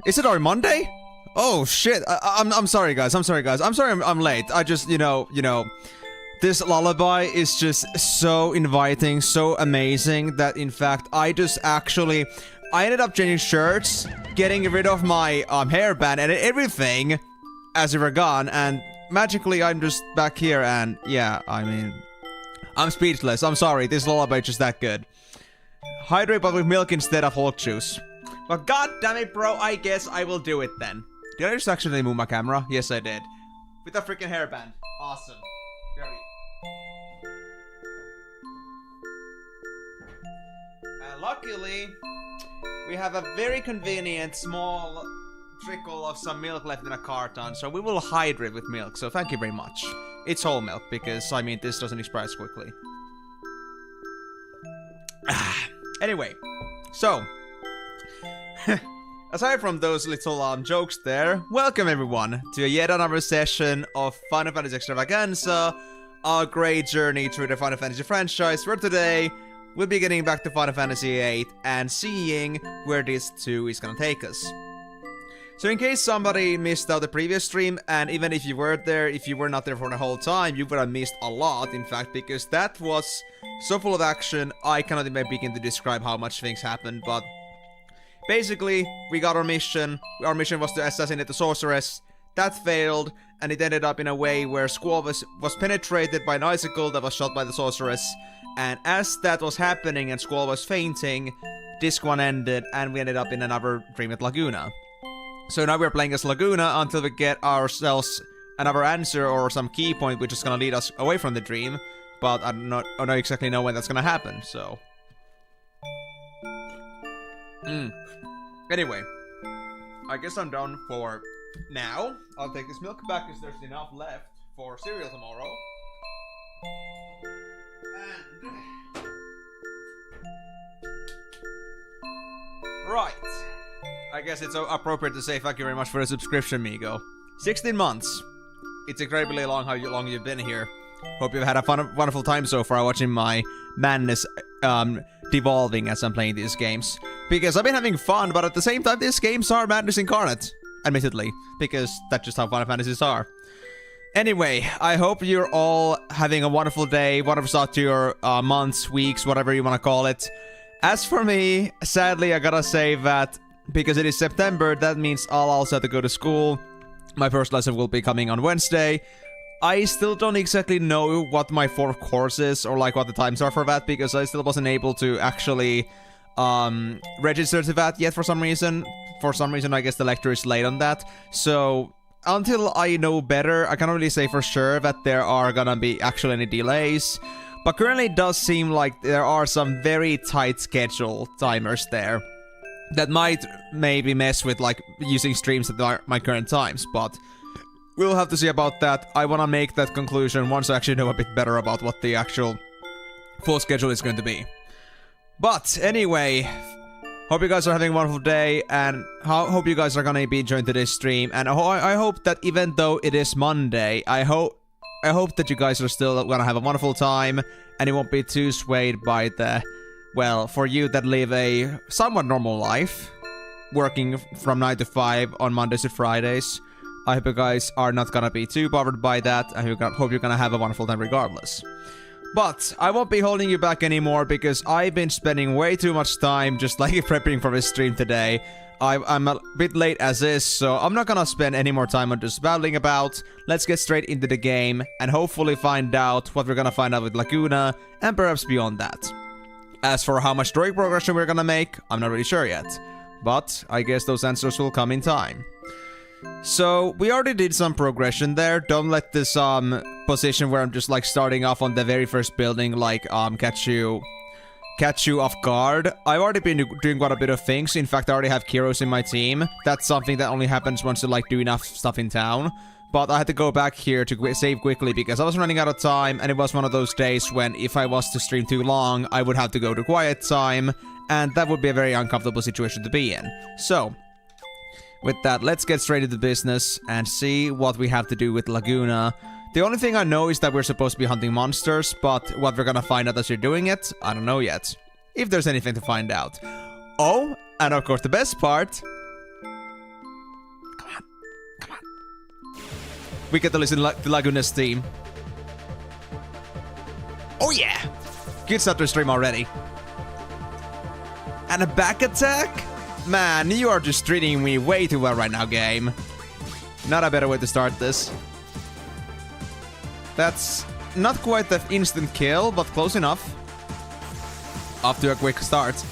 Is it already Monday? Oh shit! I'm sorry, guys. I'm sorry, I'm late. I just, you know, this lullaby is just so inviting, so amazing that in fact I ended up changing shirts, getting rid of my hairband and everything as we were gone, and magically I'm just back here, and yeah, I mean, I'm speechless. I'm sorry. This lullaby is just that good. Hydrate but with milk instead of Hulk juice. But god damn it, bro, I guess I will do it then. Did I just actually move my camera? Yes, I did. With a freaking hairband. Awesome. Very. And luckily, we have a very convenient small trickle of some milk left in a carton, so we will hydrate with milk, so thank you very much. It's whole milk, because, I mean, this doesn't expire as quickly. Anyway, so... aside from those little jokes there, welcome everyone to yet another session of Final Fantasy Extravaganza, our great journey through the Final Fantasy franchise, where today we'll be getting back to Final Fantasy VIII and seeing where this too is gonna take us. So in case somebody missed out the previous stream, and even if you were there, if you were not there for the whole time, you would have missed a lot, in fact, because that was so full of action, I cannot even begin to describe how much things happened, but basically, we got our mission. Our mission was to assassinate the sorceress. That failed, and it ended up in a way where Squall was penetrated by an icicle that was shot by the sorceress. And as that was happening and Squall was fainting, Disc 1 ended, and we ended up in another dream at Laguna. So now we're playing as Laguna until we get ourselves another answer or some key point which is gonna lead us away from the dream. But I don't exactly know when that's gonna happen, so... Anyway, I guess I'm done for now. I'll take this milk back because there's enough left for cereal tomorrow. And... right. I guess it's appropriate to say thank you very much for the subscription, Migo. 16 months. It's incredibly long how long you've been here. Hope you've had a wonderful time so far watching my madness devolving as I'm playing these games. Because I've been having fun, but at the same time, these games are madness incarnate. Admittedly. Because that's just how Final Fantasies are. Anyway, I hope you're all having a wonderful day, whatever start to your months, weeks, whatever you want to call it. As for me, sadly, I gotta say that because it is September, that means I'll also have to go to school. My first lesson will be coming on Wednesday. I still don't exactly know what my 4th course is, or like what the times are for that, because I still wasn't able to actually register to that yet for some reason. For some reason, I guess the lecture is late on that. So, until I know better, I can't really say for sure that there are gonna be actually any delays. But currently it does seem like there are some very tight schedule timers there that might maybe mess with like using streams at my current times, but we'll have to see about that. I want to make that conclusion once I actually know a bit better about what the actual full schedule is going to be. But anyway, hope you guys are having a wonderful day, and hope you guys are gonna be enjoying today's stream. And I hope that even though it is Monday, I hope that you guys are still gonna have a wonderful time, and it won't be too swayed by the, well, for you that live a somewhat normal life, working from 9 to 5 on Mondays to Fridays. I hope you guys are not gonna be too bothered by that. I hope you're gonna have a wonderful time regardless. But I won't be holding you back anymore because I've been spending way too much time just like prepping for this stream today. I'm a bit late as is, so I'm not gonna spend any more time on just babbling about. Let's get straight into the game and hopefully find out what we're gonna find out with Laguna and perhaps beyond that. As for how much story progression we're gonna make, I'm not really sure yet. But I guess those answers will come in time. So, we already did some progression there. Don't let this position where I'm just like starting off on the very first building like catch you off guard. I've already been doing quite a bit of things. In fact, I already have Kiros in my team. That's something that only happens once you like do enough stuff in town. But I had to go back here to save quickly because I was running out of time, and it was one of those days when if I was to stream too long, I would have to go to quiet time, and that would be a very uncomfortable situation to be in. So, with that, let's get straight into business and see what we have to do with Laguna. The only thing I know is that we're supposed to be hunting monsters, but what we're gonna find out as you're doing it, I don't know yet. If there's anything to find out. Oh, And of course, the best part... Come on. Come on. We get to listen to Laguna's theme. Oh yeah! Good start to stream already. And a back attack? Man, you are just treating me way too well right now, game. Not a better way to start this. That's not quite the instant kill, but close enough. Off to a quick start.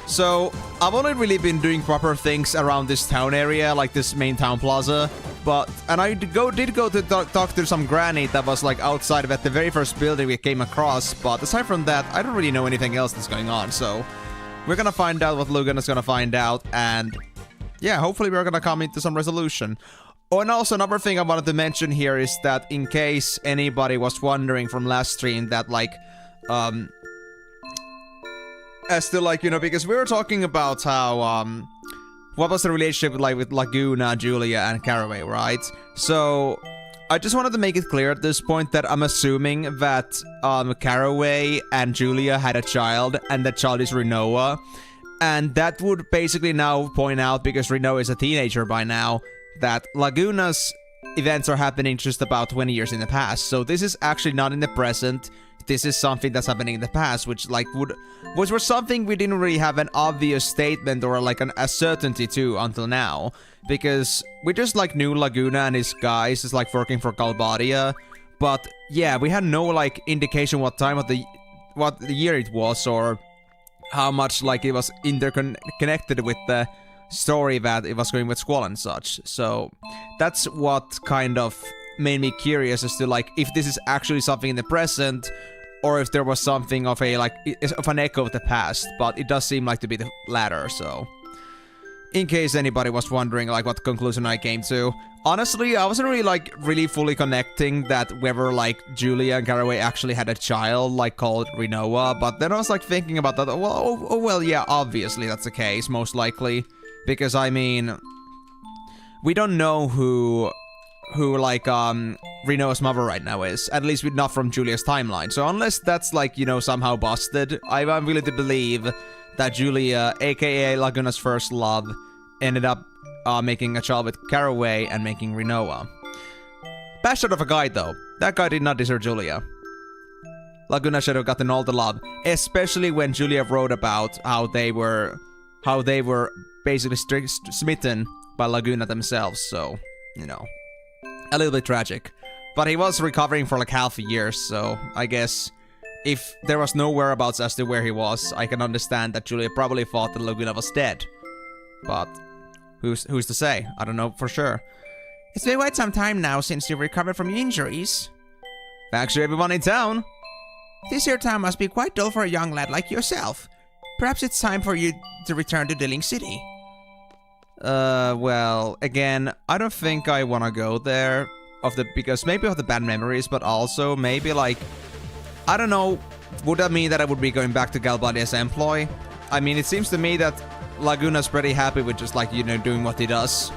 So, I've only really been doing proper things around this town area, like this main town plaza. And I did go to talk to some granny that was like outside of it, the very first building we came across. But aside from that, I don't really know anything else that's going on, so... We're gonna find out what Laguna's gonna find out, and... Yeah, hopefully we're gonna come into some resolution. Oh, and also another thing I wanted to mention here is that in case anybody was wondering from last stream that, like, as to, like, you know, because we were talking about how, what was the relationship, like, with Laguna, Julia, and Caraway, right? So, I just wanted to make it clear at this point that I'm assuming that, Caraway and Julia had a child, and that child is Rinoa. And that would basically now point out, because Rinoa is a teenager by now, that Laguna's events are happening just about 20 years in the past. So this is actually not in the present. This is something that's happening in the past, which like was something we didn't really have an obvious statement or like a certainty to until now. Because we just like knew Laguna and his guys is like working for Galbadia. But yeah, we had no like indication what time of what the year it was or how much like it was interconnected with the story that it was going with Squall and such. So that's what kind of made me curious as to like if this is actually something in the present or if there was something of a like of an echo of the past, but it does seem like to be the latter. So in case anybody was wondering like what conclusion I came to, honestly I wasn't really fully connecting that whether like Julia and Caraway actually had a child like called Rinoa, but then I was like thinking about that. Well yeah, obviously that's the case, most likely. Because, I mean, we don't know who like, Rinoa's mother right now is. At least not from Julia's timeline. So unless that's, like, you know, somehow busted, I'm willing to believe that Julia, aka Laguna's first love, ended up, making a child with Caraway and making Rinoa. Bastard of a guy, though. That guy did not deserve Julia. Laguna should have gotten all the love. Especially when Julia wrote about how they were basically smitten by Laguna themselves, so, you know, a little bit tragic. But he was recovering for like half a year, so I guess if there was no whereabouts as to where he was, I can understand that Julia probably thought that Laguna was dead. But who's to say? I don't know for sure. It's been quite some time now since you recovered from your injuries. Thanks to everyone in town. This here town must be quite dull for a young lad like yourself. Perhaps it's time for you to return to Dilling City. Well, again, I don't think I want to go there because maybe of the bad memories, but also maybe like, I don't know, would that mean that I would be going back to Galbadia's employ? I mean, it seems to me that Laguna's pretty happy with just like, you know, doing what he does.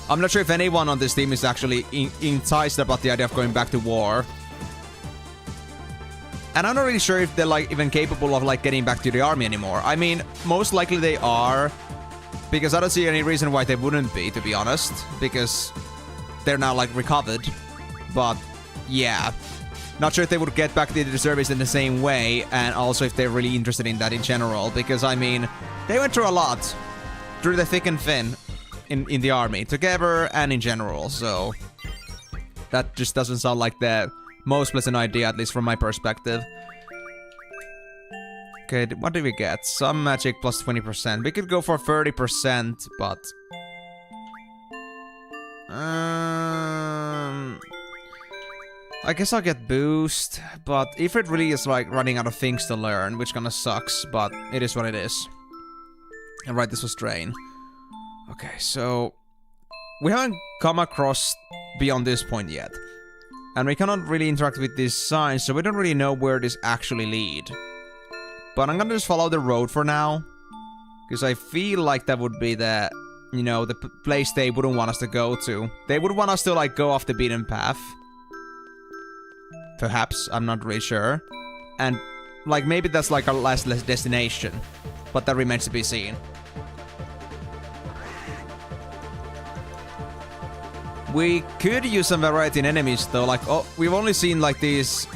I'm not sure if anyone on this team is actually enticed about the idea of going back to war. And I'm not really sure if they're like even capable of like getting back to the army anymore. I mean, most likely they are, because I don't see any reason why they wouldn't be, to be honest, because they're now like recovered. But yeah, not sure if they would get back to the service in the same way, and also if they're really interested in that in general, because I mean, they went through a lot, through the thick and thin in the army, together and in general, so that just doesn't sound like the most pleasant idea, at least from my perspective. Okay, what did we get? Some magic plus 20%. We could go for 30%, but... I guess I'll get boost, but if it really is like running out of things to learn, which kinda sucks, but it is what it is. And right, this was drain. Okay, so... we haven't come across beyond this point yet. And we cannot really interact with these signs, so we don't really know where this actually lead. But I'm gonna just follow the road for now. Because I feel like that would be the, you know, the place they wouldn't want us to go to. They would want us to, like, go off the beaten path. Perhaps, I'm not really sure. And, like, maybe that's, like, our last destination. But that remains to be seen. We could use some variety in enemies though, like, oh, we've only seen like these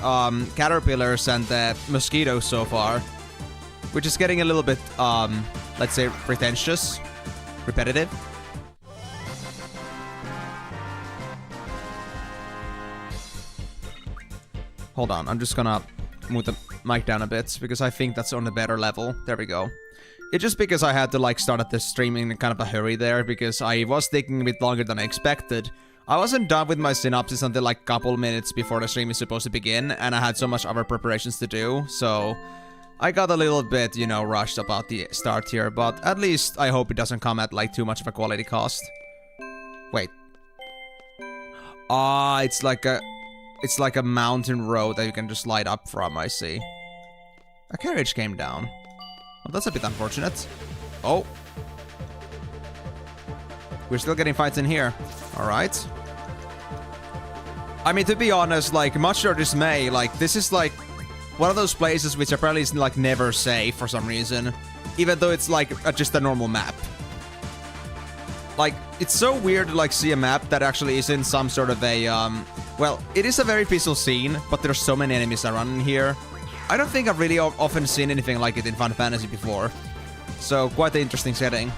caterpillars and the mosquitoes so far. Which is getting a little bit, let's say, pretentious. Repetitive. Hold on, I'm just gonna move the mic down a bit, because I think that's on a better level. There we go. It's just because I had to, like, start at the stream in kind of a hurry there, because I was taking a bit longer than I expected. I wasn't done with my synopsis until, like, a couple minutes before the stream is supposed to begin, and I had so much other preparations to do, so... I got a little bit, you know, rushed about the start here, but at least I hope it doesn't come at, like, too much of a quality cost. Wait. Ah, it's like a mountain road that you can just slide up from, I see. A carriage came down. Well, that's a bit unfortunate. Oh. We're still getting fights in here. Alright. I mean, to be honest, like, much to our dismay, like, this is, like, one of those places which apparently is, like, never safe for some reason. Even though it's, like, just a normal map. Like, it's so weird to, like, see a map that actually is in some sort of a, well, it is a very peaceful scene, but there's so many enemies around in here. I don't think I've really often seen anything like it in Final Fantasy before. So, quite an interesting setting.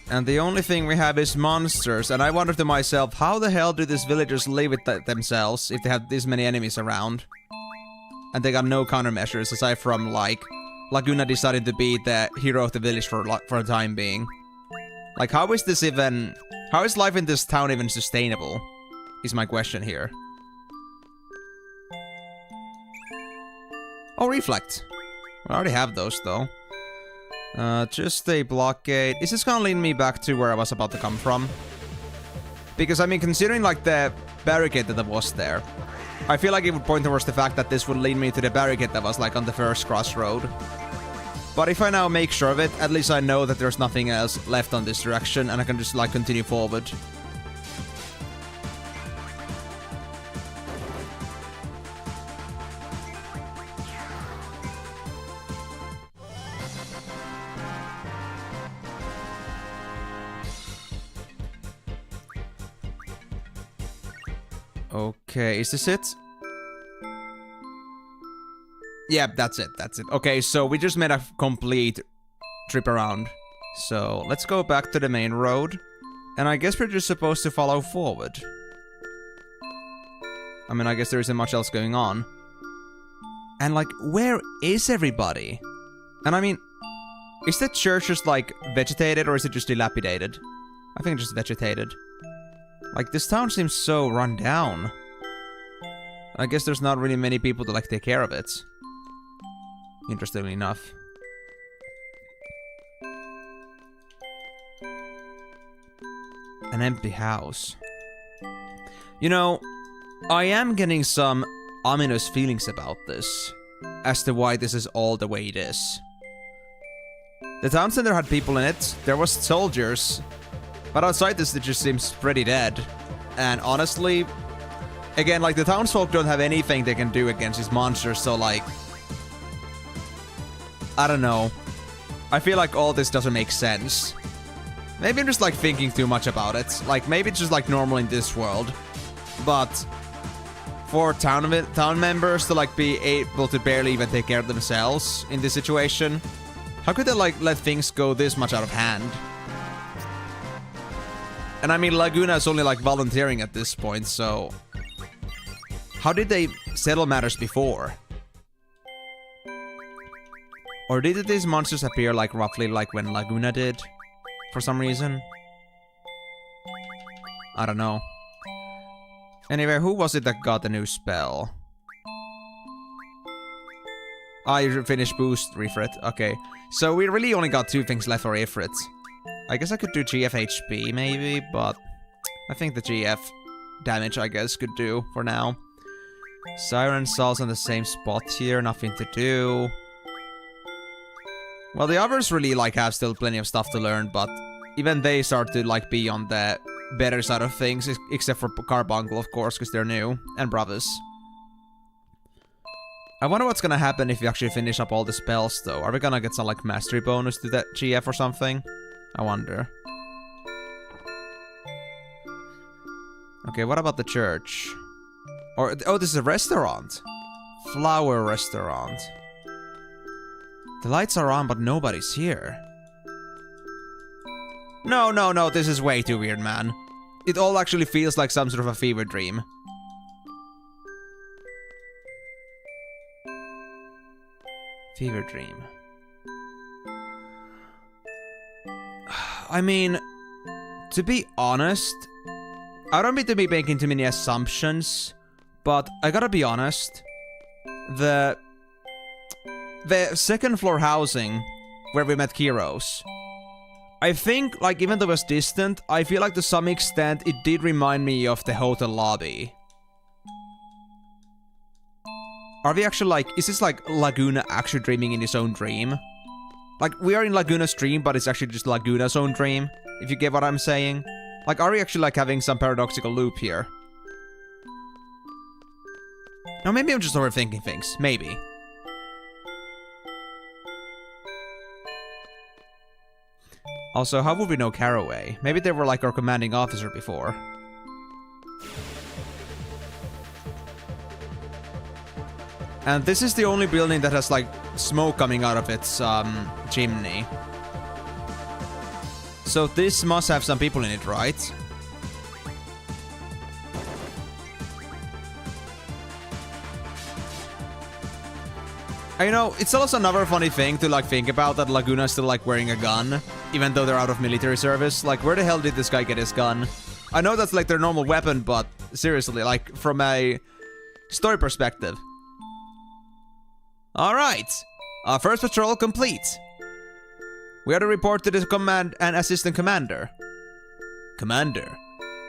And the only thing we have is monsters, and I wonder to myself, how the hell do these villagers live with themselves if they have this many enemies around? And they got no countermeasures, aside from, like, Laguna decided to be the hero of the village for the time being. Like, how is this even... How is life in this town even sustainable? Is my question here. Oh, reflect. I already have those, though. Just a blockade. Is this gonna lead me back to where I was about to come from? Because, I mean, considering, like, the barricade that was there, I feel like it would point towards the fact that this would lead me to the barricade that was, like, on the first crossroad. But if I now make sure of it, at least I know that there's nothing else left on this direction, and I can just, like, continue forward. Okay, is this it? Yeah, that's it, that's it. Okay, so we just made a complete trip around. So, let's go back to the main road. And I guess we're just supposed to follow forward. I mean, I guess there isn't much else going on. And, like, where is everybody? And I mean, is the church just, like, vegetated, or is it just dilapidated? I think it's just vegetated. Like, this town seems so run down. I guess there's not really many people to, like, take care of it. Interestingly enough. An empty house. You know, I am getting some ominous feelings about this. As to why this is all the way it is. The town center had people in it. There was soldiers. But outside this, it just seems pretty dead. And honestly, again, like, the townsfolk don't have anything they can do against these monsters, so, like... I don't know. I feel like all this doesn't make sense. Maybe I'm just, like, thinking too much about it. Like, maybe it's just, like, normal in this world. But... for town members to, like, be able to barely even take care of themselves in this situation... how could they, like, let things go this much out of hand? And I mean, Laguna is only, like, volunteering at this point, so... how did they settle matters before? Or did these monsters appear, like, roughly like when Laguna did? For some reason? I don't know. Anyway, who was it that got the new spell? Ah, you finished boost, Refrit. Okay. So we really only got 2 things left for Ifrit. I guess I could do GF HP, maybe, but... I think the GF damage, I guess, could do for now. Siren Sal's on the same spot here, nothing to do. Well, the others really, like, have still plenty of stuff to learn, but... even they start to, like, be on the better side of things, except for Carbuncle, of course, because they're new. And Bravis. I wonder what's gonna happen if we actually finish up all the spells, though. Are we gonna get some, like, mastery bonus to that GF or something? I wonder. Okay, what about the church? Or, oh, this is a restaurant. Flower restaurant. The lights are on, but nobody's here. No, no, no, this is way too weird, man. It all actually feels like some sort of a fever dream. Fever dream. I mean, to be honest, I don't mean to be making too many assumptions, but I gotta be honest. The second floor housing where we met Kiros, I think, like, even though it was distant, I feel like to some extent it did remind me of the hotel lobby. Are we actually like, is this like Laguna actually dreaming in his own dream? Like, we are in Laguna's dream, but it's actually just Laguna's own dream, if you get what I'm saying. Like, are we actually like having some paradoxical loop here? No, maybe I'm just overthinking things. Maybe. Also, how would we know Caraway? Maybe they were like our commanding officer before. And this is the only building that has like smoke coming out of its chimney. So this must have some people in it, right? You know, it's also another funny thing to like think about, that Laguna's still like wearing a gun, even though they're out of military service. Like, where the hell did this guy get his gun? I know that's like their normal weapon, but seriously, like from a story perspective. Alright, our first patrol complete. We are to report to the command and assistant commander. Commander?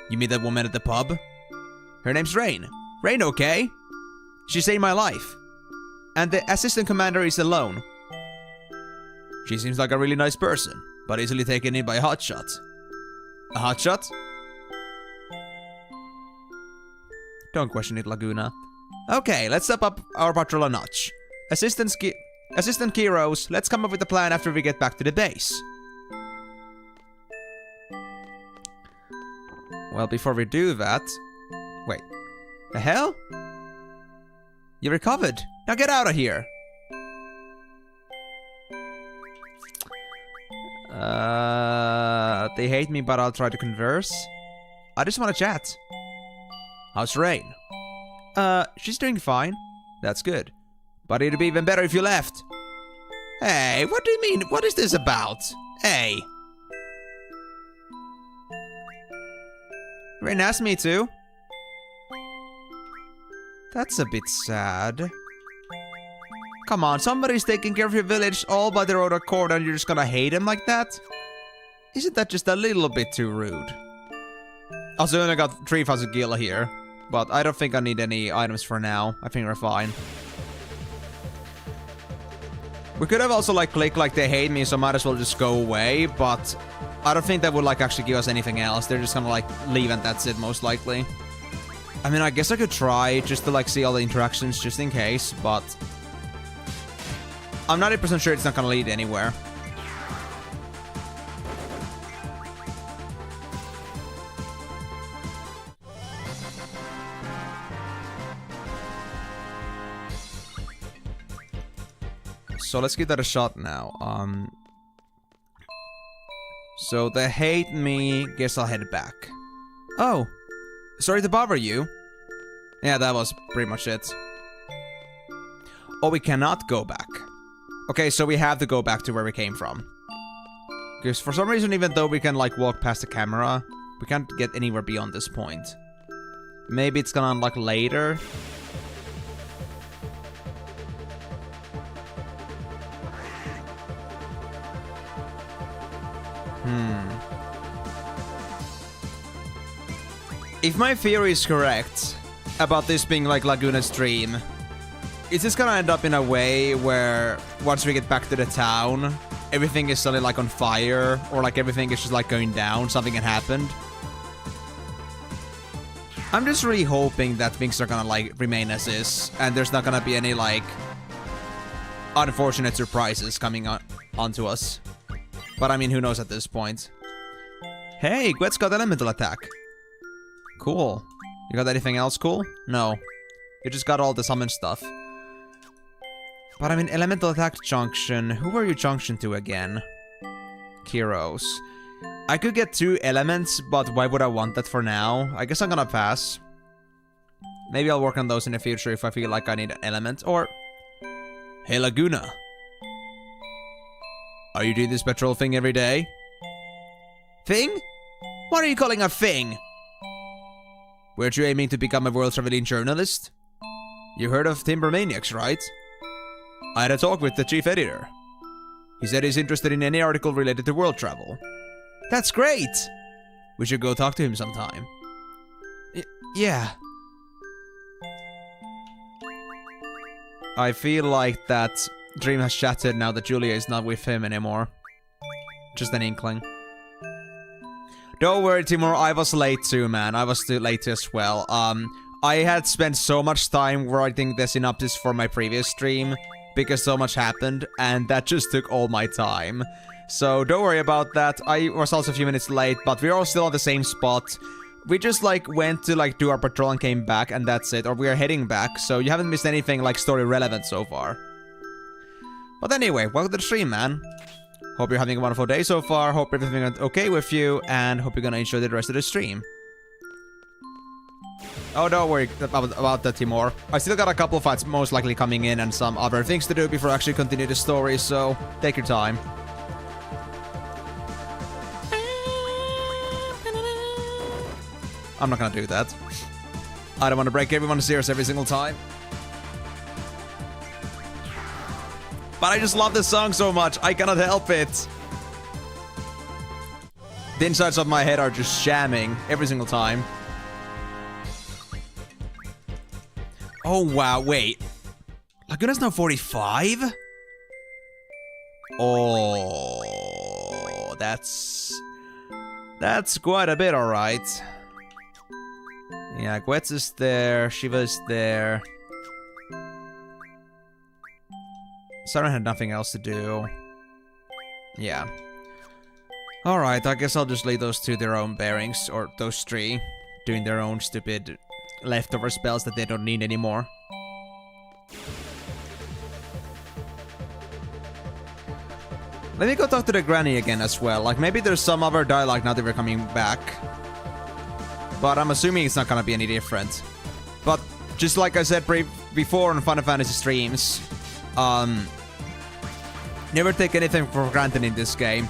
You mean that woman at the pub? Her name's Rain. Rain, okay? She saved my life. And the assistant commander is alone. She seems like a really nice person, but easily taken in by a hotshot. A hotshot? Don't question it, Laguna. Okay, let's step up our patrol a notch. Assistant Kiros, let's come up with a plan after we get back to the base. Well, before we do that... Wait. The hell? You recovered. Now get out of here. They hate me, but I'll try to converse. I just want to chat. How's Rain? She's doing fine. That's good. But it'd be even better if you left. Hey, what do you mean? What is this about? Hey. Rain asked me to. That's a bit sad. Come on, somebody's taking care of your village all by their own accord and you're just gonna hate him like that? Isn't that just a little bit too rude? Also, I only got 3,000 gil here, but I don't think I need any items for now. I think we're fine. We could have also like clicked like they hate me, so might as well just go away, but I don't think that would like actually give us anything else. They're just gonna like leave and that's it, most likely. I mean, I guess I could try just to like see all the interactions just in case, but I'm 90% sure it's not gonna lead anywhere. So let's give that a shot now. So they hate me. Guess I'll head back. Oh, sorry to bother you. Yeah, that was pretty much it. Oh, we cannot go back. Okay, so we have to go back to where we came from. Because for some reason, even though we can like walk past the camera, we can't get anywhere beyond this point. Maybe it's gonna unlock later. If my theory is correct about this being like Laguna's dream, is this gonna end up in a way where once we get back to the town, everything is suddenly like on fire, or like everything is just like going down, something had happened? I'm just really hoping that things are gonna like remain as is, and there's not gonna be any like unfortunate surprises coming onto us. But I mean, who knows at this point. Hey, Gwet's got elemental attack. Cool. You got anything else cool? No. You just got all the summon stuff. But I mean, elemental attack junction. Who were you junctioned to again? Kiros. I could get 2 elements, but why would I want that for now? I guess I'm gonna pass. Maybe I'll work on those in the future if I feel like I need an element, or... Hey Laguna. Are you doing this patrol thing every day? Thing? What are you calling a thing? Weren't you aiming to become a world-traveling journalist? You heard of Timbermaniacs, right? I had a talk with the chief editor. He said he's interested in any article related to world travel. That's great! We should go talk to him sometime. Yeah. I feel like that dream has shattered now that Julia is not with him anymore. Just an inkling. Don't worry, Timur, I was late too, man. I was too late as well. I had spent so much time writing the synopsis for my previous stream because so much happened, and that just took all my time. So don't worry about that. I was also a few minutes late, but we're all still on the same spot. We just like went to like do our patrol and came back, and that's it. Or we are heading back, so you haven't missed anything like story relevant so far. But anyway, welcome to the stream, man. Hope you're having a wonderful day so far. Hope everything went okay with you, and hope you're gonna enjoy the rest of the stream. Oh, don't worry about that, Timur. I still got a couple of fights most likely coming in and some other things to do before I actually continue the story, so take your time. I'm not gonna do that. I don't want to break everyone's ears every single time. But I just love this song so much, I cannot help it. The insides of my head are just shamming every single time. Oh wow, wait. Laguna's now 45? Oh, that's quite a bit, alright. Yeah, Gwetz is there, Shiva's there. Sarah had nothing else to do. Yeah. Alright, I guess I'll just leave those two their own bearings, or those 3, doing their own stupid leftover spells that they don't need anymore. Let me go talk to the granny again as well. Like, maybe there's some other dialogue now that we're coming back. But I'm assuming it's not gonna be any different. But, just like I said before on Final Fantasy streams, never take anything for granted in this game.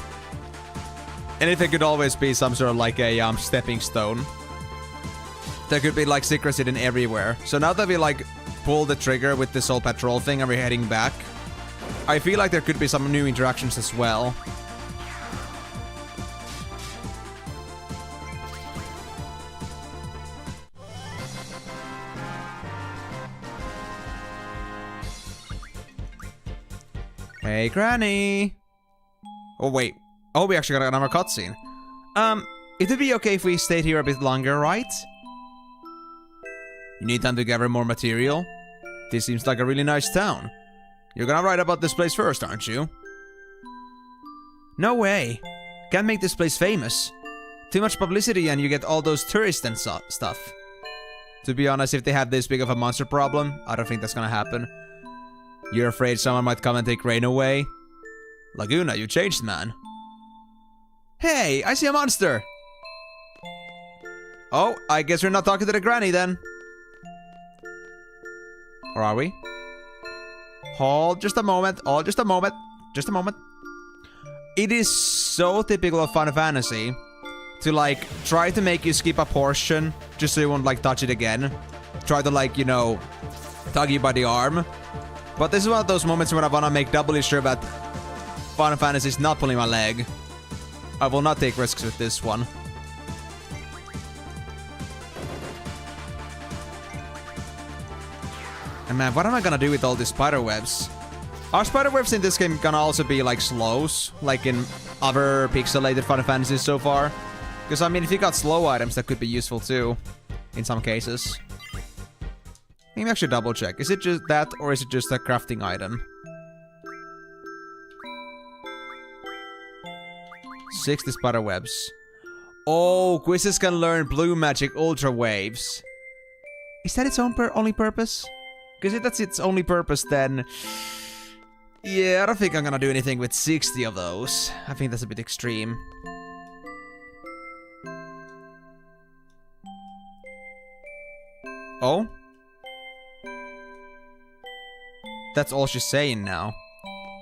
Anything could always be some sort of like a stepping stone. There could be like secrets hidden everywhere. So now that we like pull the trigger with this whole patrol thing and we're heading back, I feel like there could be some new interactions as well. Hey, Granny! Oh, wait. Oh, we actually got another cutscene. It'd be okay if we stayed here a bit longer, right? You need time to gather more material? This seems like a really nice town. You're gonna write about this place first, aren't you? No way. Can't make this place famous. Too much publicity and you get all those tourists and stuff. To be honest, if they have this big of a monster problem, I don't think that's gonna happen. You're afraid someone might come and take Rain away? Laguna, you changed, man. Hey, I see a monster! Oh, I guess we're not talking to the granny then. Or are we? Hold just a moment. Oh, just a moment. Just a moment. It is so typical of Final Fantasy to like try to make you skip a portion just so you won't like touch it again. Try to like, you know, tug you by the arm. But this is one of those moments when I wanna make doubly sure that Final Fantasy is not pulling my leg. I will not take risks with this one. And man, what am I gonna do with all these spider webs? Are spider webs in this game gonna also be like slows? Like in other pixelated Final Fantasies so far? Because I mean, if you got slow items, that could be useful too. In some cases. Let me actually double check. Is it just that, or is it just a crafting item? 60 spider webs. Oh, quizzes can learn blue magic ultra waves. Is that its only purpose? Because if that's its only purpose, then... Yeah, I don't think I'm gonna do anything with 60 of those. I think that's a bit extreme. Oh? That's all she's saying now.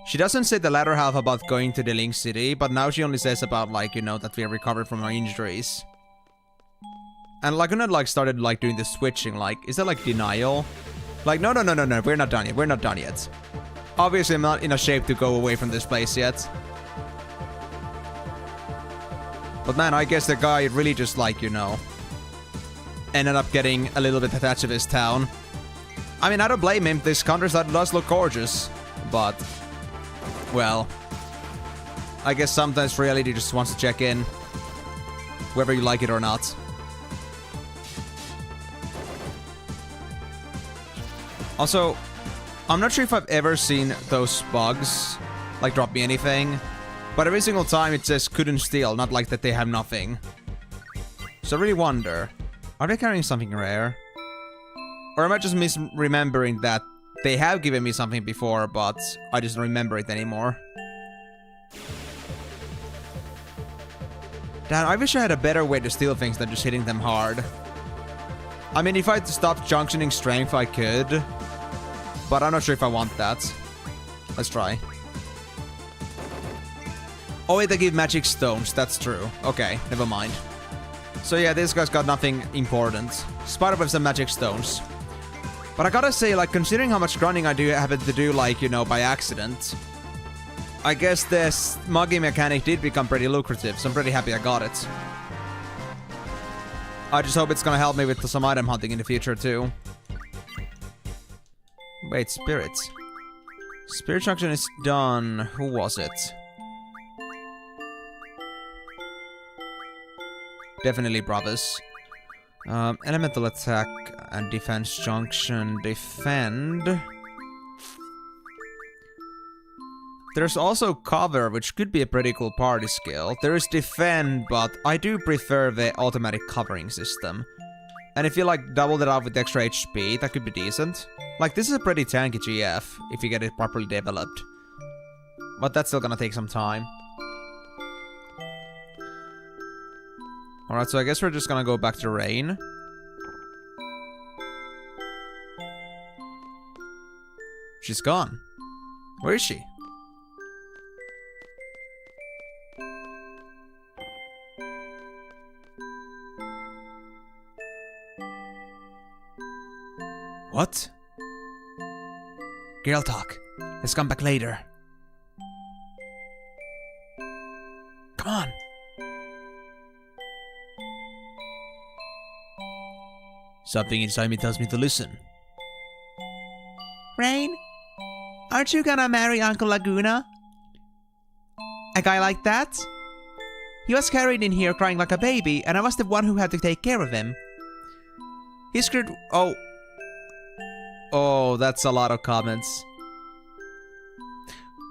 She doesn't say the latter half about going to the Link City, but now she only says about, like, you know, that we have recovered from our injuries. And Laguna, like, started, like, doing the switching, like, is that, like, denial? Like, no, we're not done yet. Obviously, I'm not in a shape to go away from this place yet. But man, I guess the guy really just, like, you know, ended up getting a little bit attached to this town. I mean, I don't blame him. This countryside does look gorgeous. But, well, I guess sometimes reality just wants to check in, whether you like it or not. Also, I'm not sure if I've ever seen those bugs, like, drop me anything. But every single time it says couldn't steal, not like that they have nothing. So I really wonder, are they carrying something rare? Or am I just misremembering that they have given me something before, but I just don't remember it anymore? Damn, I wish I had a better way to steal things than just hitting them hard. I mean, if I had to stop junctioning strength, I could. But I'm not sure if I want that. Let's try. Oh wait, they give magic stones. That's true. Okay, never mind. So yeah, this guy's got nothing important. Spiderwebs and magic stones. But I gotta say, like, considering how much grinding I do happen to do, like, you know, by accident, I guess this mugging mechanic did become pretty lucrative, so I'm pretty happy I got it. I just hope it's gonna help me with some item hunting in the future, too. Wait, spirits. Spirit junction is done. Who was it? Definitely brothers. Elemental attack and defense junction. Defend. There's also cover, which could be a pretty cool party skill. There is defend, but I do prefer the automatic covering system. And if you, like, double that up with extra HP, that could be decent. Like, this is a pretty tanky GF, if you get it properly developed. But that's still gonna take some time. Alright, so I guess we're just gonna go back to Rain. She's gone. Where is she? What? Girl talk. Let's come back later. Come on. Something inside me tells me to listen. Rain, aren't you gonna marry Uncle Laguna? A guy like that? He was carried in here crying like a baby, and I was the one who had to take care of him. He screwed... Oh, that's a lot of comments.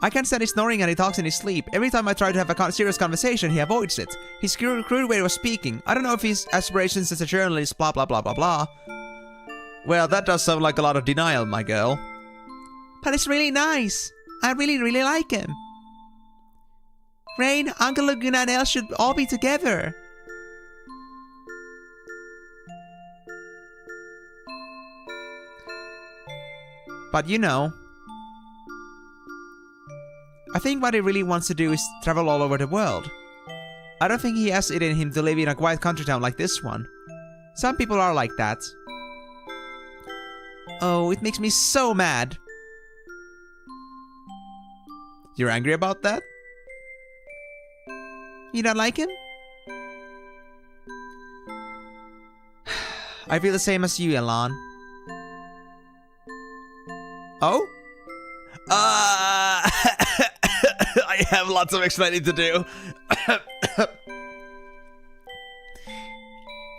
I can't stand his snoring and he talks in his sleep. Every time I try to have a serious conversation, he avoids it. His crude way of speaking. I don't know if his aspirations as a journalist, blah blah blah blah blah. Well, that does sound like a lot of denial, my girl. But it's really nice. I really like him. Rain, Uncle Laguna and Elle should all be together. But you know, I think what he really wants to do is travel all over the world. I don't think he has it in him to live in a quiet country town like this one. Some people are like that. Oh, it makes me so mad. You're angry about that? You don't like him? I feel the same as you, Elan. Oh? I have lots of explaining to do.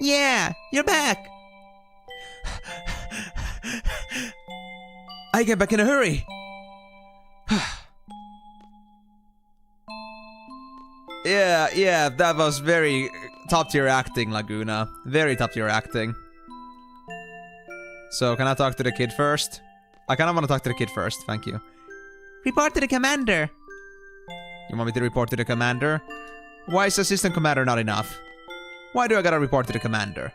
Yeah, you're back. I get back in a hurry. Yeah, that was very top-tier acting, Laguna. Very top-tier acting. So, can I talk to the kid first? I kind of want to talk to the kid first, thank you. Report to the commander. You want me to report to the commander? Why is assistant commander not enough? Why do I gotta report to the commander?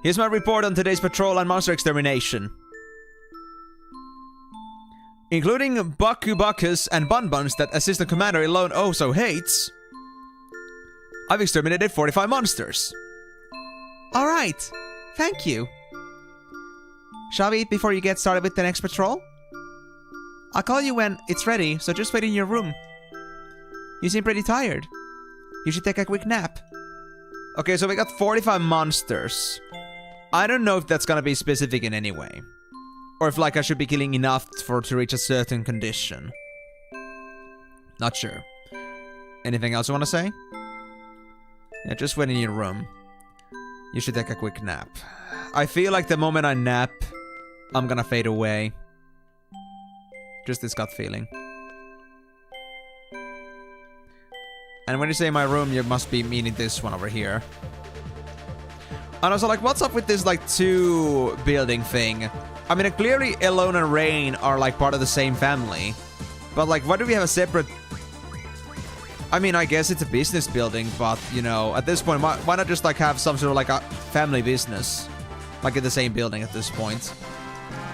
Here's my report on today's patrol and monster extermination. Including Baku Bakus and Bun Buns that assistant commander alone oh so hates. I've exterminated 45 monsters. Alright, thank you. Shall we eat before you get started with the next patrol? I'll call you when it's ready, so just wait in your room. You seem pretty tired. You should take a quick nap. Okay, so we got 45 monsters. I don't know if that's gonna be specific in any way. Or if like I should be killing enough to reach a certain condition. Not sure. Anything else you wanna say? Yeah, just wait in your room. You should take a quick nap. I feel like the moment I nap, I'm gonna fade away. Just this gut feeling. And when you say my room, you must be meaning this one over here. And also, like, what's up with this, like, 2-building thing? I mean, clearly Elone and Rain are, like, part of the same family. But, like, why do we have a separate... I mean, I guess it's a business building, but, you know, at this point, why not just, like, have some sort of, like, a family business? Like, in the same building at this point.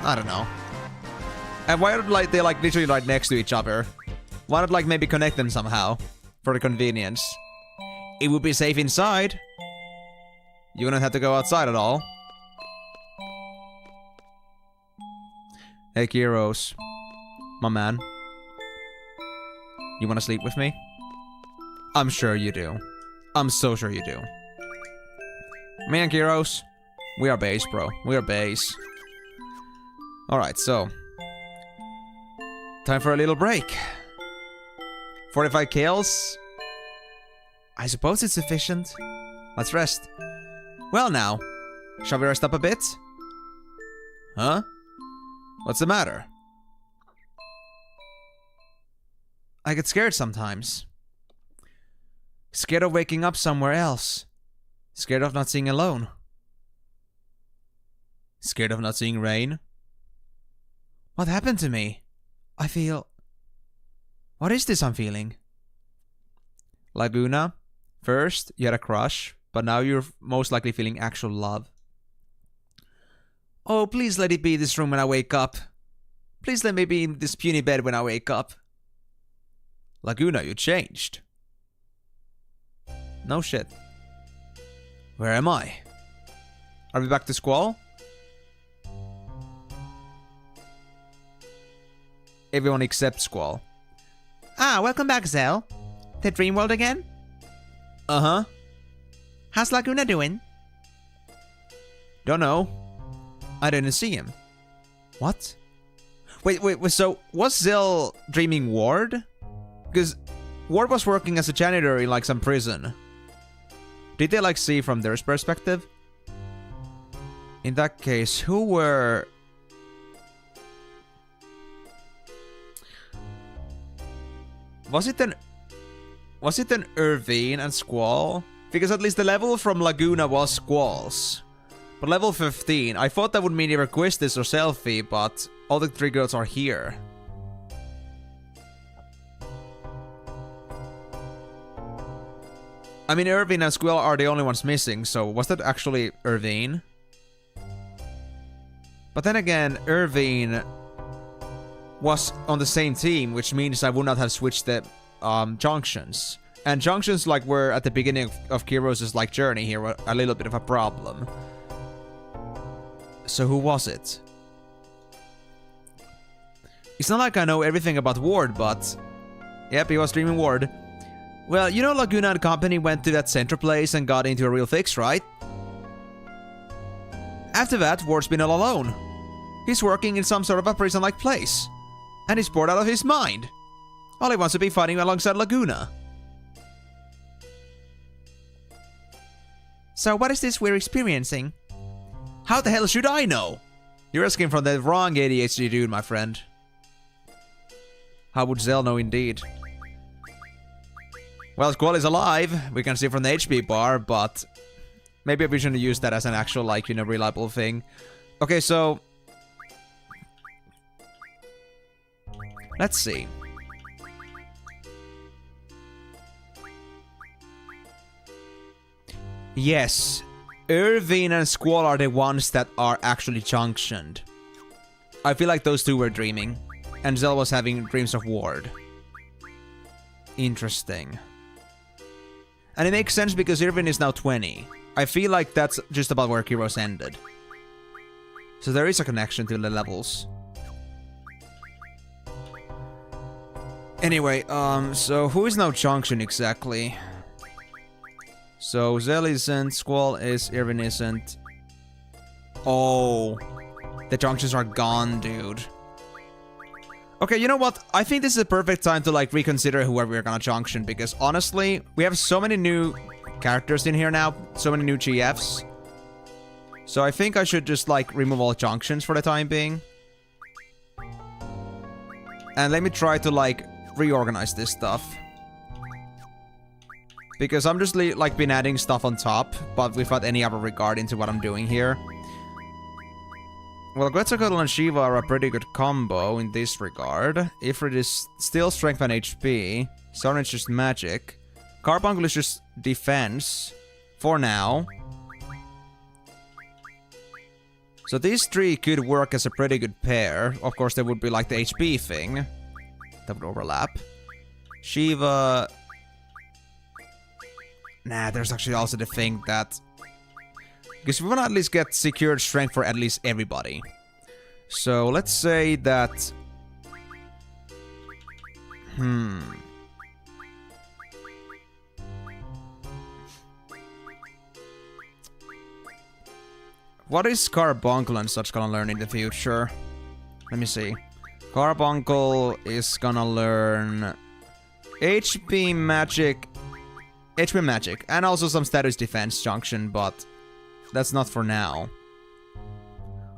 I don't know. And why are, like, they, like, literally right next to each other? Why not, like, maybe connect them somehow? For the convenience. It would be safe inside. You wouldn't have to go outside at all. Hey, Kiros. My man. You wanna sleep with me? I'm sure you do. I'm so sure you do. Me and Kiros, we are base, bro. We are base. Alright, so. Time for a little break. 45 kills? I suppose it's sufficient. Let's rest. Well now, shall we rest up a bit? Huh? What's the matter? I get scared sometimes. Scared of waking up somewhere else. Scared of not seeing Elone. Scared of not seeing Rain. What happened to me? I feel... What is this I'm feeling? Laguna, first you had a crush, but now you're most likely feeling actual love. Oh, please let it be this room when I wake up. Please let me be in this puny bed when I wake up. Laguna, you changed. No shit. Where am I? Are we back to Squall? Everyone except Squall. Ah, welcome back, Zell. The dream world again? Uh-huh. How's Laguna doing? Don't know. I didn't see him. What? Wait, so was Zell dreaming Ward? Because Ward was working as a janitor in like some prison. Did they like see from their perspective? In that case, who were... Was it an Irvine and Squall? Because at least the level from Laguna was Squall's. But level 15, I thought that would mean either Quistis or Selfie, but all the 3 girls are here. I mean, Irvine and Squall are the only ones missing, so was that actually Irvine? But then again, Irvine was on the same team, which means I would not have switched the junctions. And junctions like were at the beginning of Kiros' like journey here were a little bit of a problem. So who was it? It's not like I know everything about Ward, but... Yep, he was dreaming Ward. Well, you know Laguna and company went to that center place and got into a real fix, right? After that, Ward's been all alone. He's working in some sort of a prison-like place. And he's bored out of his mind. All he wants to be fighting alongside Laguna. So what is this we're experiencing? How the hell should I know? You're asking from the wrong ADHD dude, my friend. How would Zell know indeed? Well, Squall is alive. We can see from the HP bar, but maybe we shouldn't use that as an actual, like, you know, reliable thing. Okay, so let's see. Yes, Irvine and Squall are the ones that are actually junctioned. I feel like those two were dreaming, and Zell was having dreams of Ward. Interesting. And it makes sense because Irvine is now 20. I feel like that's just about where Kiros ended. So there is a connection to the levels. Anyway, so who is now Junction exactly? So Zell isn't, Squall is, Irvine isn't. Oh, the junctions are gone, dude. Okay, you know what? I think this is a perfect time to, like, reconsider whoever we're gonna junction, because honestly, we have so many new characters in here now, so many new GFs. So I think I should just, like, remove all junctions for the time being. And let me try to, like, reorganize this stuff. Because I'm just, like, been adding stuff on top, but without any other regard into what I'm doing here. Well, Quetzalcoatl and Shiva are a pretty good combo in this regard. Ifrit is still strength and HP. Sorin is just magic. Carbuncle is just defense. For now. So these three could work as a pretty good pair. Of course, there would be like the HP thing. That would overlap. Shiva... Nah, there's actually also the thing that... Because we want to at least get secured strength for at least everybody. So let's say that... What is Carbuncle and such gonna learn in the future? Let me see. Carbuncle is gonna learn... HP magic... HP magic. And also some status defense junction, but... That's not for now.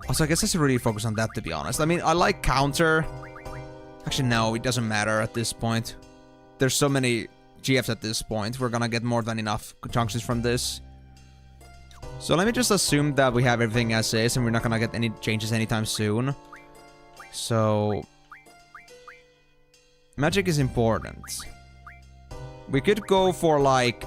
Also, I guess I should really focus on that, to be honest. I mean, I like counter. Actually, no, it doesn't matter at this point. There's so many GFs at this point. We're gonna get more than enough junctions from this. So let me just assume that we have everything as is, and we're not gonna get any changes anytime soon. So... Magic is important. We could go for, like...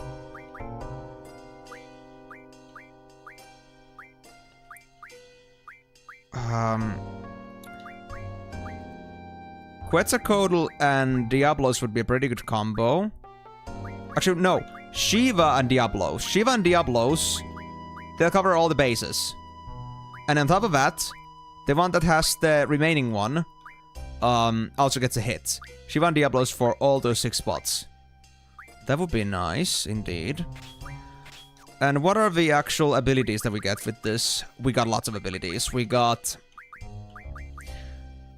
Quetzalcoatl and Diablos would be a pretty good combo. Actually, no. Shiva and Diablos. Shiva and Diablos, they'll cover all the bases. And on top of that, the one that has the remaining one also gets a hit. Shiva and Diablos for all those 6 spots. That would be nice, indeed. And what are the actual abilities that we get with this? We got lots of abilities. We got...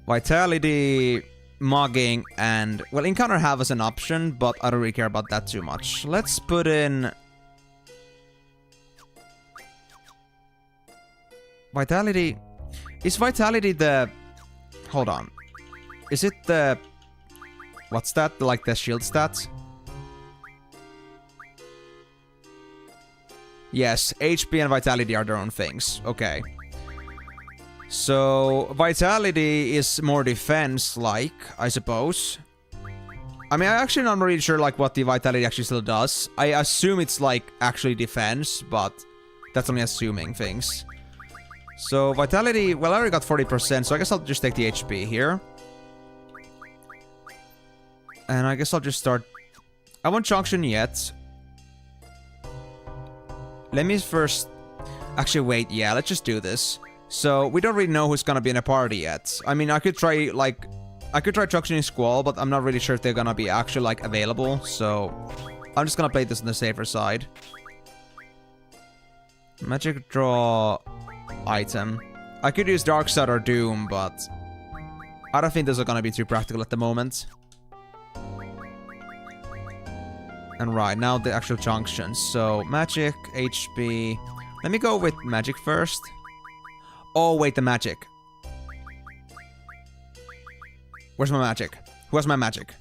Vitality, Mugging, and... Well, Encounter have as an option, but I don't really care about that too much. Let's put in... Vitality... Is Vitality the... Hold on. Is it the... What's that? Like the shield stats? Yes, HP and Vitality are their own things. Okay. So, Vitality is more defense-like, I suppose. I mean, I'm actually not really sure, like, what the Vitality actually still does. I assume it's, like, actually defense, but that's only assuming things. So, Vitality... Well, I already got 40%, so I guess I'll just take the HP here. And I guess I'll just start... I won't junction yet. Let me first... Actually, wait, yeah, let's just do this. So, we don't really know who's gonna be in a party yet. I mean, I could try, like... I could try junctioning Squall, but I'm not really sure if they're gonna be actually, like, available. So, I'm just gonna play this on the safer side. Magic draw... Item. I could use Dark Side or Doom, but... I don't think those are gonna be too practical at the moment. And right, now the actual junctions. So, Magic, HP... Let me go with Magic first. Oh, wait, the Magic. Where's my Magic? Who has my magic?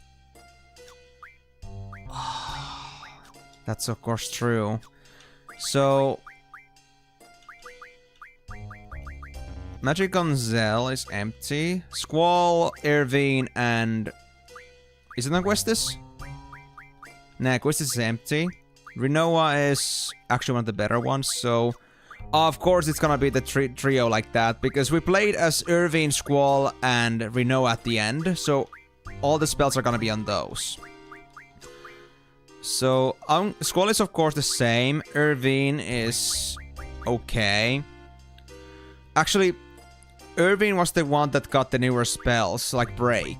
That's of course true. So... Magic on Zell is empty. Squall, Irvine, and... Is it Questis? Nah, Questis is empty. Rinoa is actually one of the better ones, so... Of course it's gonna be the trio like that, because we played as Irvine, Squall, and Rinoa at the end, so all the spells are gonna be on those. So, Squall is of course the same. Irvine is... okay. Actually, Irvine was the one that got the newer spells, like Break.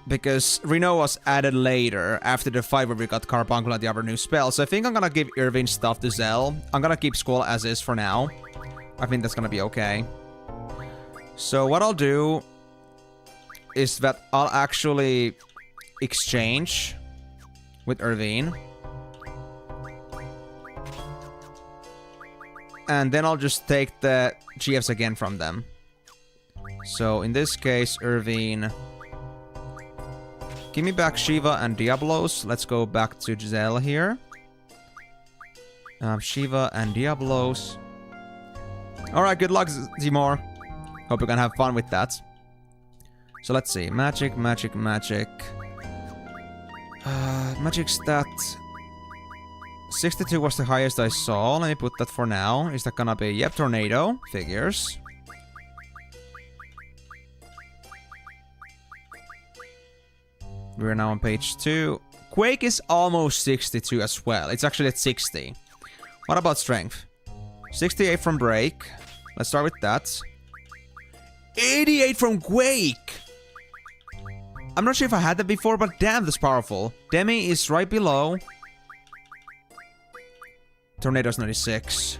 Because Reno was added later, after the fight where we got Carbuncle and the other new spell. So I think I'm gonna give Irvine stuff to Zell. I'm gonna keep Squall as is for now. I think that's gonna be okay. So what I'll do is that I'll actually exchange with Irvine. And then I'll just take the GFs again from them. So in this case, Irvine... Give me back Shiva and Diablos. Let's go back to Giselle here. Shiva and Diablos. Alright, good luck, Timor. Hope you're gonna have fun with that. So let's see. Magic, magic, magic. Magic stat. 62 was the highest I saw. Let me put that for now. Is that gonna be... Yep, Tornado. Figures. We're now on page 2. Quake is almost 62 as well. It's actually at 60. What about strength? 68 from Break. Let's start with that. 88 from Quake! I'm not sure if I had that before, but damn, that's powerful. Demi is right below. Tornado's 96.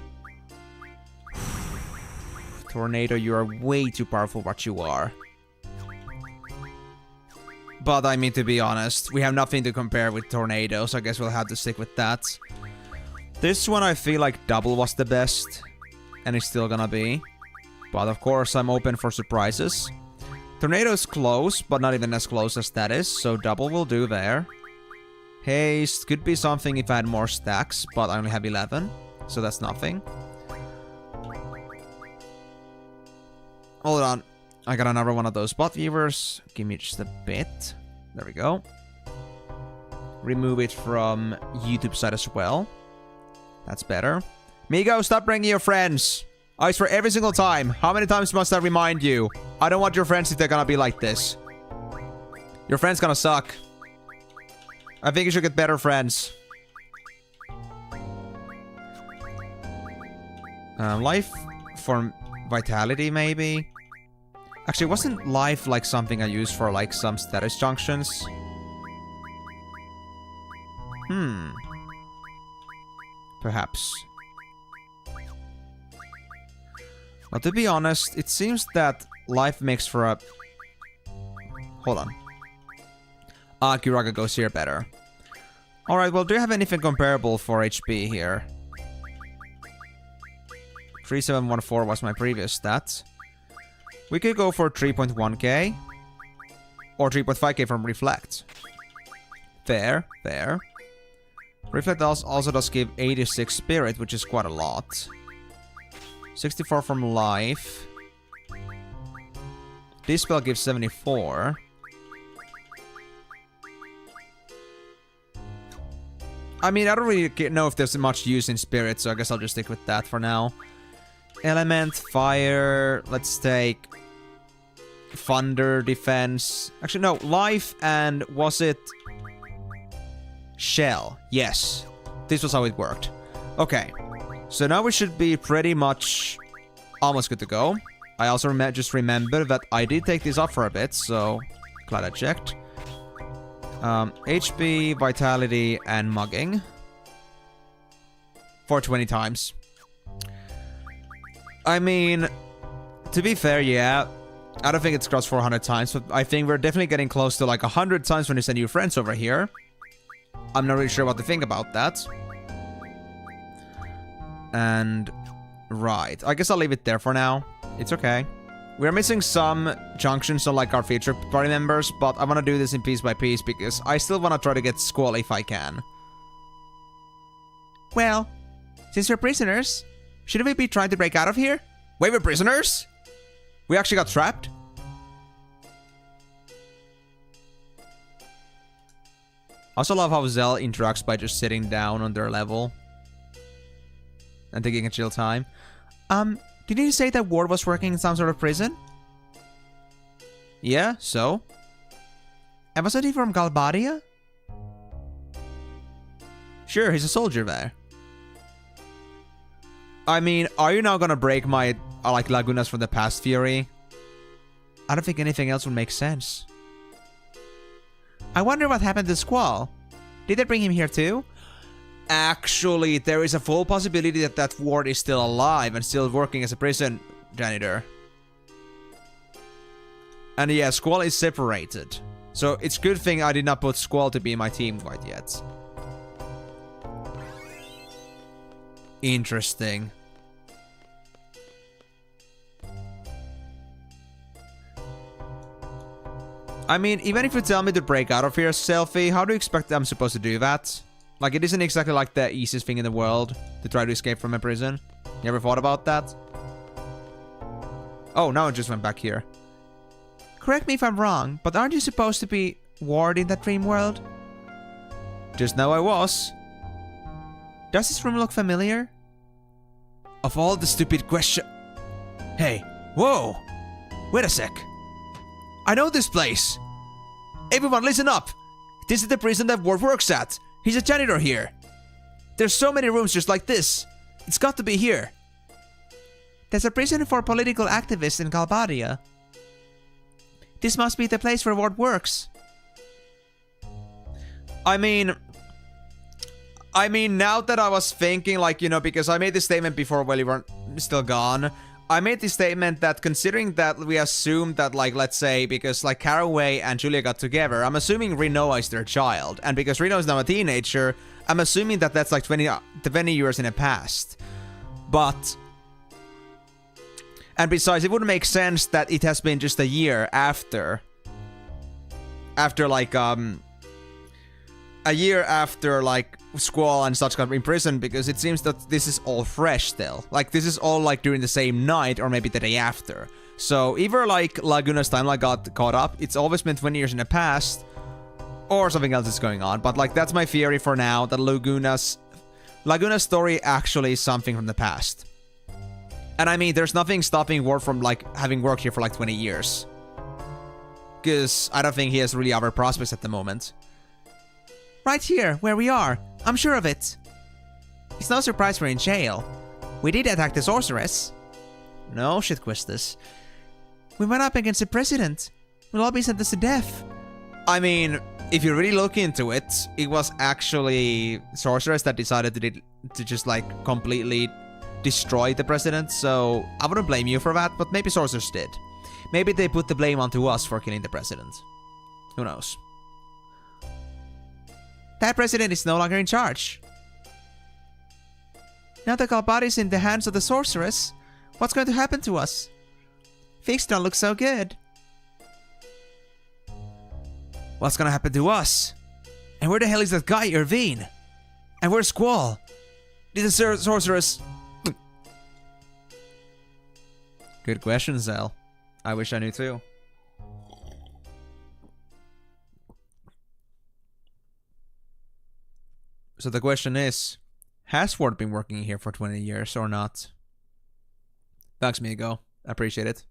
Tornado, you are way too powerful what you are. But I mean, to be honest, we have nothing to compare with Tornado, so I guess we'll have to stick with that. This one I feel like double was the best, and it's still gonna be. But of course, I'm open for surprises. Tornado is close, but not even as close as that is, so double will do there. Haste could be something if I had more stacks, but I only have 11, so that's nothing. Hold on. I got another one of those bot viewers. Give me just a bit. There we go. Remove it from YouTube side as well. That's better. Migo, stop bringing your friends. I swear every single time. How many times must I remind you? I don't want your friends if they're gonna be like this. Your friends gonna suck. I think you should get better friends. Life for vitality, maybe? Actually, wasn't life like something I used for like some status junctions? Perhaps. But to be honest, it seems that life makes for a... Hold on. Kiraga goes here better. Alright, well, do you have anything comparable for HP here? 3714 was my previous stat. We could go for 3.1k. Or 3.5k from Reflect. Fair, fair. Reflect also does give 86 Spirit, which is quite a lot. 64 from Life. This spell gives 74. I mean, I don't really know if there's much use in Spirit, so I guess I'll just stick with that for now. Element, Fire, let's take Thunder, Defense. Actually, no, Life and was it Shell? Yes. This was how it worked. Okay. So now we should be pretty much almost good to go. I also just remember that I did take this off for a bit, so glad I checked. HP, Vitality, and Mugging. For 20 times. I mean, to be fair, yeah. I don't think it's crossed 400 times, but I think we're definitely getting close to like 100 times when you send new friends over here. I'm not really sure what to think about that. And... right. I guess I'll leave it there for now. It's okay. We're missing some junctions on like our future party members, but I want to do this in piece by piece because I still want to try to get Squall if I can. Well, since we're prisoners, shouldn't we be trying to break out of here? Wait, we're prisoners? We actually got trapped? I also love how Zell interacts by just sitting down on their level and taking a chill time. Didn't you say that Ward was working in some sort of prison? Yeah, so? And wasn't he from Galbadia? Sure, he's a soldier there. I mean, are you now gonna break my, like, Lagunas from the past theory? I don't think anything else would make sense. I wonder what happened to Squall. Did they bring him here too? Actually, there is a full possibility that that Ward is still alive and still working as a prison janitor. And yeah, Squall is separated. So it's a good thing I did not put Squall to be in my team quite yet. Interesting. I mean, even if you tell me to break out of here, Selfie, how do you expect I'm supposed to do that? Like, it isn't exactly like the easiest thing in the world to try to escape from a prison. You ever thought about that? Oh, now it just went back here. Correct me if I'm wrong, but aren't you supposed to be Ward in that dream world? Just now I was. Does this room look familiar? Of all the stupid questions... Hey, whoa! Wait a sec. I know this place! Everyone listen up! This is the prison that Ward works at! He's a janitor here! There's so many rooms just like this! It's got to be here! There's a prison for political activists in Galbadia. This must be the place where Ward works. I mean, now that I was thinking, like, you know, because I made this statement before while you weren't still gone. I made this statement that considering that we assumed that, like, let's say, because, like, Caraway and Julia got together, I'm assuming Rinoa is their child. And because Rinoa is now a teenager, I'm assuming that that's, like, 20 years in the past. But... And besides, it wouldn't make sense that it has been just a year after... like, a year after, like, Squall and such got imprisoned, because it seems that this is all fresh still. Like, this is all, like, during the same night, or maybe the day after. So, either, like, Laguna's timeline got caught up, it's always been 20 years in the past, or something else is going on. But, like, that's my theory for now, that Laguna's story actually is something from the past. And I mean, there's nothing stopping Ward from, like, having worked here for, like, 20 years. Because I don't think he has really other prospects at the moment. Right here, where we are. I'm sure of it. It's no surprise we're in jail. We did attack the sorceress. No, shitquistus. We went up against the president. We'll all be sentenced to death. I mean, if you really look into it, it was actually sorceress that decided to just, like, completely destroy the president. So I wouldn't blame you for that, but maybe sorceress did. Maybe they put the blame onto us for killing the president. Who knows? That president is no longer in charge. Now that Galbadia is in the hands of the sorceress, what's going to happen to us? Things don't look so good. What's gonna happen to us? And where the hell is that guy, Irvine? And where's Squall? Did the sorceress... Good question, Zell. I wish I knew too. So the question is, has Ward been working here for 20 years or not? Thanks, Migo. I appreciate it.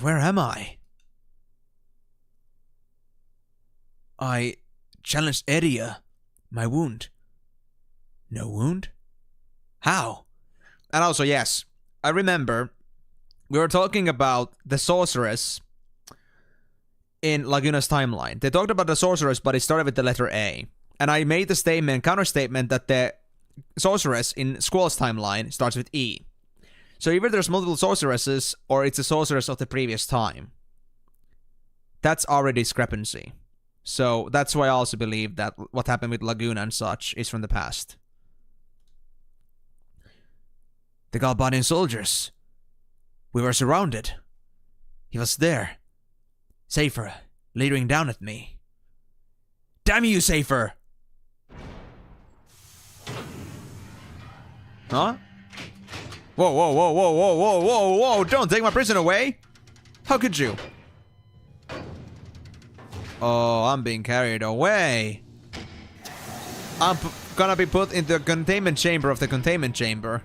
Where am I? I challenged Edia. My wound. No wound? How? And also, yes, I remember we were talking about the sorceress in Laguna's timeline. They talked about the sorceress, but it started with the letter A. And I made the statement, counter-statement, that the sorceress in Squall's timeline starts with E. So either there's multiple sorceresses, or it's a sorceress of the previous time. That's our discrepancy. So that's why I also believe that what happened with Laguna and such is from the past. The Galbanian soldiers. We were surrounded. He was there. Safer, leering down at me. Damn you, Safer! Huh? Whoa, whoa, whoa, whoa, whoa, whoa, whoa, whoa! Don't take my prison away! How could you? Oh, I'm being carried away. I'm gonna be put in the containment chamber of the containment chamber.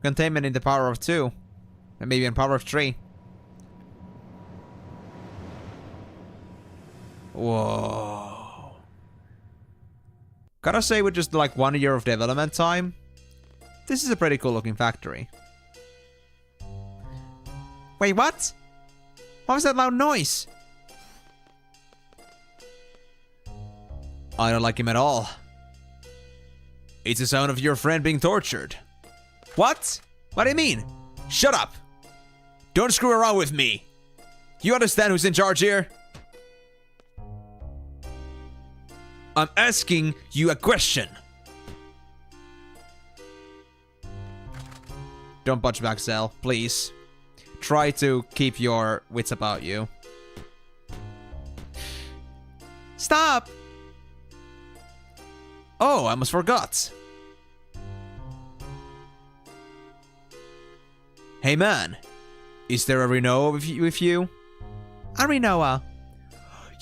Containment in the power of 2. And maybe in power of 3. Whoa. Gotta say, with just like 1 year of development time, this is a pretty cool looking factory. Wait, what? What was that loud noise? I don't like him at all. It's the sound of your friend being tortured. What? What do you mean? Shut up! Don't screw around with me! You understand who's in charge here? I'm asking you a question. Don't punch back, Cell, please. Try to keep your wits about you. Stop! Oh, I almost forgot. Hey man, is there a Renoa with you? A Renoa?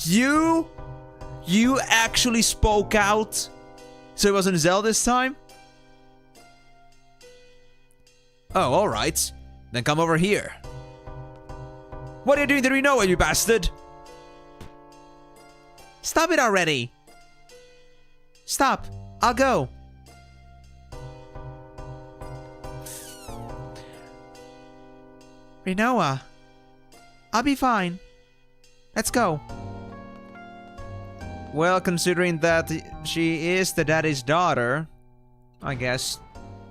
You? You actually spoke out? So it wasn't Zell this time? Oh, alright. Then come over here. What are you doing to Renoa, you bastard? Stop it already! Stop! I'll go! Renoa, I'll be fine. Let's go. Well, considering that she is the daddy's daughter, I guess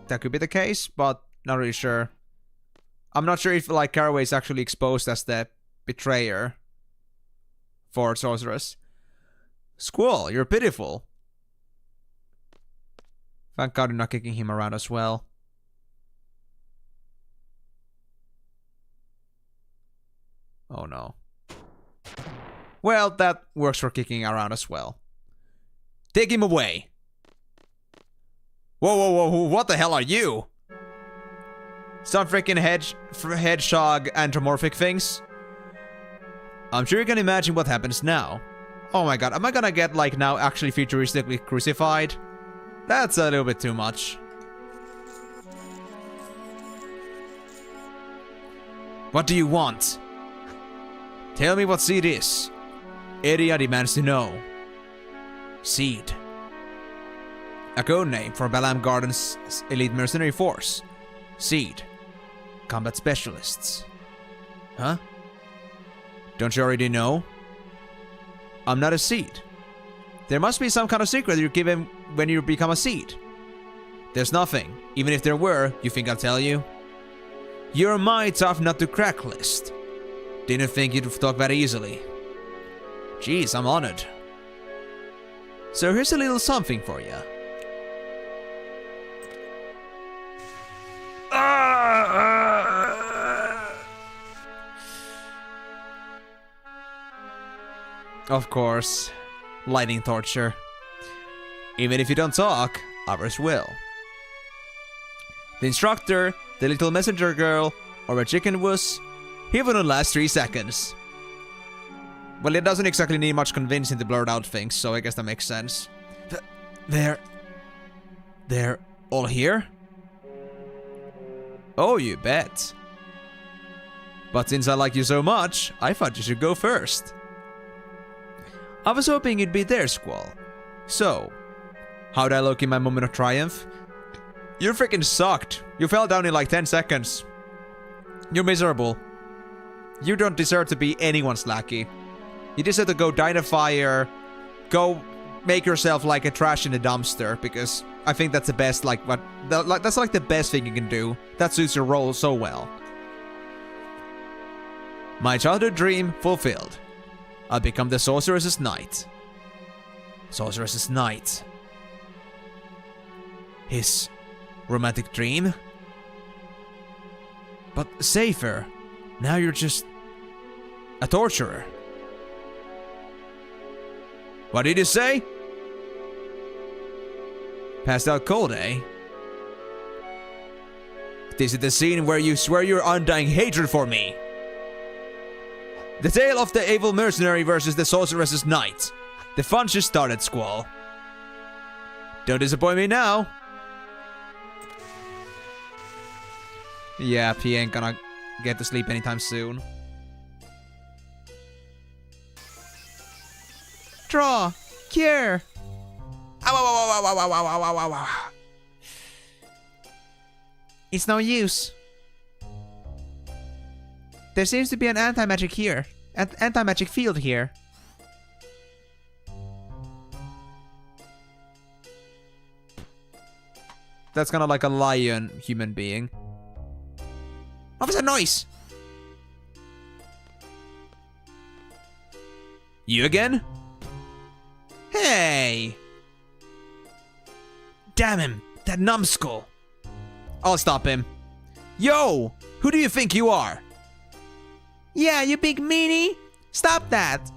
that could be the case, but not really sure. I'm not sure if, like, Caraway is actually exposed as the betrayer for Sorceress. Squall, you're pitiful. Thank God you're not kicking him around as well. Oh no. Well, that works for kicking around as well. Take him away. Whoa, whoa, whoa, what the hell are you? Some freaking hedgehog anthropomorphic things? I'm sure you can imagine what happens now. Oh my god, am I gonna get, like, now actually futuristically crucified? That's a little bit too much. What do you want? Tell me what seed is. Area demands to know. Seed. A code name for Balam Garden's elite mercenary force. Seed. Combat specialists. Huh? Don't you already know? I'm not a seed. There must be some kind of secret you give him when you become a seed. There's nothing. Even if there were, you think I'll tell you? You're my tough nut to crack list. Didn't think you'd talk that easily. Jeez, I'm honored. So here's a little something for you. Of course. Lightning torture. Even if you don't talk, others will. The instructor, the little messenger girl, or a chicken wuss, he wouldn't last 3 seconds. Well, it doesn't exactly need much convincing to blurt out things, so I guess that makes sense. They're all here? Oh, you bet. But since I like you so much, I thought you should go first. I was hoping you'd be there, Squall. So, how'd I look in my moment of triumph? You freaking sucked. You fell down in like 10 seconds. You're miserable. You don't deserve to be anyone's lackey. You deserve to go die in a fire, go make yourself like a trash in a dumpster, because I think that's the best, like, that's like the best thing you can do. That suits your role so well. My childhood dream fulfilled. I'll become the Sorceress's Knight. Sorceress's Knight. His romantic dream. But safer. Now you're just a torturer. What did you say? Passed out cold, eh? This is the scene where you swear your undying hatred for me. The tale of the evil mercenary versus the sorceress's knight. The fun just started, Squall. Don't disappoint me now. Yeah, he ain't gonna get to sleep anytime soon. Draw! Cure! Ow, ow, ow, ow, ow, ow, ow, ow, ow, ow. It's no use. There seems to be an anti-magic here. An anti-magic field here. That's kind of like a lion human being. What was that noise? You again? Hey! Damn him! That numbskull! I'll stop him. Yo! Who do you think you are? Yeah, you big meanie! Stop that!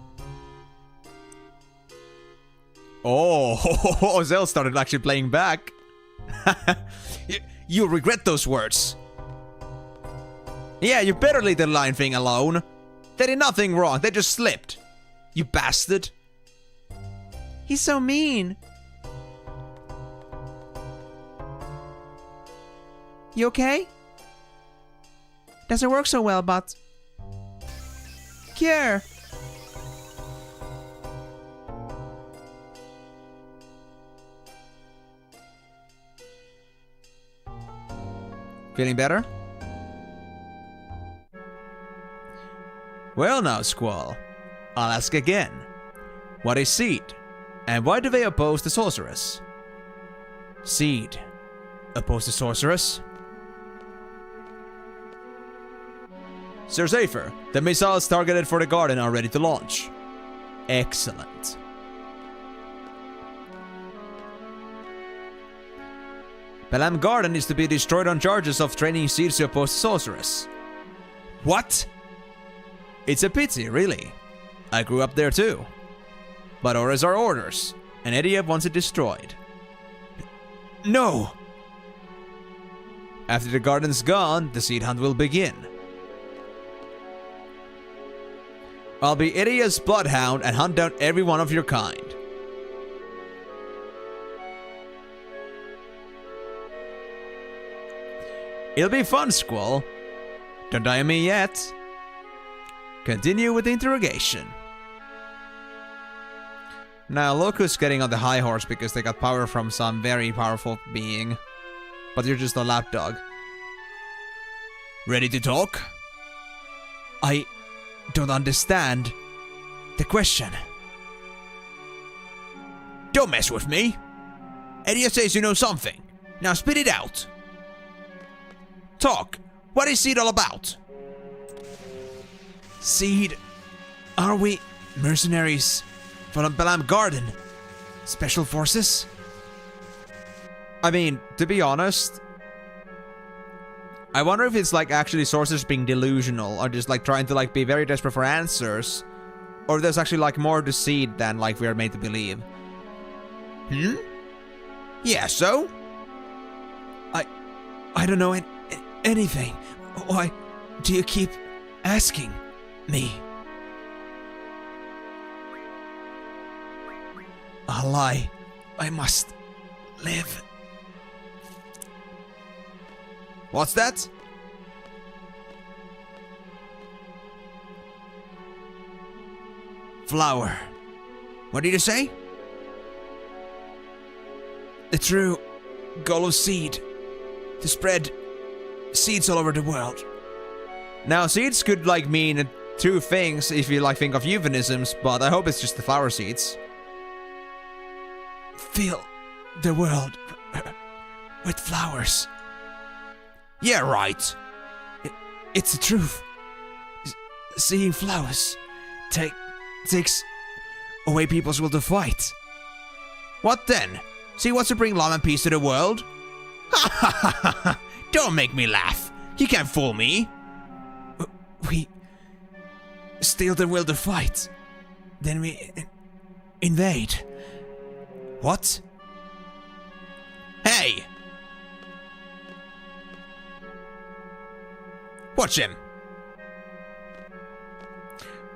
Oh, Zell started actually playing back. You'll regret those words. Yeah, you better leave the lion thing alone. They did nothing wrong, they just slipped. You bastard. He's so mean. You okay? Doesn't work so well, but... Cure! Feeling better? Well now, Squall. I'll ask again. What is Seed? And why do they oppose the sorceress? Seed. Oppose the sorceress? Sir Zephyr, the missiles targeted for the garden are ready to launch. Excellent. Balam Garden is to be destroyed on charges of training seeds to oppose the sorceress. What? It's a pity, really. I grew up there too. But orders are orders, and Ediev wants it destroyed. No! After the garden's gone, the seed hunt will begin. I'll be Idia's bloodhound and hunt down every one of your kind. It'll be fun, Squall. Don't die on me yet. Continue with the interrogation. Now, Locust's getting on the high horse because they got power from some very powerful being. But you're just a lapdog. Ready to talk? I don't understand the question. Don't mess with me. Edia says you know something. Now spit it out. Talk. What is Seed all about? Seed? Are we mercenaries from Balam Garden? Special forces? I mean, to be honest, I wonder if it's like actually sorcerers being delusional or just like trying to like be very desperate for answers, or there's actually like more to Seed than like we are made to believe. Yeah, so? I don't know anything. Why do you keep asking me? A lie. I must live. What's that? Flower. What did you say? The true goal of Seed. To spread seeds all over the world. Now, seeds could like mean two things if you like think of euphemisms, but I hope it's just the flower seeds. Fill the world with flowers. Yeah, right. It's the truth. Seeing flowers takes away people's will to fight. What then? See what's to bring love and peace to the world? Ha ha ha ha! Don't make me laugh. You can't fool me. We steal the will to fight. Then we invade. What? Hey! Watch him.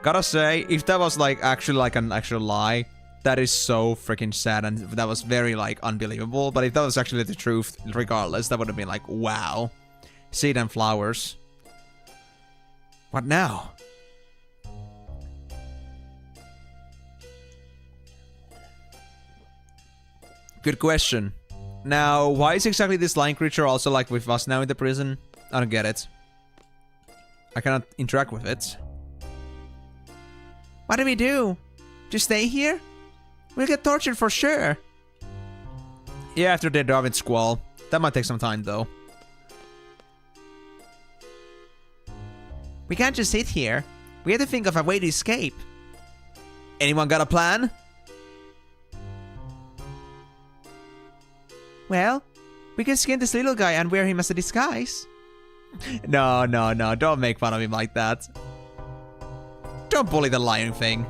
Gotta say, if that was like actually like an actual lie, that is so freaking sad and that was very like unbelievable. But if that was actually the truth, regardless, that would have been like, wow. Seed and flowers. What now? Good question. Now, why is exactly this lion creature also like with us now in the prison? I don't get it. I cannot interact with it. What do we do? Just stay here? We'll get tortured for sure. Yeah, after they dive in Squall. That might take some time though. We can't just sit here. We have to think of a way to escape. Anyone got a plan? Well, we can skin this little guy and wear him as a disguise. No, no, no. Don't make fun of him like that. Don't bully the lion thing.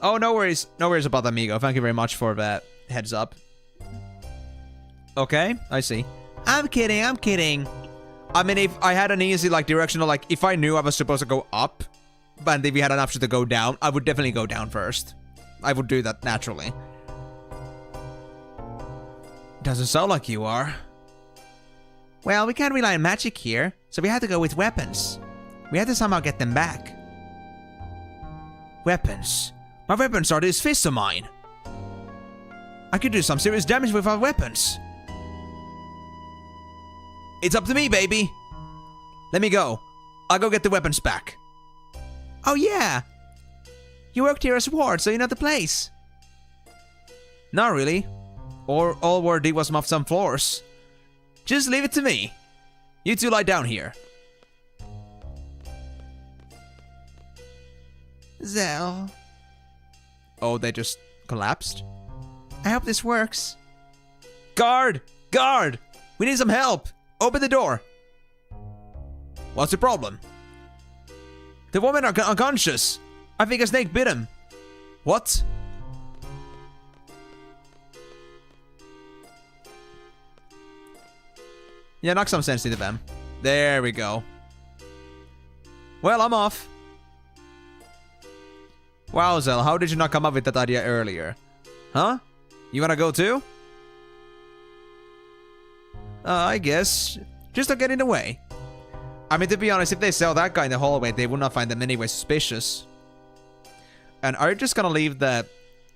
Oh, no worries. No worries about that, amigo. Thank you very much for that heads up. Okay, I see. I'm kidding, I'm kidding. I mean, if I had an easy, like, directional, like, if I knew I was supposed to go up, but if we had an option to go down, I would definitely go down first. I would do that naturally. Doesn't sound like you are. Well, we can't rely on magic here, so we have to go with weapons. We have to somehow get them back. Weapons. My weapons are these fists of mine. I could do some serious damage with our weapons. It's up to me, baby. Let me go. I'll go get the weapons back. Oh yeah. You worked here as ward, so you know the place. Not really. Or all ward did was mop some floors. Just leave it to me. You two lie down here. Zell. Oh, they just collapsed? I hope this works. Guard! Guard! We need some help! Open the door! What's the problem? The women are unconscious! I think a snake bit him. What? Yeah, knock some sense into them. There we go. Well, I'm off. Wow, Zell, how did you not come up with that idea earlier? Huh? You wanna go too? I guess. Just don't get in the way. I mean, to be honest, if they sell that guy in the hallway, they would not find them anyway suspicious. And are you just gonna leave that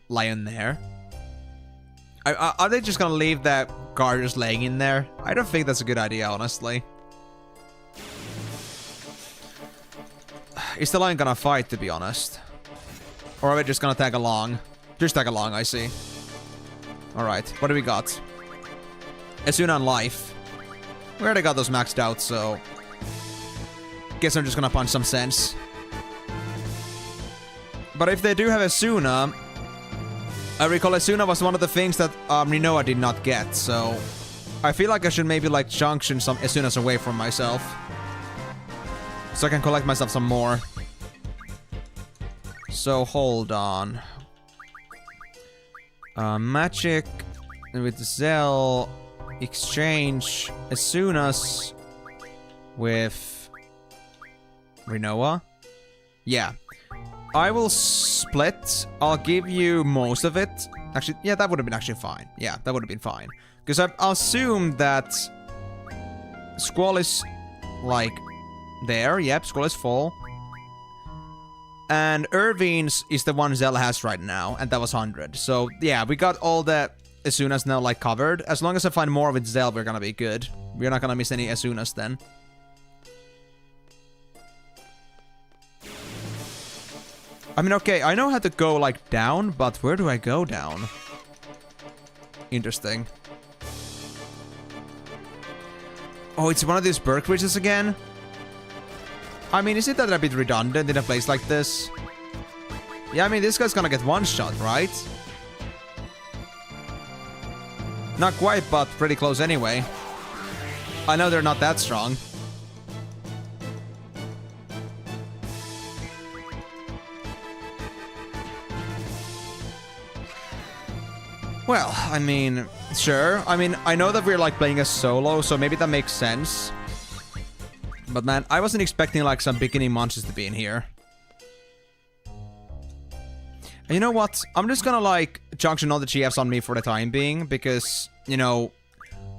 lion there? Are they just gonna leave that guard just laying in there? I don't think that's a good idea, honestly. Is the lion gonna fight, to be honest? Or are we just gonna tag along? Just tag along, I see. Alright, what do we got? Asuna and life. We already got those maxed out, so... Guess I'm just gonna punch some sense. But if they do have Asuna... I recall Asuna was one of the things that Rinoa did not get, so... I feel like I should maybe like junction some Asunas away from myself. So I can collect myself some more. So hold on. Magic with Zell. Exchange Asunas with Rinoa. Yeah. I will split. I'll give you most of it. Actually, yeah, that would have been actually fine. Yeah, that would have been fine. Because I assumed that Squall is, like, there. Yep, Squall is full. And Irvine's is the one Zell has right now, and that was 100. So, yeah, we got all the Asunas now, like, covered. As long as I find more with Zell, we're gonna be good. We're not gonna miss any Asunas then. I mean, okay, I know how to go, like, down, but where do I go down? Interesting. Oh, it's one of these bird creatures again? I mean, isn't that a bit redundant in a place like this? Yeah, I mean, this guy's gonna get one shot, right? Not quite, but pretty close anyway. I know they're not that strong. Well, I mean, sure. I mean, I know that we're like playing a solo, so maybe that makes sense. But man, I wasn't expecting like some beginning monsters to be in here. And you know what? I'm just gonna like junction all the GFs on me for the time being, because, you know,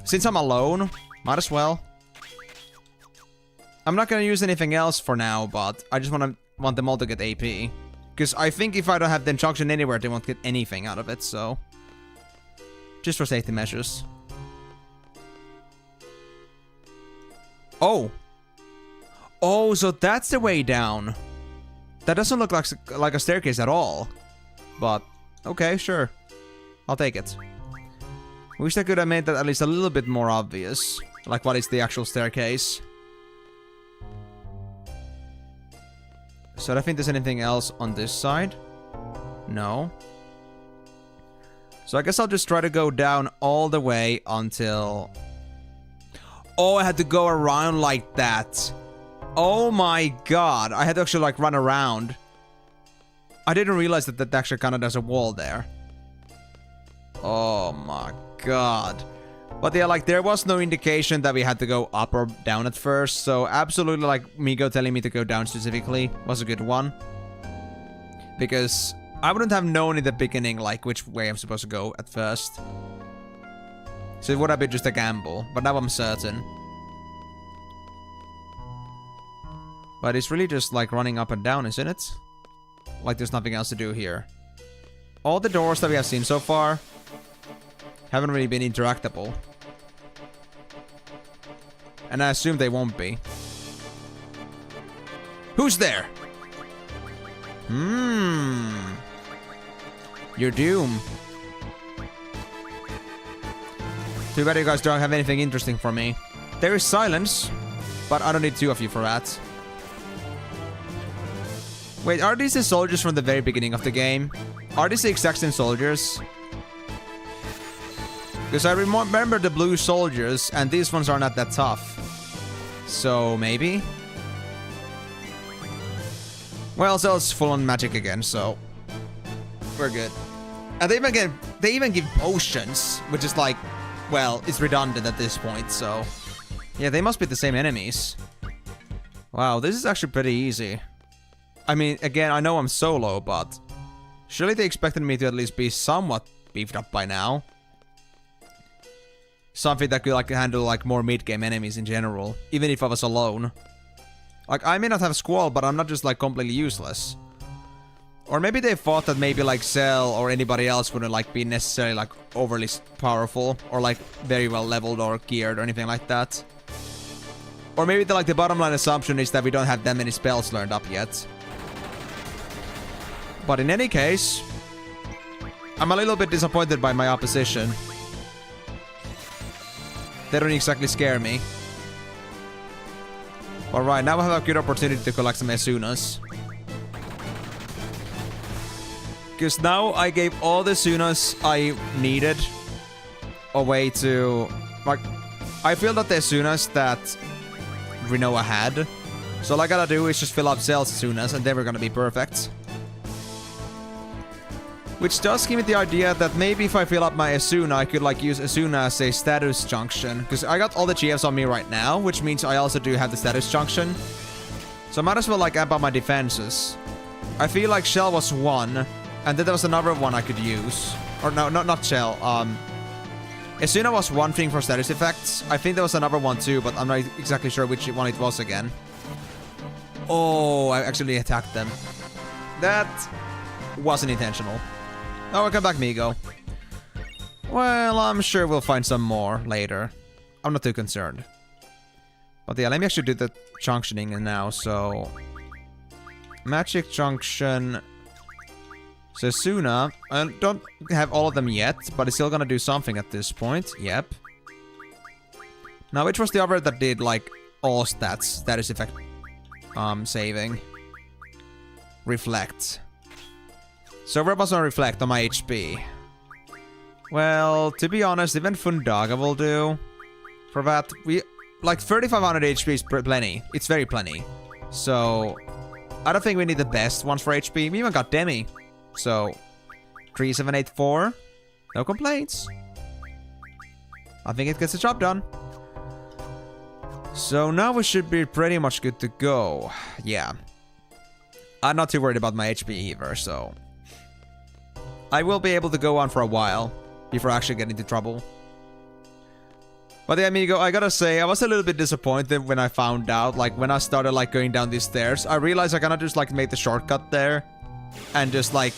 since I'm alone, might as well. I'm not gonna use anything else for now, but I just want them all to get AP. Because I think if I don't have them junction anywhere, they won't get anything out of it, so... just for safety measures. Oh! Oh, so that's the way down. That doesn't look like a staircase at all. But, okay, sure. I'll take it. Wish I could have made that at least a little bit more obvious. Like, what is the actual staircase? So I don't think there's anything else on this side. No. So I guess I'll just try to go down all the way until... oh, I had to go around like that. Oh my god. I had to actually, like, run around. I didn't realize that that actually kind of does a wall there. Oh my god. But yeah, like, there was no indication that we had to go up or down at first. So absolutely, like, Migo telling me to go down specifically was a good one. Because I wouldn't have known in the beginning, like, which way I'm supposed to go at first. So it would have been just a gamble. But now I'm certain. But it's really just, like, running up and down, isn't it? Like, there's nothing else to do here. All the doors that we have seen so far haven't really been interactable. And I assume they won't be. Who's there? Your doom. Too bad you guys don't have anything interesting for me. There is silence, but I don't need two of you for that. Wait, are these the soldiers from the very beginning of the game? Are these the exact same soldiers? Because I remember the blue soldiers, and these ones are not that tough. So, maybe? Well, so it's full on magic again, so... we're good. And they even give potions, which is like... well, it's redundant at this point, so... yeah, they must be the same enemies. Wow, this is actually pretty easy. I mean, again, I know I'm solo, but... surely they expected me to at least be somewhat beefed up by now. Something that could, like, handle, like, more mid-game enemies in general. Even if I was alone. Like, I may not have Squall, but I'm not just, like, completely useless. Or maybe they thought that maybe, like, Cell or anybody else wouldn't, like, be necessarily, like, overly powerful. Or, like, very well leveled or geared or anything like that. Or maybe, the bottom line assumption is that we don't have that many spells learned up yet. But in any case, I'm a little bit disappointed by my opposition. They don't exactly scare me. Alright, now I have a good opportunity to collect some Esunas. Because now I gave all the Esunas I needed away to... like, I feel that the Esunas that Rinoa had. So all I gotta do is just fill up Cell's Esunas and then we're gonna be perfect. Which does give me the idea that maybe if I fill up my Esuna, I could, like, use Esuna as a status junction. Because I got all the GFs on me right now, which means I also do have the status junction. So I might as well, like, amp up my defenses. I feel like Shell was one, and then there was another one I could use. Or no, not Shell. Esuna was one thing for status effects. I think there was another one too, but I'm not exactly sure which one it was again. Oh, I actually attacked them. That wasn't intentional. Oh, welcome back, Migo. Well, I'm sure we'll find some more later. I'm not too concerned. But yeah, let me actually do the junctioning now, so... Magic Junction... Sesuna. I don't have all of them yet, but it's still gonna do something at this point. Yep. Now, which was the other that did, like, all stats? Status effect... saving. Reflect. So where was on Reflect on my HP? Well, to be honest, even Fundaga will do. For that, we... Like, 3500 HP is plenty. It's very plenty. So, I don't think we need the best ones for HP. We even got Demi. So, 3784. No complaints. I think it gets the job done. So now we should be pretty much good to go. Yeah. I'm not too worried about my HP either, so... I will be able to go on for a while before I actually get into trouble. But yeah, amigo, I gotta say, I was a little bit disappointed when I found out, like, when I started, like, going down these stairs. I realized I cannot just, like, make the shortcut there and just, like,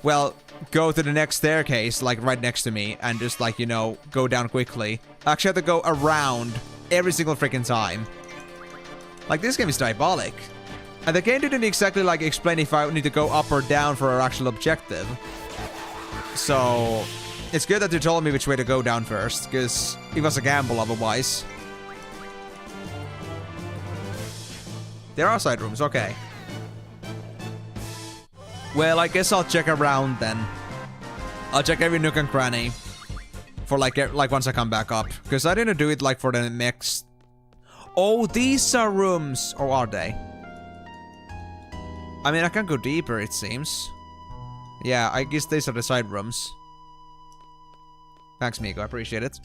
well, go to the next staircase, like, right next to me and just, like, you know, go down quickly. I actually have to go around every single freaking time. Like, this game is diabolic. And the game didn't exactly, like, explain if I need to go up or down for our actual objective. So, it's good that you told me which way to go down first, because it was a gamble otherwise. There are side rooms, okay. Well, I guess I'll check around then. I'll check every nook and cranny. For, like once I come back up. Because I didn't do it, like, for the next... Oh, these are rooms! Or are they? I mean, I can go deeper, it seems. Yeah, I guess these are the side rooms. Thanks, Miko. I appreciate it.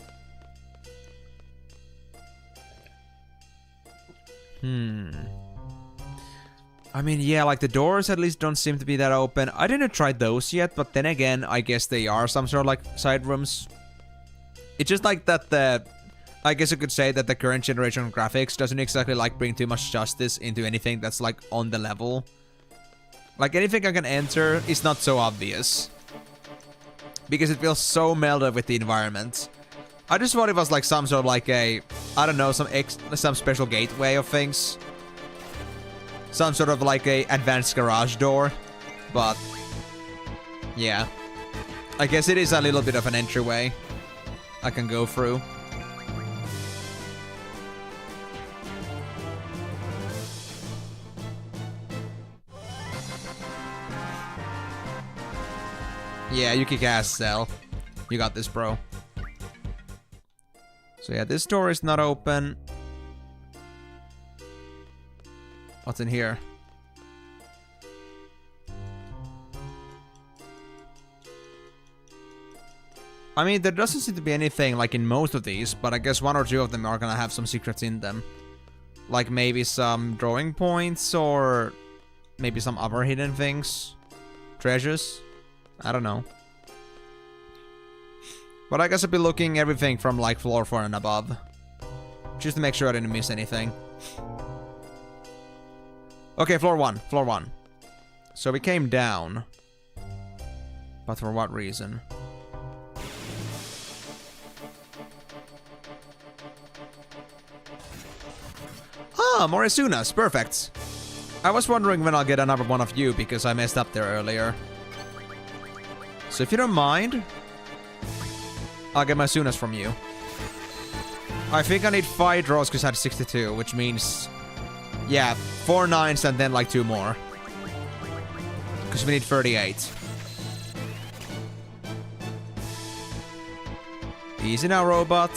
I mean, yeah, like the doors at least don't seem to be that open. I didn't try those yet, but then again, I guess they are some sort of like side rooms. It's just like that the... I guess you could say that the current generation of graphics doesn't exactly like bring too much justice into anything that's like on the level. Like anything I can enter is not so obvious. Because it feels so melded with the environment. I just thought it was like some sort of like a... I don't know, some special gateway of things. Some sort of like a advanced garage door. But... yeah. I guess it is a little bit of an entryway I can go through. Yeah, you kick ass, Cell. You got this, bro. So yeah, this door is not open. What's in here? I mean, there doesn't seem to be anything like in most of these, but I guess one or two of them are gonna have some secrets in them. Like maybe some drawing points or maybe some other hidden things. Treasures. I don't know. But I guess I'll be looking everything from like floor 4 and above. Just to make sure I didn't miss anything. Okay, floor 1. Floor 1. So we came down. But for what reason? Ah, more Asunas. Perfect. I was wondering when I'll get another one of you because I messed up there earlier. So if you don't mind, I'll get my Sunas from you. I think I need 5 draws because I had 62, which means... yeah, 4 9s and then like 2 more. Because we need 38. Easy now, robot.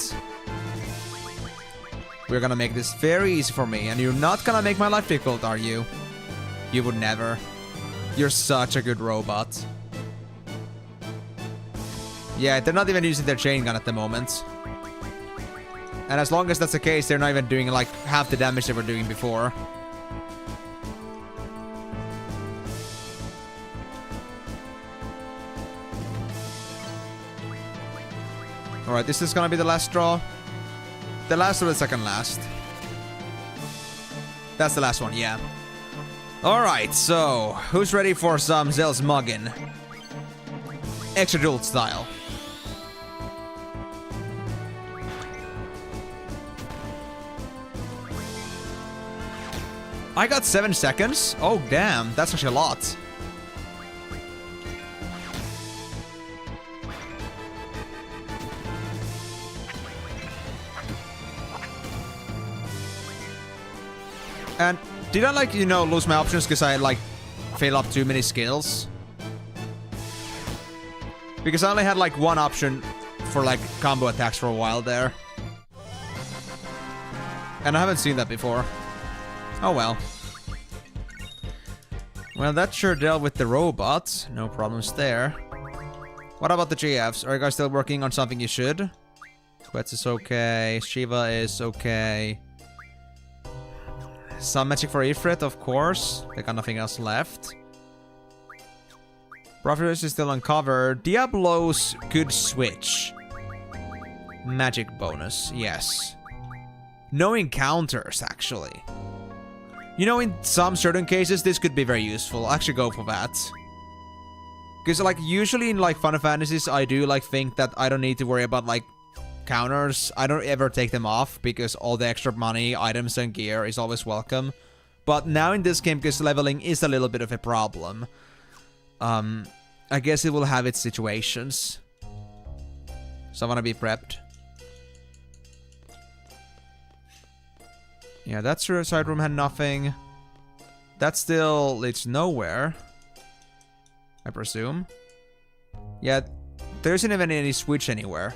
We're gonna make this very easy for me, and you're not gonna make my life difficult, are you? You would never. You're such a good robot. Yeah, they're not even using their chain gun at the moment. And as long as that's the case, they're not even doing like half the damage they were doing before. Alright, this is gonna be the last draw. The last or the second last? That's the last one, yeah. Alright, so who's ready for some Zell's muggin? Extra dual style. I got 7 seconds? Oh, damn. That's actually a lot. And did I, like, you know, lose my options because I, like, fail up too many skills? Because I only had like one option for like combo attacks for a while there. And I haven't seen that before. Oh well. Well, that sure dealt with the robots. No problems there. What about the GFs? Are you guys still working on something you should? Quetz is okay. Shiva is okay. Some magic for Ifrit, of course. They got nothing else left. Prophetess is still uncovered. Diablos could switch. Magic bonus, yes. No encounters, actually. You know, in some certain cases, this could be very useful. I'll actually go for that. Because, like, usually in, like, Final Fantasies, I do, like, think that I don't need to worry about, like, counters. I don't ever take them off, because all the extra money, items, and gear is always welcome. But now in this game, because leveling is a little bit of a problem, I guess it will have its situations. So I want to be prepped. Yeah, that side room had nothing. That still leads nowhere, I presume. Yeah, there isn't even any switch anywhere.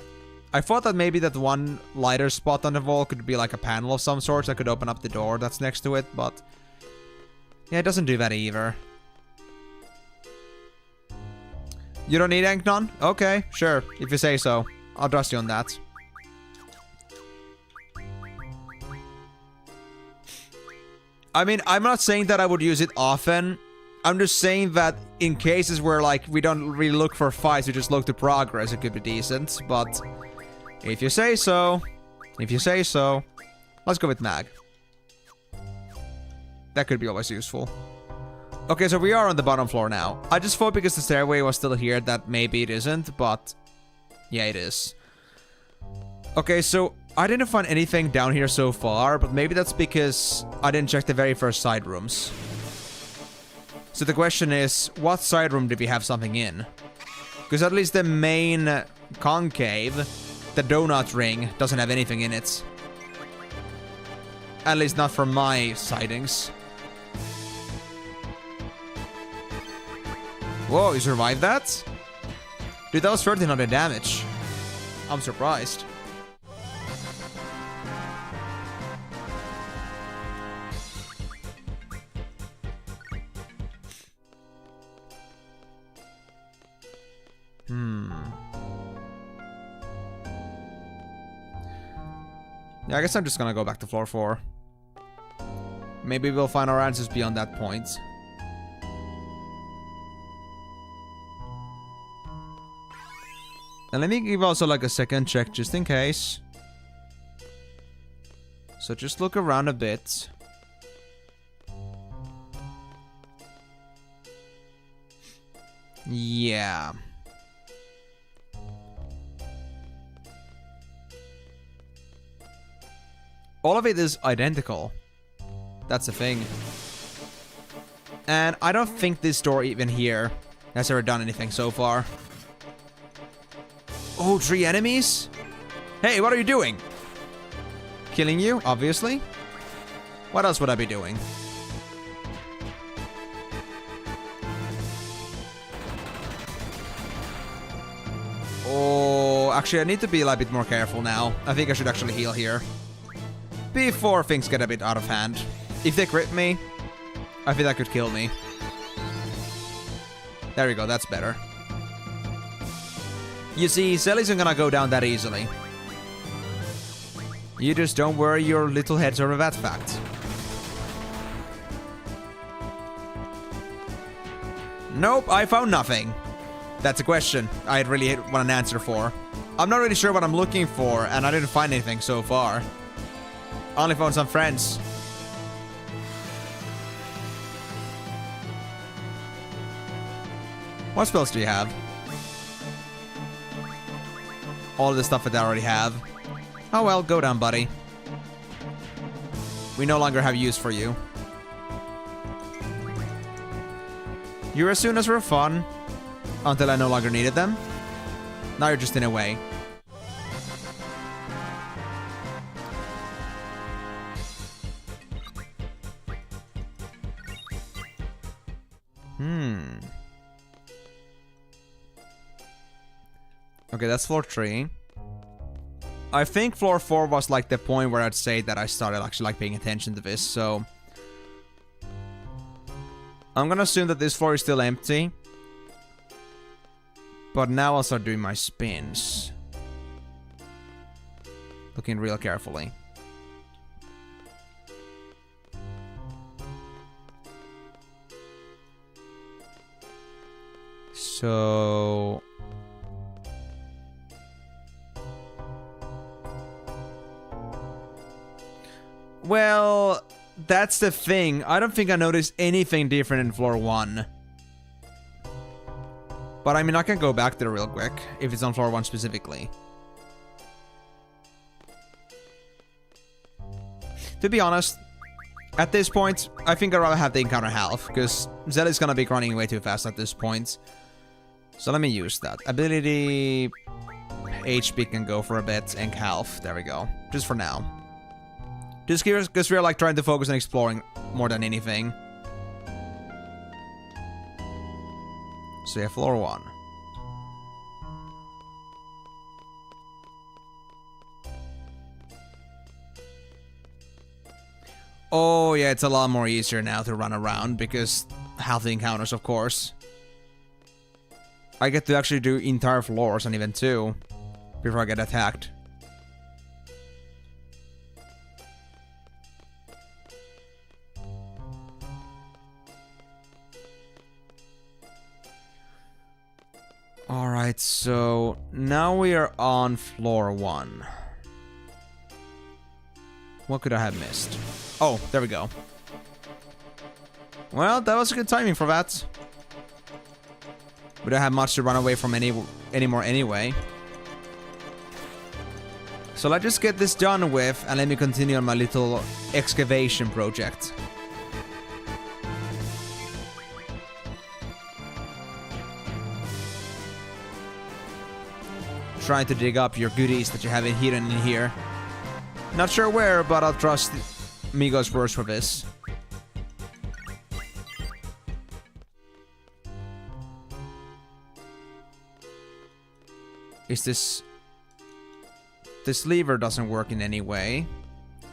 I thought that maybe that one lighter spot on the wall could be like a panel of some sort that could open up the door that's next to it, but... yeah, it doesn't do that either. You don't need Enknon? Okay, sure, if you say so. I'll trust you on that. I mean, I'm not saying that I would use it often. I'm just saying that in cases where, like, we don't really look for fights, we just look to progress, it could be decent. But if you say so, let's go with Mag. That could be always useful. Okay, so we are on the bottom floor now. I just thought because the stairway was still here that maybe it isn't, but yeah, it is. Okay, so I didn't find anything down here so far, but maybe that's because I didn't check the very first side rooms. So the question is, what side room did we have something in? Because at least the main concave, the donut ring, doesn't have anything in it. At least not from my sightings. Whoa, you survived that? Dude, that was 1300 damage. I'm surprised. Yeah, I guess I'm just gonna go back to floor 4. Maybe we'll find our answers beyond that point. And let me give also like a second check just in case. So just look around a bit. Yeah. All of it is identical. That's the thing. And I don't think this door even here has ever done anything so far. Oh, 3 enemies? Hey, what are you doing? Killing you, obviously. What else would I be doing? Oh, actually, I need to be a little bit more careful now. I think I should actually heal here. Before things get a bit out of hand. If they crit me, I think that could kill me. There we go, that's better. You see, Cell isn't gonna go down that easily. You just don't worry your little heads over that fact. Nope, I found nothing. That's a question I really want an answer for. I'm not really sure what I'm looking for, and I didn't find anything so far. I only found some friends. What spells do you have? All the stuff that I already have. Oh well, go down, buddy. We no longer have use for you. You were as soon as were fun, until I no longer needed them. Now you're just in a way. Okay, that's floor 3. I think floor 4 was like the point where I'd say that I started actually like paying attention to this, so... I'm gonna assume that this floor is still empty. But now I'll start doing my spins. Looking real carefully. So... Well, that's the thing. I don't think I noticed anything different in floor 1. But I mean, I can go back there real quick, if it's on floor 1 specifically. To be honest, at this point, I think I'd rather have the encounter health, because Zed is gonna be running way too fast at this point. So let me use that. Ability... HP can go for a bit, and health. There we go. Just for now. Just because we're like trying to focus on exploring more than anything. So yeah, floor 1. Oh yeah, it's a lot more easier now to run around because health encounters, of course. I get to actually do entire floors and even 2 before I get attacked. Alright, so now we are on floor 1. What could I have missed? Oh, there we go. Well, that was good timing for that. We don't have much to run away from anymore anyway. So let's just get this done with and let me continue on my little excavation project. Trying to dig up your goodies that you haven't hidden in here. Not sure where, but I'll trust Migo's words for this. Is this... This lever doesn't work in any way.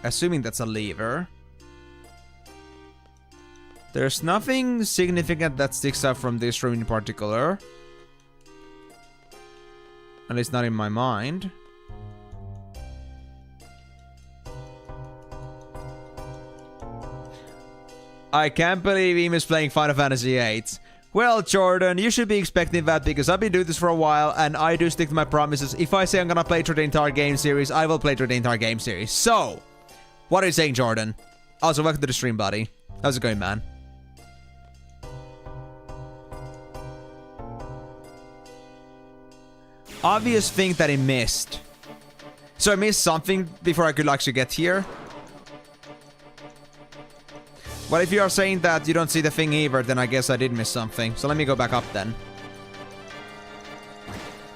Assuming that's a lever. There's nothing significant that sticks out from this room in particular. At least not in my mind. I can't believe Em is playing Final Fantasy VIII. Well, Jordan, you should be expecting that because I've been doing this for a while and I do stick to my promises. If I say I'm gonna play through the entire game series, I will play through the entire game series. So, what are you saying, Jordan? Also, welcome to the stream, buddy. How's it going, man? Obvious thing that he missed. So I missed something before I could actually get here. Well, if you are saying that you don't see the thing either, then I guess I did miss something. So let me go back up then.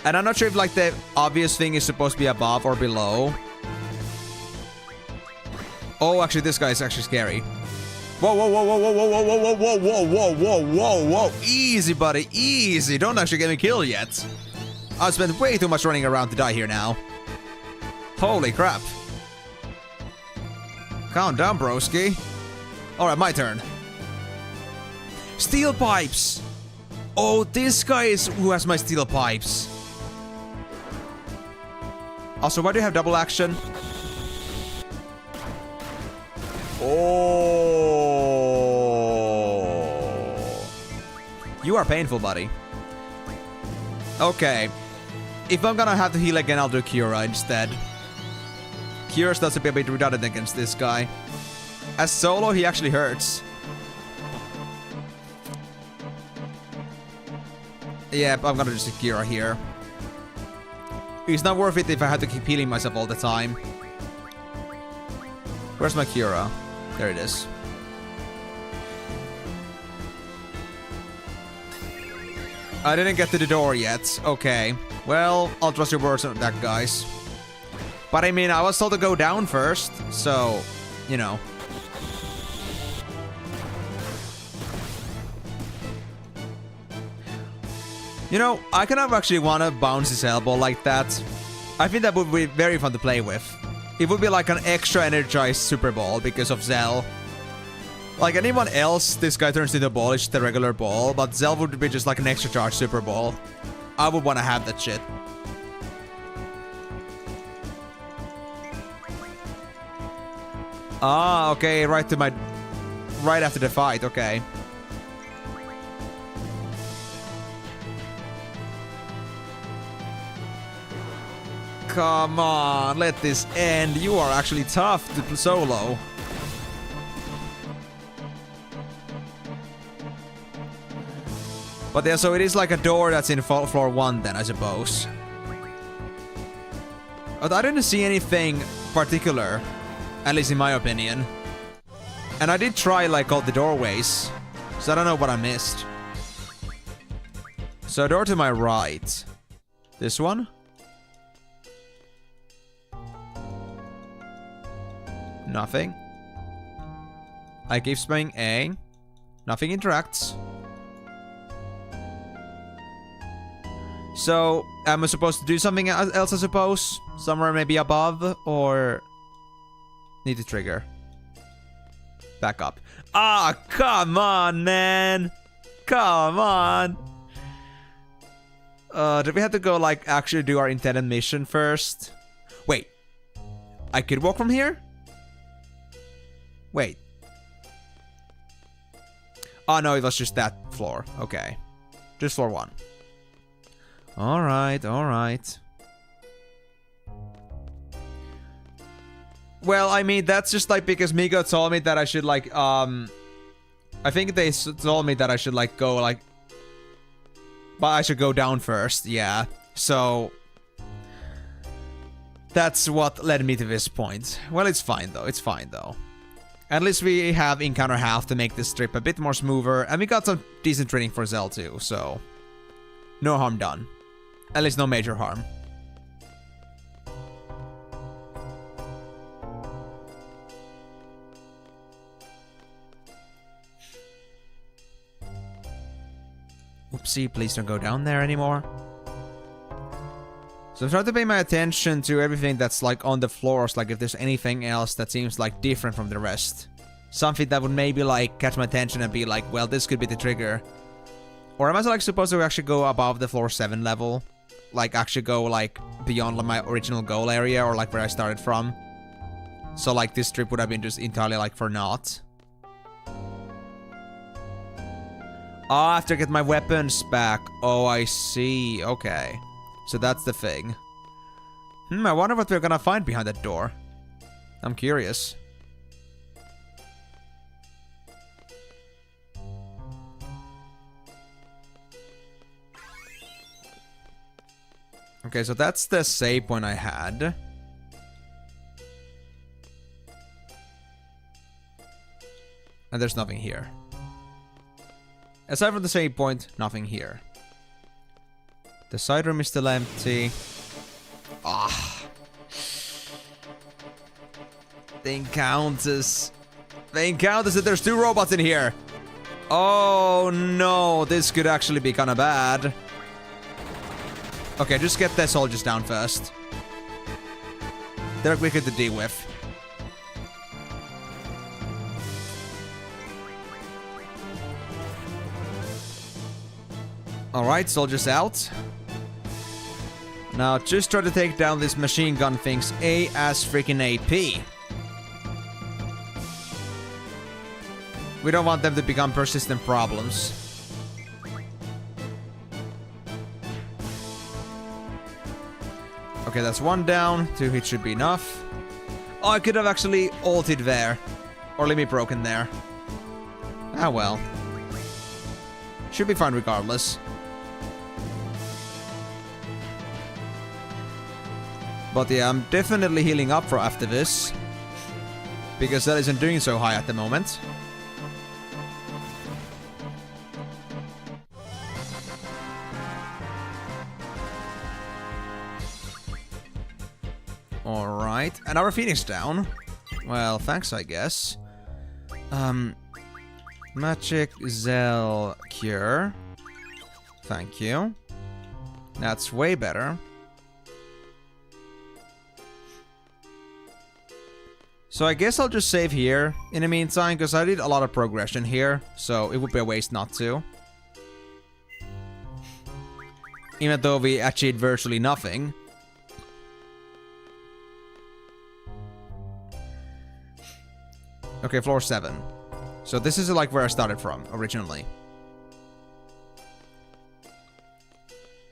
And I'm not sure if like the obvious thing is supposed to be above or below. Oh, actually this guy is actually scary. Whoa, whoa, whoa, whoa, whoa, whoa, whoa, whoa, whoa, whoa, whoa, whoa, whoa, whoa. Easy, buddy, easy. Don't actually get me killed yet. I've spent way too much running around to die here now. Holy crap. Calm down, broski. Alright, my turn. Steel pipes! Oh, this guy is who has my steel pipes. Also, why do you have double action? Oh. You are painful, buddy. Okay. If I'm gonna have to heal again, I'll do Cura instead. Cura starts to be a bit redundant against this guy. As solo, he actually hurts. Yep, I'm gonna just do Cura here. It's not worth it if I have to keep healing myself all the time. Where's my Cura? There it is. I didn't get to the door yet. Okay. Well, I'll trust your words on that, guys. But I mean, I was told to go down first, so, you know. You know, I kind of actually want to bounce this elbow like that. I think that would be very fun to play with. It would be like an extra energized Super Ball because of Zell. Like anyone else, this guy turns into a ball, it's just a regular ball, but Zell would be just like an extra charge Super Ball. I would want to have that shit. Ah, okay, right after the fight, okay. Come on, let this end. You are actually tough to solo. But yeah, so it is like a door that's in floor 1 then, I suppose. But I didn't see anything particular, at least in my opinion. And I did try like all the doorways, so I don't know what I missed. So door to my right. This one? Nothing. I keep spamming A. Nothing interacts. So, am I supposed to do something else, I suppose? Somewhere maybe above, or... Need to trigger. Back up. Ah, come on, man! Come on! Do we have to go, like, actually do our intended mission first? Wait. I could walk from here? Wait. Oh, no, it was just that floor. Okay. Just floor 1. Alright, alright. Well, I mean, that's just like because Migo told me that I should like, I think they told me that I should like go like... But I should go down first, yeah. So... That's what led me to this point. Well, it's fine though, it's fine though. At least we have encounter half to make this trip a bit more smoother. And we got some decent training for Zell too, so... No harm done. At least no major harm. Oopsie, please don't go down there anymore. So I'm trying to pay my attention to everything that's like on the floors, like if there's anything else that seems like different from the rest. Something that would maybe like catch my attention and be like, well, this could be the trigger. Or am I like supposed to actually go above the floor 7 level? Like actually go like beyond my original goal area or like where I started from? So like this trip would have been just entirely like for naught. Oh, I have to get my weapons back. Oh, I see. Okay. So that's the thing. I wonder what we're gonna find behind that door. I'm curious. Okay, so that's the save point I had. And there's nothing here. Aside from the save point, nothing here. The side room is still empty. Ah. The encounters. The encounters that there's 2 robots in here. Oh no, this could actually be kind of bad. Okay, just get the soldiers down first. They're quicker to deal with. Alright, soldiers out. Now just try to take down this machine gun thing's A as freaking AP. We don't want them to become persistent problems. Okay, that's 1 down. 2 hits should be enough. Oh, I could have actually ulted there. Or let me broken there. Ah well. Should be fine regardless. But yeah, I'm definitely healing up for after this. Because that isn't doing so high at the moment. Alright, and our Phoenix down. Well, thanks, I guess. Magic Zell Cure. Thank you. That's way better. So I guess I'll just save here in the meantime, because I did a lot of progression here, so it would be a waste not to. Even though we achieved virtually nothing. Okay, floor 7. So this is like where I started from, originally.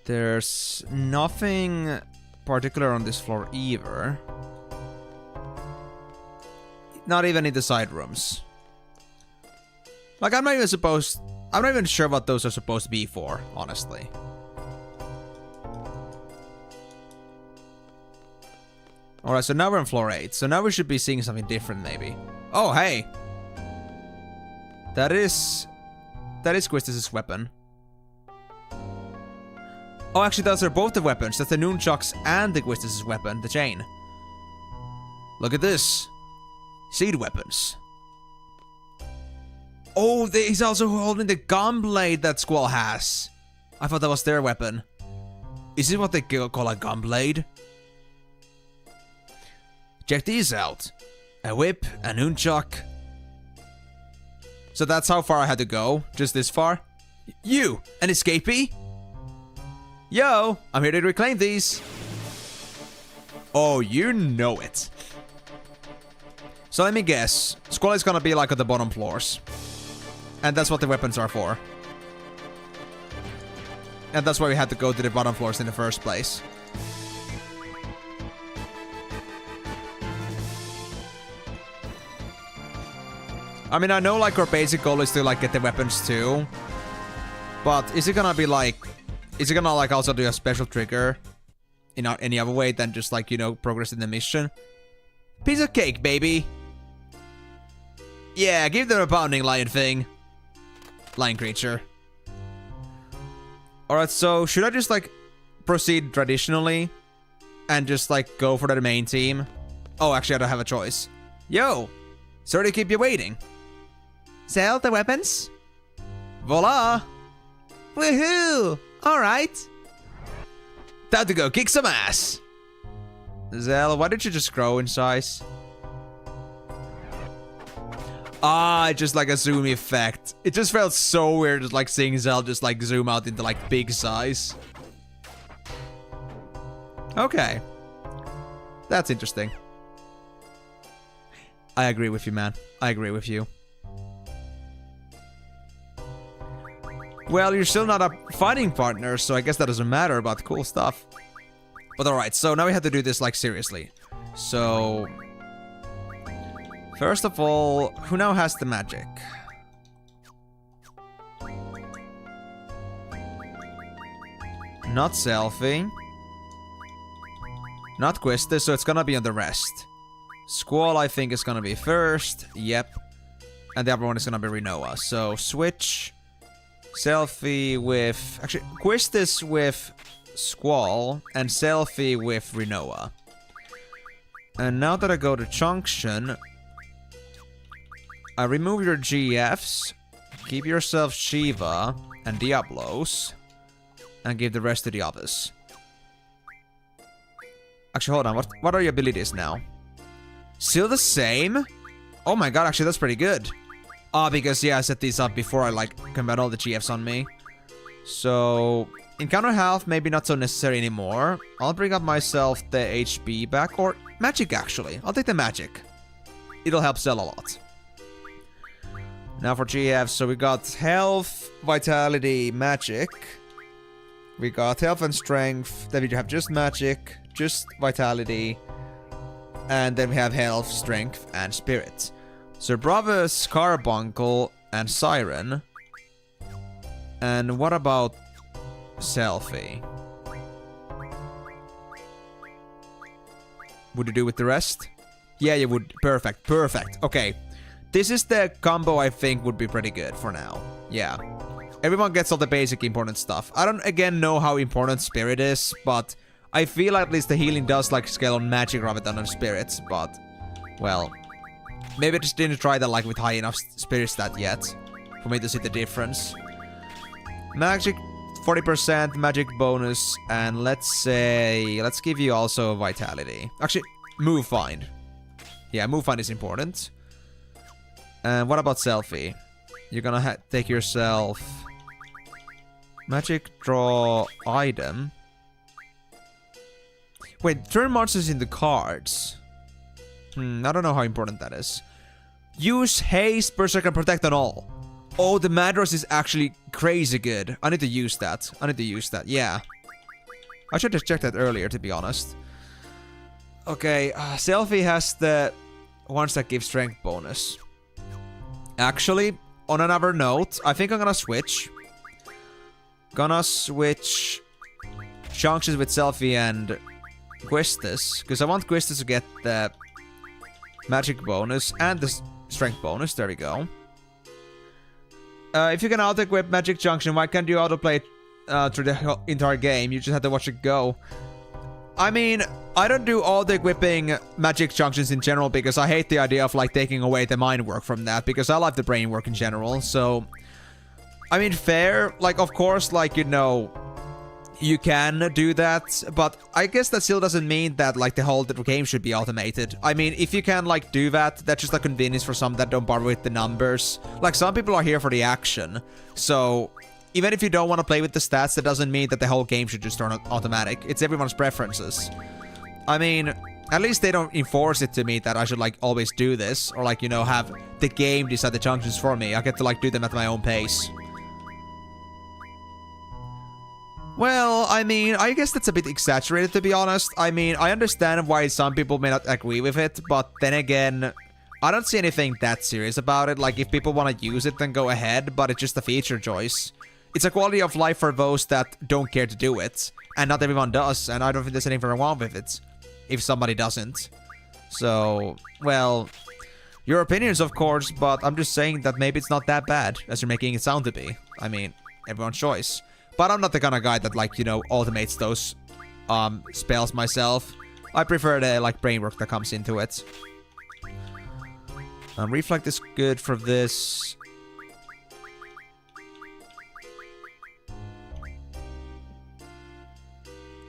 There's nothing particular on this floor either. Not even in the side rooms. Like, I'm not even sure what those are supposed to be for, honestly. Alright, so now we're on floor 8. So now we should be seeing something different, maybe. Oh, hey! That is Quistis' weapon. Oh, actually, those are both the weapons. That's the nunchucks and the Quistis' weapon, the chain. Look at this. Seed weapons. Oh, he's also holding the gunblade that Squall has. I thought that was their weapon. Is it what they call a gunblade? Check these out. A whip, a nunchuck. So that's how far I had to go? Just this far? You, an escapee? Yo, I'm here to reclaim these. Oh, you know it. So let me guess. Squall is gonna be like at the bottom floors. And that's what the weapons are for. And that's why we had to go to the bottom floors in the first place. I mean, I know like our basic goal is to like get the weapons too. But is it gonna be like... Is it gonna like also do a special trigger in any other way than just like, you know, progress in the mission? Piece of cake, baby. Yeah, give them a pounding lion thing. Lion creature. Alright, so should I just like proceed traditionally and just like go for the main team? Oh, actually I don't have a choice. Yo, sorry to keep you waiting. Sell the weapons? Voila! Woohoo! Alright. Time to go kick some ass. Zell, why did you just grow in size? Ah, just like a zoom effect. It just felt so weird just like seeing Zell just like zoom out into like big size. Okay. That's interesting. I agree with you, man. I agree with you. Well, you're still not a fighting partner, so I guess that doesn't matter, but cool stuff. But alright, so now we have to do this like seriously. So... First of all, who now has the magic? Not Selfie. Not Quistis, so it's gonna be on the rest. Squall, I think, is gonna be first. Yep. And the other one is gonna be Rinoa. So, switch. Selfie with... Actually, Quistis with Squall and Selfie with Rinoa. And now that I go to Junction... remove your GFs, keep yourself Shiva and Diablos, and give the rest to the others. Actually, hold on, what are your abilities now? Still the same? Oh my god, actually that's pretty good. Ah, because yeah, I set these up before I like combine all the GFs on me. So, encounter health, maybe not so necessary anymore. I'll bring up myself the HP back, or magic actually. I'll take the magic. It'll help Zell a lot. Now for GF, so we got health, vitality, magic. We got health and strength. Then we have just magic, just vitality. And then we have health, strength, and spirit. So Bravos, Carbuncle, and Siren. And what about Selfie? Would you do with the rest? Yeah, you would. Perfect, perfect. Okay. This is the combo I think would be pretty good for now. Yeah. Everyone gets all the basic important stuff. I don't, again, know how important Spirit is, but I feel at least the healing does, like, scale on magic rather than on spirits, but... Well... Maybe I just didn't try that, like, with high enough spirit stat yet for me to see the difference. Magic 40% magic bonus, and let's give you also vitality. Actually, move find. Yeah, move find is important. And what about selfie? You're gonna take yourself magic draw item. Wait, turn monsters into cards. I don't know how important that is. Use haste, berserker, protect on all. Oh, the Madras is actually crazy good. I need to use that. Yeah. I should have checked that earlier, to be honest. Okay, selfie has the ones that give strength bonus. Actually, on another note, I think I'm gonna switch. Junctions with selfie and Quistis, because I want Quistis to get the magic bonus and the strength bonus. There we go. If you can auto-equip Magic Junction, why can't you auto-play through the entire game? You just have to watch it go. I mean, I don't do auto-equipping Magic Junctions in general because I hate the idea of, like, taking away the mind work from that, because I like the brain work in general, so... I mean, fair. Like, of course, like, you know... You can do that, but I guess that still doesn't mean that, like, the whole game should be automated. I mean, if you can, like, do that, that's just a convenience for some that don't bother with the numbers. Like, some people are here for the action, so even if you don't want to play with the stats, that doesn't mean that the whole game should just turn automatic. It's everyone's preferences. I mean, at least they don't enforce it to me that I should, like, always do this, or, like, you know, have the game decide the junctions for me. I get to, like, do them at my own pace. Well, I mean, I guess that's a bit exaggerated, to be honest. I mean, I understand why some people may not agree with it, but then again, I don't see anything that serious about it. Like, if people want to use it, then go ahead, but it's just a feature choice. It's a quality of life for those that don't care to do it, and not everyone does, and I don't think there's anything wrong with it, if somebody doesn't. So, well, your opinions, of course, but I'm just saying that maybe it's not that bad, as you're making it sound to be. I mean, everyone's choice. But I'm not the kind of guy that, like, you know, automates those spells myself. I prefer the, like, brain work that comes into it. Reflect is good for this.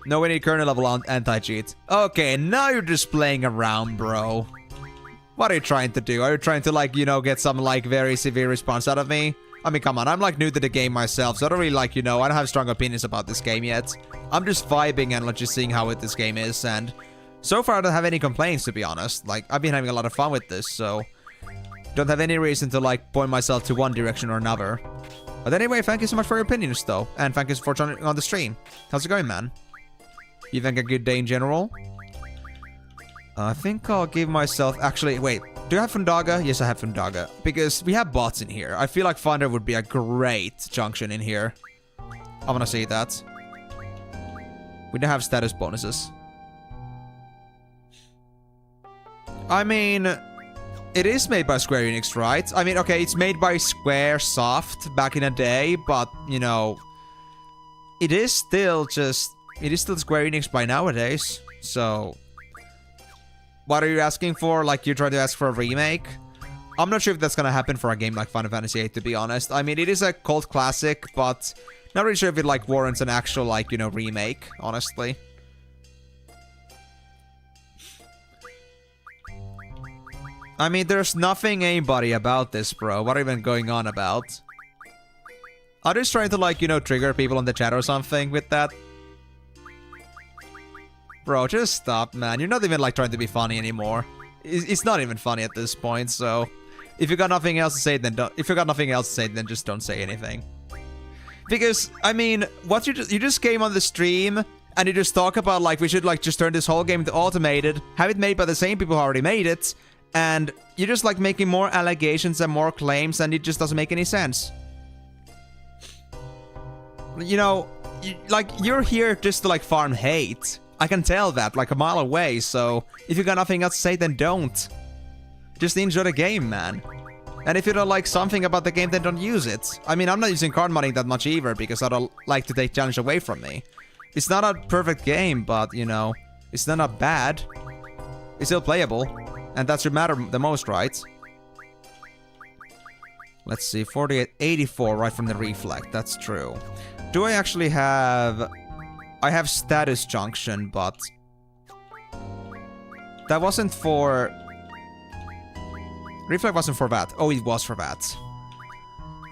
No, we need kernel level on anti-cheat. Okay, now you're just playing around, bro. What are you trying to do? Are you trying to, like, you know, get some, like, very severe response out of me? I mean, come on, I'm, like, new to the game myself, so I don't really, like, you know, I don't have strong opinions about this game yet. I'm just vibing and, like, just seeing how this game is, and so far I don't have any complaints, to be honest. Like, I've been having a lot of fun with this, so don't have any reason to, like, point myself to one direction or another. But anyway, thank you so much for your opinions, though, and thank you for joining on the stream. How's it going, man? You think a good day in general? I think I'll give myself... Actually, wait. Do I have Fundaga? Yes, I have Fundaga. Because we have bots in here. I feel like Thunder would be a great junction in here. I want to see that. We don't have status bonuses. I mean... It is made by Square Enix, right? I mean, okay, it's made by Squaresoft back in the day, but, you know... It is still just... It is still Square Enix by nowadays, so... What are you asking for? Like, you're trying to ask for a remake? I'm not sure if that's gonna happen for a game like Final Fantasy VIII, to be honest. I mean, it is a cult classic, but not really sure if it, like, warrants an actual, like, you know, remake, honestly. I mean, there's nothing aimbody about this, bro. What are you even going on about? I'm just trying to, like, you know, trigger people in the chat or something with that. Bro, just stop, man. You're not even, like, trying to be funny anymore. It's not even funny at this point, so... If you got nothing else to say, then don't... If you got nothing else to say, then just don't say anything. Because, I mean, what you just came on the stream, and you just talk about, like, we should, like, just turn this whole game into automated, have it made by the same people who already made it, and you're just, like, making more allegations and more claims, and it just doesn't make any sense. You know, you're here just to, like, farm hate. I can tell that, like, a mile away, so if you got nothing else to say, then don't. Just enjoy the game, man. And if you don't like something about the game, then don't use it. I mean, I'm not using card money that much either, because I don't like to take challenge away from me. It's not a perfect game, but, you know, it's not bad. It's still playable, and that should matter the most, right? Let's see, 48, 84 right from the reflect, that's true. Do I actually have... I have status junction, but... That wasn't for... Reflect wasn't for that. Oh, it was for that.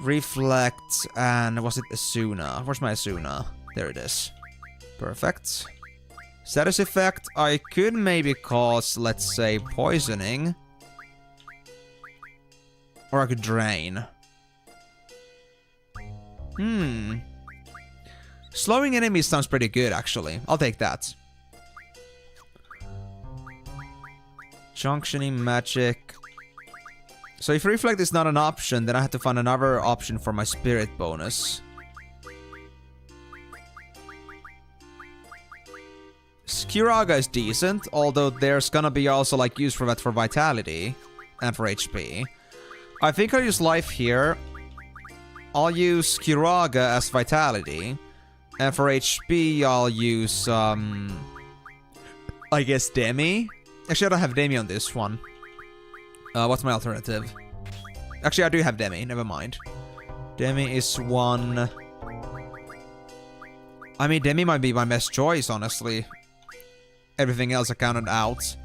Reflect, and was it Asuna? Where's my Asuna? There it is. Perfect. Status effect, I could maybe cause, let's say, poisoning. Or I could drain. Slowing enemies sounds pretty good, actually. I'll take that. Junctioning magic. So if reflect is not an option, then I have to find another option for my spirit bonus. Skiraga is decent, although there's gonna be also like use for that for vitality and for HP. I think I'll use life here. I'll use Skiraga as vitality. And for HP, I'll use, I guess Demi? Actually, I don't have Demi on this one. What's my alternative? Actually, I do have Demi, never mind. Demi is one... I mean, Demi might be my best choice, honestly. Everything else accounted out.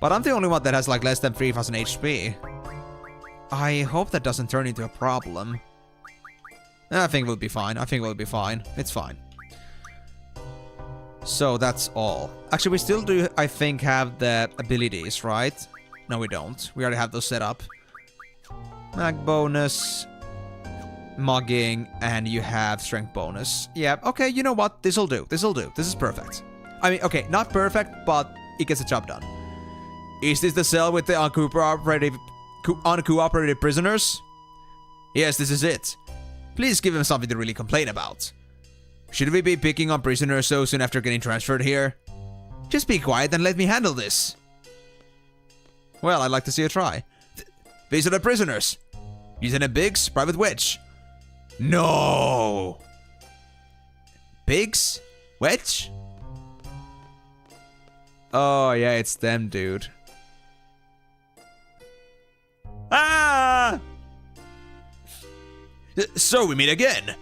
But I'm the only one that has like less than 3000 HP. I hope that doesn't turn into a problem. I think we'll be fine. I think we'll be fine. It's fine. So that's all. Actually, we still do, I think, have the abilities, right? No, we don't. We already have those set up. Mag bonus, mugging, and you have strength bonus. Yeah, okay, you know what? This'll do. This'll do. This is perfect. I mean, okay, not perfect, but it gets the job done. Is this the cell with the uncooperative prisoners? Yes, this is it. Please give him something to really complain about. Should we be picking on prisoners so soon after getting transferred here? Just be quiet and let me handle this. Well, I'd like to see a try. These are the prisoners. Lieutenant Biggs, Private Wedge. No! Biggs? Wedge? Oh, yeah, it's them, dude. Ah! So we meet again.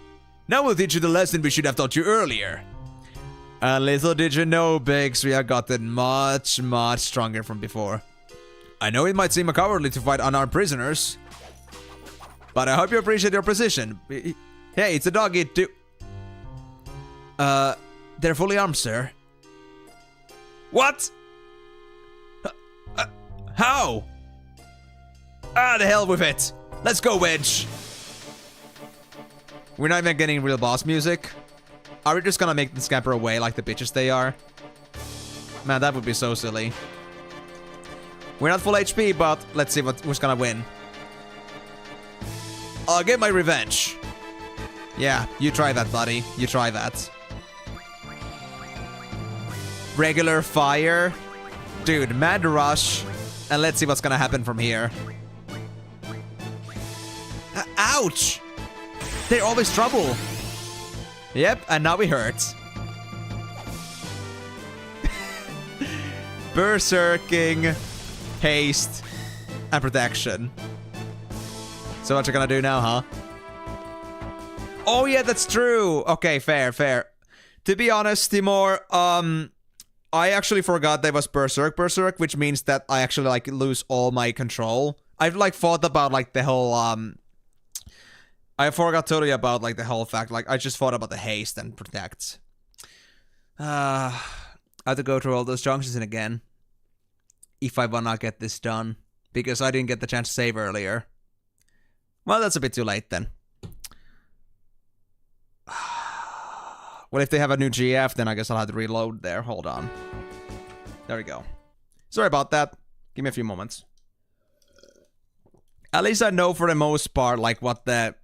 Now we'll teach you the lesson we should have taught you earlier. And little did you know, Biggs, we have gotten much, much stronger from before. I know it might seem cowardly to fight unarmed prisoners, but I hope you appreciate your position. Hey, it's a dog eat too. They're fully armed, sir. What? How? Ah, the hell with it. Let's go, Wedge. We're not even getting real boss music. Are we just gonna make them scamper away like the bitches they are? Man, that would be so silly. We're not full HP, but let's see who's gonna win. I'll get my revenge. Yeah, you try that, buddy. You try that. Regular fire. Dude, mad rush. And let's see what's gonna happen from here. Ouch! They're always trouble. Yep, and now we hurt. Berserking, haste, and protection. So what you gonna do now, huh? Oh yeah, that's true. Okay, fair, fair. To be honest, Timur, I actually forgot there was Berserk, which means that I actually like lose all my control. I've like thought about like the whole I forgot totally about like the whole fact. Like I just thought about the haste and protect. I have to go through all those junctions again if I wanna get this done, because I didn't get the chance to save earlier. Well, that's a bit too late then. Well, if they have a new GF, then I guess I'll have to reload there. Hold on. There we go. Sorry about that. Give me a few moments. At least I know for the most part, like, what the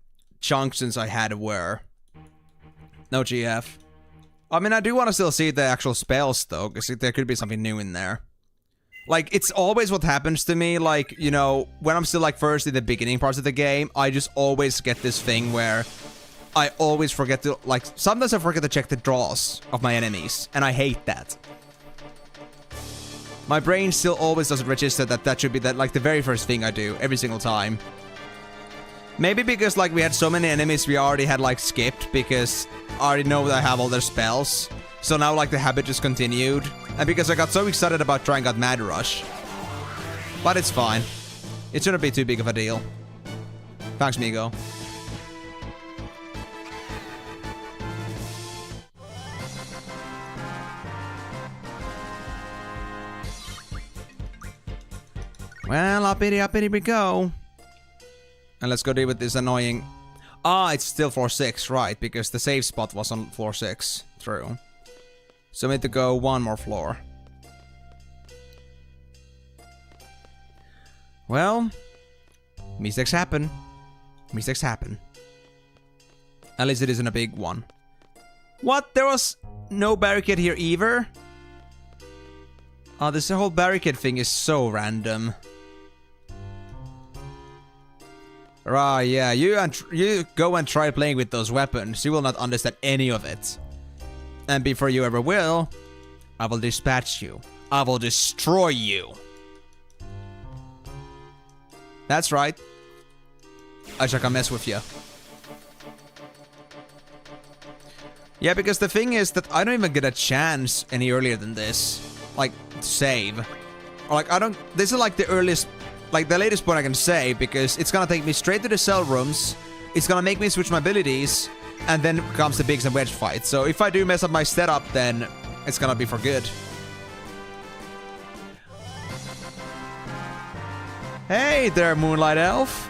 junctions I had were. No GF. I mean, I do want to still see the actual spells, though, because there could be something new in there. Like, it's always what happens to me, like, you know, when I'm still, like, first in the beginning parts of the game, I just always get this thing where I always forget to, like, sometimes I forget to check the draws of my enemies, and I hate that. My brain still always doesn't register that that should be, like, the very first thing I do, every single time. Maybe because, like, we had so many enemies we already had, like, skipped because I already know that I have all their spells. So now, like, the habit just continued. And because I got so excited about trying out Mad Rush. But it's fine. It shouldn't be too big of a deal. Thanks, Migo. Well, up it we go. And let's go deal with this annoying... Ah, it's still floor 6, right, because the save spot was on floor 6. True. So we need to go one more floor. Well, mistakes happen. Mistakes happen. At least it isn't a big one. What? There was no barricade here either? Oh, this whole barricade thing is so random. Right, yeah, you go and try playing with those weapons. You will not understand any of it. And before you ever will, I will dispatch you. I will destroy you. That's right. I shall come mess with you. Yeah, because the thing is that I don't even get a chance any earlier than this. Like, to save. Or like, I don't... This is like the earliest... Like, the latest point I can save, because it's gonna take me straight to the cell rooms. It's gonna make me switch my abilities. And then comes the Biggs and Wedge fight. So if I do mess up my setup, then it's gonna be for good. Hey there, Moonlight Elf.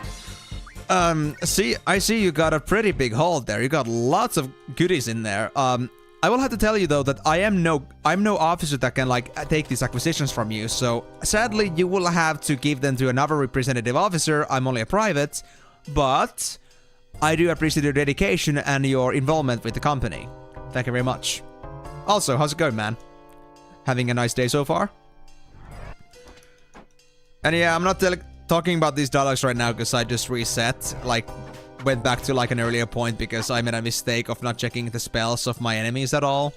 I see you got a pretty big haul there. You got lots of goodies in there. I will have to tell you though that I'm no officer that can like take these acquisitions from you. So sadly, you will have to give them to another representative officer. I'm only a private, but I do appreciate your dedication and your involvement with the company. Thank you very much. Also, how's it going, man? Having a nice day so far? And yeah, I'm not talking about these dialogues right now because I just reset, like, went back to like an earlier point because I made a mistake of not checking the spells of my enemies at all.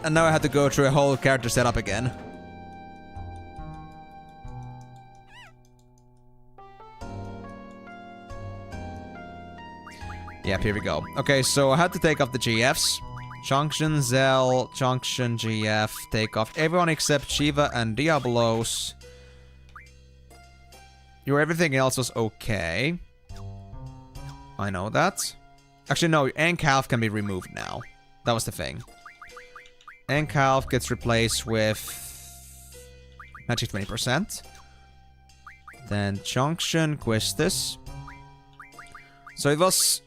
And now I had to go through a whole character setup again. Yep, here we go. Okay, so I had to take off the GFs. Junction, Zell, Junction, GF. Take off everyone except Shiva and Diablos. Everything else was okay. I know that. Actually, no, Encalf can be removed now. That was the thing. Encalf gets replaced with magic 20%. Then Junction, Quistis. So it was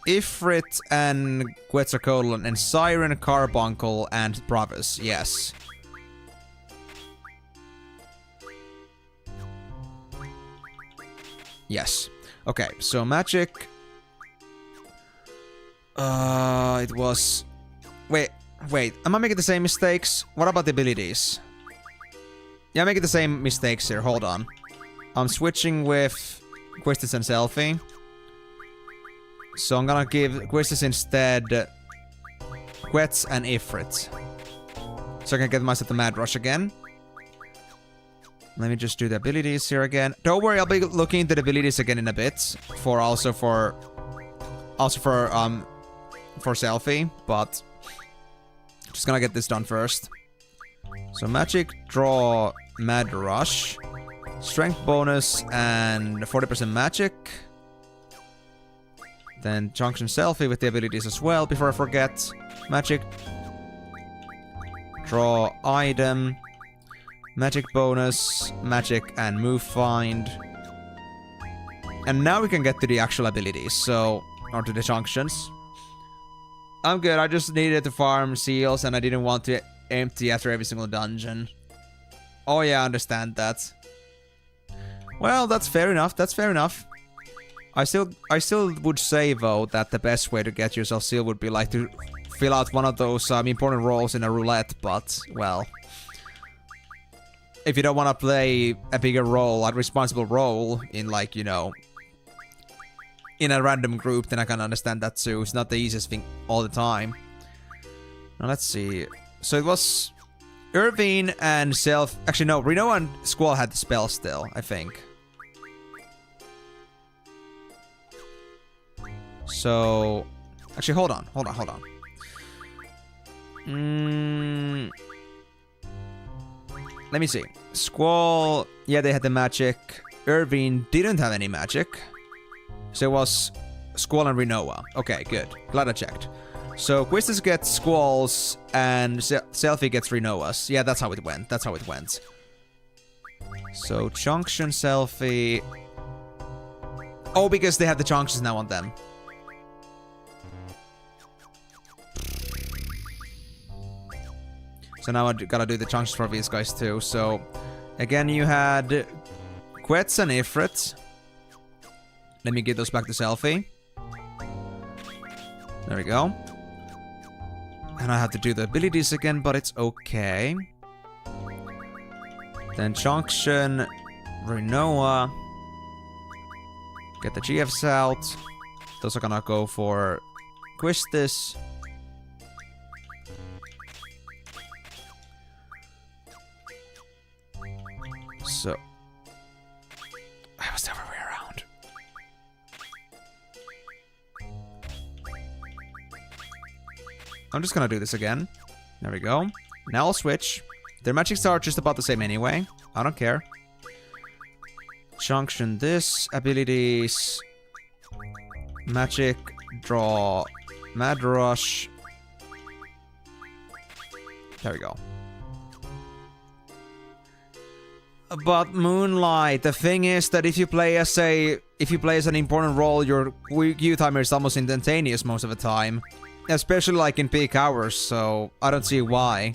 Ifrit and Quetzalcoatl and Siren, Carbuncle, and Bravis. Yes. Yes. Okay, so magic. It was... Wait. Am I making the same mistakes? What about the abilities? Yeah, I'm making the same mistakes here. Hold on. I'm switching with Quistis and Selfie. So I'm gonna give Quistis instead Quetz and Ifrit. So I can get myself the Mad Rush again. Let me just do the abilities here again. Don't worry, I'll be looking into the abilities again in a bit. For Selfie, but just gonna get this done first. So magic, draw, Mad Rush, strength bonus, and 40% magic. Then Junction Selfie with the abilities as well, before I forget. Magic, draw item, magic bonus, magic, and move find. And now we can get to the actual abilities, so, or to the junctions. I'm good, I just needed to farm seals and I didn't want to empty after every single dungeon. Oh yeah, I understand that. Well, that's fair enough, that's fair enough. I still would say though that the best way to get yourself seal would be like to fill out one of those important roles in a roulette, but, well... If you don't want to play a bigger role, a responsible role in like, you know, in a random group, then I can understand that too. It's not the easiest thing all the time. Now let's see. So it was Irvine and Self. Actually, no, Reno and Squall had the spell still, I think. So... Actually, hold on. Let me see. Squall... Yeah, they had the magic. Irvine didn't have any magic. So it was Squall and Rinoa. Okay, good. Glad I checked. So Quistis gets Squalls and Selfie gets Rinoas. Yeah, that's how it went. So Junction, Selfie... Oh, because they have the Junctions now on them. So now I gotta do the Junctions for these guys too. So, again, you had Quetz and Ifrit. Let me get those back to Selfie. There we go. And I have to do the abilities again, but it's okay. Then Junction, Rinoa. Get the GFs out. Those are gonna go for Quistis. So... I was the other way around. I'm just gonna do this again. There we go. Now I'll switch. Their magics are just about the same anyway. I don't care. Junction this. Abilities. Magic. Draw. Mad Rush. There we go. But Moonlight, the thing is that if you play as an important role, your Q timer is almost instantaneous most of the time. Especially like in peak hours, so I don't see why.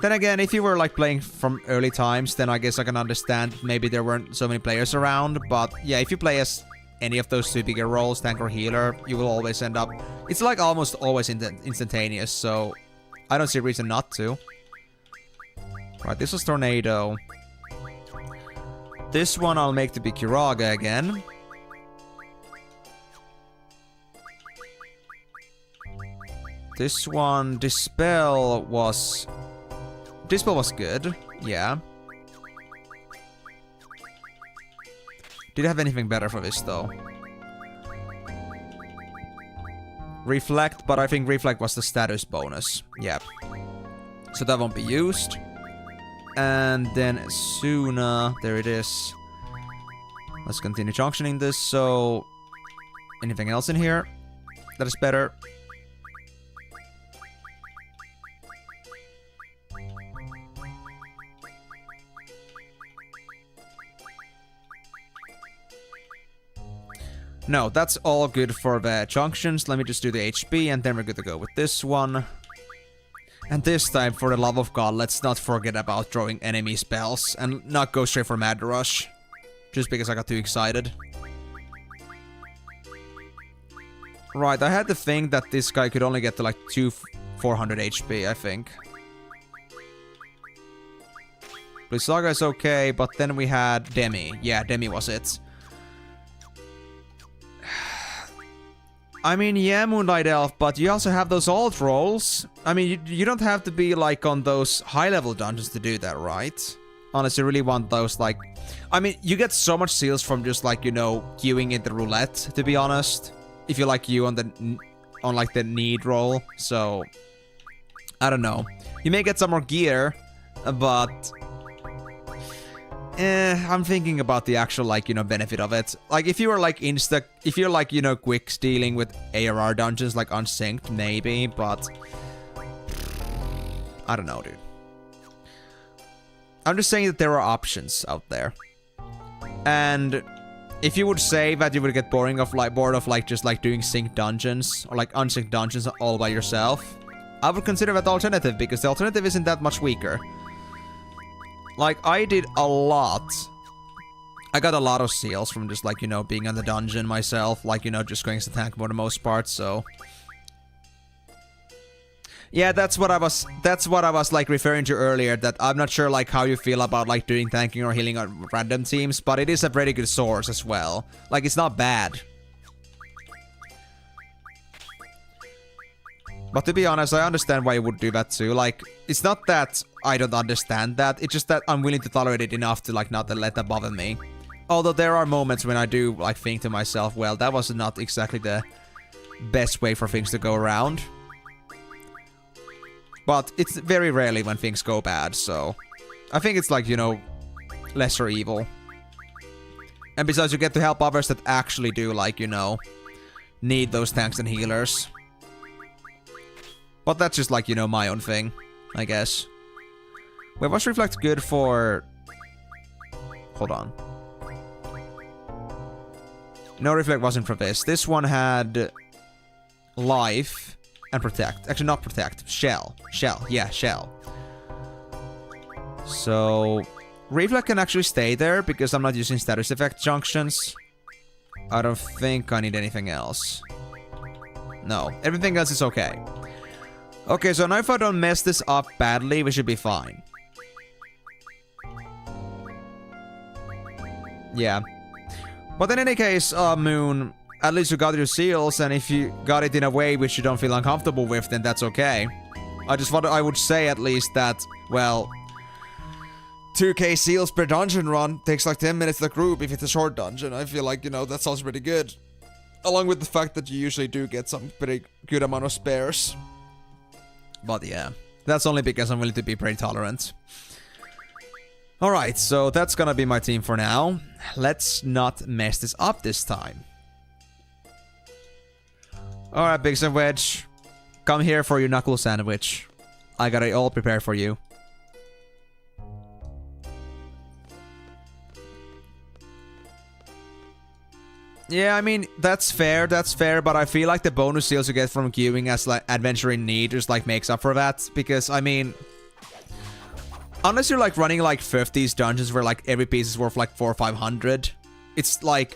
Then again, if you were like playing from early times, then I guess I can understand maybe there weren't so many players around. But yeah, if you play as any of those two bigger roles, tank or healer, you will always end up... It's like almost always instantaneous, so I don't see a reason not to. Right, this was Tornado. This one I'll make to be Kiraga again. This one, Dispel was good, yeah. Did I have anything better for this though? Reflect, but I think Reflect was the status bonus. Yep. So that won't be used. And then Suna, there it is. Let's continue junctioning this, so... Anything else in here that is better? No, that's all good for the junctions. Let me just do the HP and then we're good to go with this one. And this time, for the love of God, let's not forget about throwing enemy spells and not go straight for Mad Rush. Just because I got too excited. Right, I had to think that this guy could only get to like 400 HP, I think. Blizzaga is okay, but then we had Demi. Yeah, Demi was it. I mean, yeah, Moonlight Elf, but you also have those alt rolls. I mean, you don't have to be, like, on those high-level dungeons to do that, right? Unless you really want those, like... I mean, you get so much seals from just, like, you know, queuing in the roulette, to be honest. If you like you on like, the need roll. So, I don't know. You may get some more gear, but... I'm thinking about the actual, like, you know, benefit of it. Like, if you were, like, if you're, like, you know, quick stealing with ARR dungeons, like, unsynced, maybe, but... I don't know, dude. I'm just saying that there are options out there. And if you would say that you would get bored of, like, just, like, doing synced dungeons, or, like, unsynced dungeons all by yourself, I would consider that the alternative, because the alternative isn't that much weaker. Like, I did a lot. I got a lot of seals from just, like, you know, being in the dungeon myself. Like, you know, just going as a tank for the most part, so... Yeah, that's what I was, like, referring to earlier, that I'm not sure, like, how you feel about, like, doing tanking or healing on random teams, but it is a pretty good source as well. Like, it's not bad. But to be honest, I understand why you would do that too. Like, it's not that I don't understand that, it's just that I'm willing to tolerate it enough to, like, not let that bother me. Although there are moments when I do, like, think to myself, well, that was not exactly the best way for things to go around. But it's very rarely when things go bad, so... I think it's like, you know, lesser evil. And besides, you get to help others that actually do, like, you know, need those tanks and healers. But that's just, like, you know, my own thing, I guess. Wait, was Reflect good for... Hold on. No, Reflect wasn't for this. This one had... Life and Protect. Actually, not Protect. Shell. Shell. Yeah, Shell. So... Reflect can actually stay there because I'm not using status effect junctions. I don't think I need anything else. No, everything else is okay. Okay, so now if I don't mess this up badly, we should be fine. Yeah. But in any case, Moon, at least you got your seals, and if you got it in a way which you don't feel uncomfortable with, then that's okay. I would say at least that, well... 2k seals per dungeon run takes like 10 minutes to group if it's a short dungeon. I feel like, you know, that sounds pretty good. Along with the fact that you usually do get some pretty good amount of spares. But yeah, that's only because I'm willing to be pretty tolerant. Alright, so that's gonna be my team for now. Let's not mess this up this time. Alright, Pixel Wedge. Come here for your knuckle sandwich. I got it all prepared for you. Yeah, I mean, that's fair, but I feel like the bonus seals you get from queuing as, like, Adventure in Need just, like, makes up for that. Because, I mean... Unless you're, like, running, like, 50s dungeons where, like, every piece is worth, like, 400 or 500. It's, like...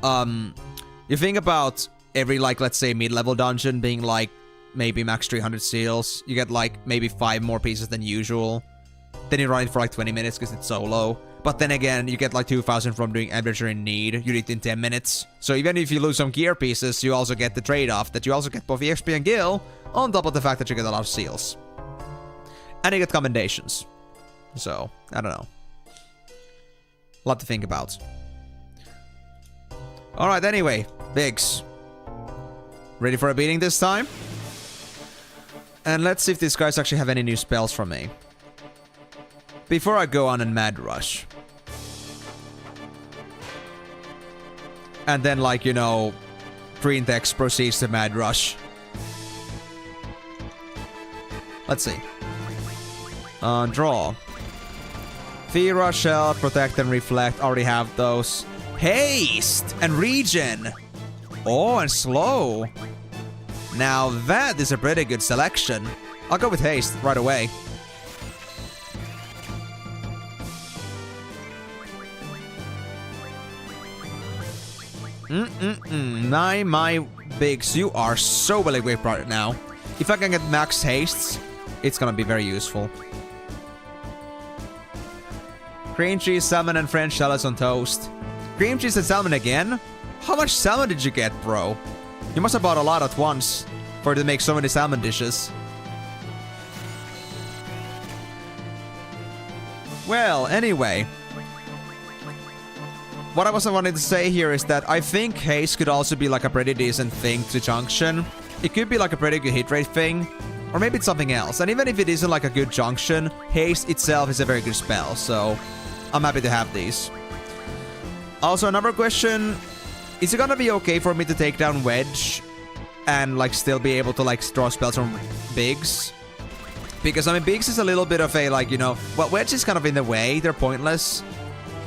You think about every, like, let's say, mid-level dungeon being, like, maybe max 300 seals. You get, like, maybe 5 more pieces than usual. Then you run it for, like, 20 minutes because it's solo. But then again, you get like 2,000 from doing Adventure in Need. You need it in 10 minutes. So even if you lose some gear pieces, you also get the trade-off that you also get both EXP and Gil, on top of the fact that you get a lot of seals. And you get commendations. So, I don't know. A lot to think about. Alright, anyway. Biggs. Ready for a beating this time? And let's see if these guys actually have any new spells from me. Before I go on and Mad Rush. And then, like, you know, Green Text proceeds to Mad Rush. Let's see. Draw. Fira, Shell, Protect, and Reflect. Already have those. Haste! And Regen! Oh, and Slow. Now that is a pretty good selection. I'll go with Haste right away. My Biggs, you are so well equipped right now. If I can get max hastes, it's gonna be very useful. Cream cheese, salmon, and French salads on toast. Cream cheese and salmon again? How much salmon did you get, bro? You must have bought a lot at once for it to make so many salmon dishes. Well, anyway. What I was wanting to say here is that I think haste could also be like a pretty decent thing to junction. It could be like a pretty good hit rate thing. Or maybe it's something else. And even if it isn't like a good junction, haste itself is a very good spell. So I'm happy to have these. Also, another question. Is it gonna be okay for me to take down Wedge and like still be able to like draw spells from Biggs? Because I mean, Biggs is a little bit of a like, you know, well, Wedge is kind of in the way. They're pointless.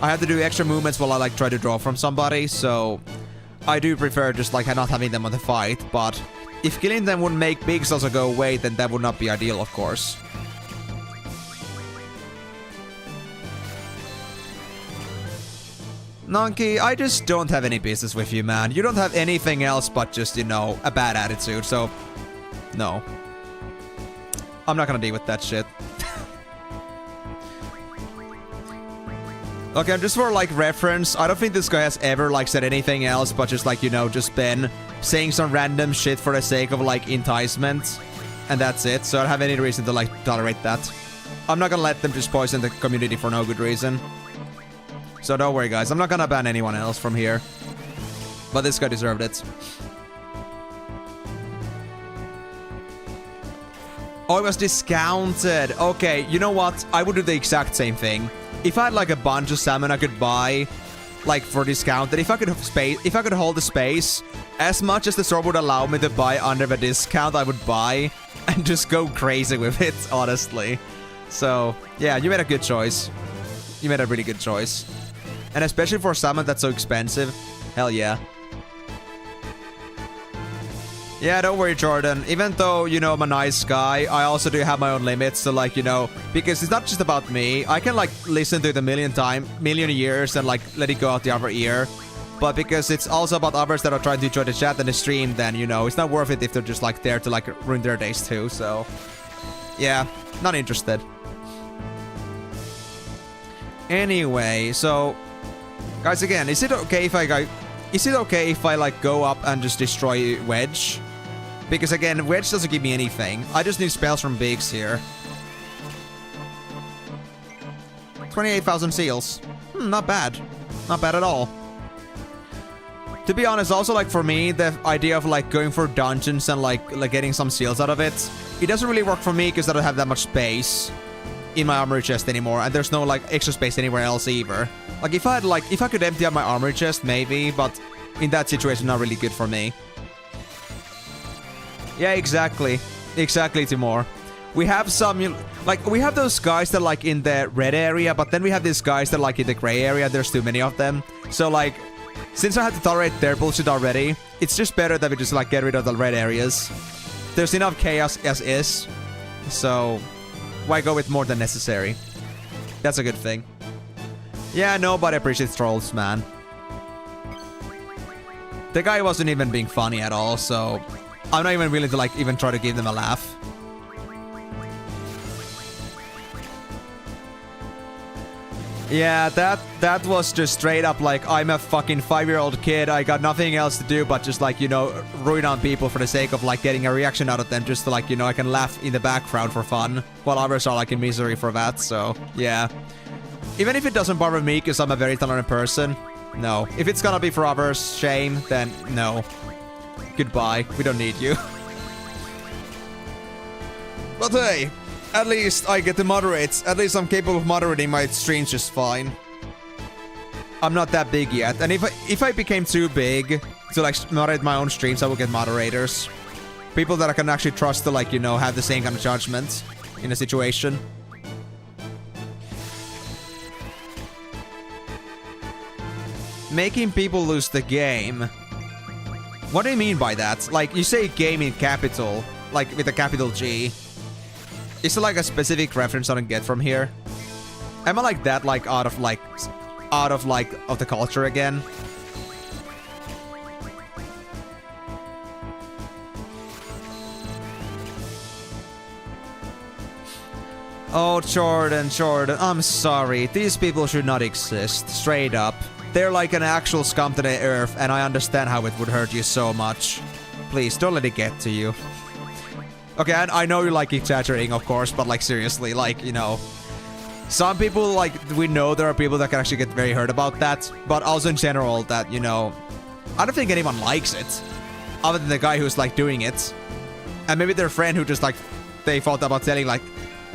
I have to do extra movements while I like try to draw from somebody, so I do prefer just like not having them on the fight, but if killing them would make Biggs also go away, then that would not be ideal, of course. Nonky, I just don't have any business with you, man. You don't have anything else but just, you know, a bad attitude, so no. I'm not gonna deal with that shit. Okay, just for, like, reference, I don't think this guy has ever, like, said anything else but just, like, you know, just been saying some random shit for the sake of, like, enticement. And that's it, so I don't have any reason to, like, tolerate that. I'm not gonna let them just poison the community for no good reason. So don't worry, guys. I'm not gonna ban anyone else from here. But this guy deserved it. Oh, it was discounted. Okay, you know what? I would do the exact same thing. If I had like a bunch of salmon I could buy, like for discounted, if I could hold the space, as much as the store would allow me to buy under the discount, I would buy and just go crazy with it, honestly. So, yeah, you made a good choice. You made a really good choice. And especially for salmon that's so expensive. Hell yeah. Yeah, don't worry, Jordan. Even though, you know, I'm a nice guy, I also do have my own limits. So, like, you know, because it's not just about me. I can, like, listen to it a million years and, like, let it go out the other ear. But because it's also about others that are trying to enjoy the chat and the stream, then, you know, it's not worth it if they're just, like, there to, like, ruin their days too. So, yeah, not interested. Anyway, so, guys, again, is it okay if I like go up and just destroy Wedge? Because again, Wedge doesn't give me anything. I just need spells from Biggs here. 28,000 seals. Not bad. Not bad at all. To be honest, also like for me, the idea of like going for dungeons and like getting some seals out of it, it doesn't really work for me because I don't have that much space in my armory chest anymore, and there's no like extra space anywhere else either. Like if I could empty out my armory chest, maybe, but in that situation, not really good for me. Yeah, exactly. Exactly, Timor. We have some, like, we have those guys that are, like, in the red area, but then we have these guys that are, like, in the gray area. There's too many of them. So, like, since I have to tolerate their bullshit already, it's just better that we just, like, get rid of the red areas. There's enough chaos as is. So, why go with more than necessary? That's a good thing. Yeah, nobody appreciates trolls, man. The guy wasn't even being funny at all, so I'm not even willing to, like, even try to give them a laugh. Yeah, that was just straight up like, I'm a fucking 5-year-old kid, I got nothing else to do but just, like, you know, ruin on people for the sake of, like, getting a reaction out of them, just to, like, you know, I can laugh in the background for fun, while others are, like, in misery for that, so, yeah. Even if it doesn't bother me, because I'm a very tolerant person, no. If it's gonna be for others' shame, then no. Goodbye. We don't need you. But hey, at least I get to moderate. At least I'm capable of moderating my streams just fine. I'm not that big yet. And if I became too big to like moderate my own streams, I will get moderators. People that I can actually trust to, like, you know, have the same kind of judgment in a situation. Making people lose the game. What do you mean by that? Like, you say game in capital, like with a capital G. Is it like a specific reference I don't get from here? Am I like that, like out of the culture again? Oh, Jordan, I'm sorry. These people should not exist, straight up. They're like an actual scum to the earth, and I understand how it would hurt you so much. Please, don't let it get to you. Okay, I know you're, like, exaggerating, of course, but, like, seriously, like, you know... Some people, like, we know there are people that can actually get very hurt about that, but also in general that, you know... I don't think anyone likes it, other than the guy who's, like, doing it. And maybe their friend who just, like, they thought about telling, like...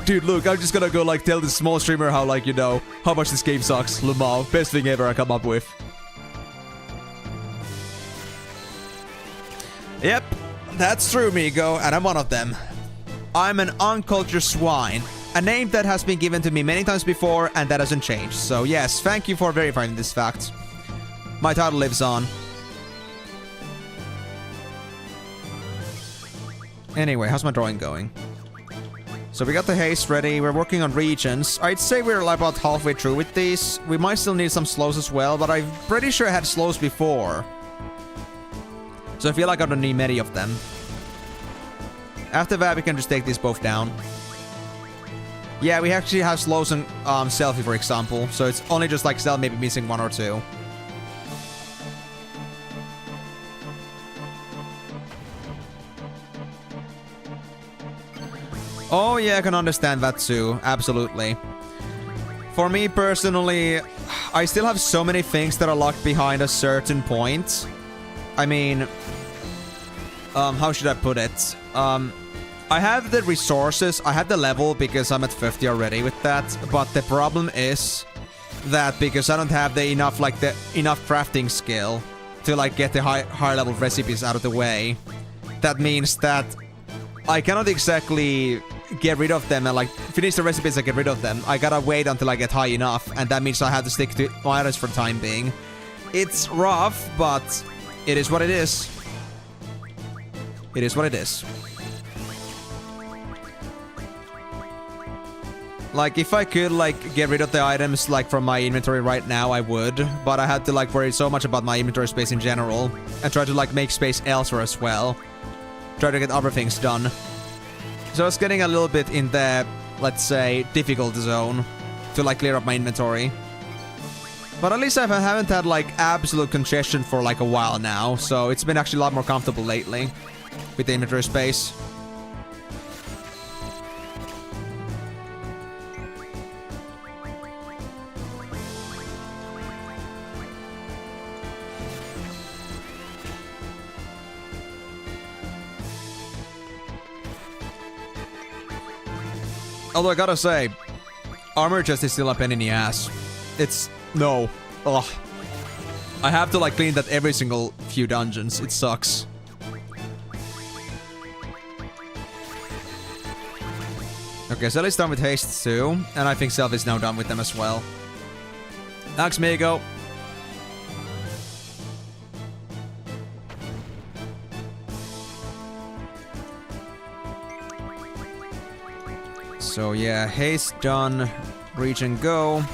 Dude, look, I'm just gonna go, like, tell this small streamer how, like, you know, how much this game sucks. Lamau, best thing ever I come up with. Yep, that's true, Migo, and I'm one of them. I'm an uncultured swine. A name that has been given to me many times before, and that hasn't changed. So, yes, thank you for verifying this fact. My title lives on. Anyway, how's my drawing going? So we got the haste ready, we're working on regions. I'd say we're about halfway through with these. We might still need some slows as well, but I'm pretty sure I had slows before. So I feel like I don't need many of them. After that, we can just take these both down. Yeah, we actually have slows and selfie, for example. So it's only just like Cell maybe missing 1 or 2. Oh yeah, I can understand that too. Absolutely. For me personally, I still have so many things that are locked behind a certain point. I mean, how should I put it? I have the resources, I have the level because I'm at 50 already with that, but the problem is that because I don't have the enough crafting skill to like get the higher level recipes out of the way, that means that I cannot exactly get rid of them and like finish the recipes and get rid of them. I gotta wait until I get high enough, and that means I have to stick to items for the time being. It's rough, but it is what it is. It is what it is. Like, if I could, like, get rid of the items, like, from my inventory right now, I would. But I had to, like, worry so much about my inventory space in general. And try to, like, make space elsewhere as well. Try to get other things done. So I was getting a little bit in the, let's say, difficult zone. To, like, clear up my inventory. But at least I haven't had, like, absolute congestion for, like, a while now. So it's been actually a lot more comfortable lately. With the inventory space. Although I gotta say, armor chest is still a pain in the ass. It's... no. Ugh. I have to like clean that every single few dungeons. It sucks. Okay, so Selly's done with haste too. And I think Self is now done with them as well. Thanks, Migo. So yeah, haste done, reach and go.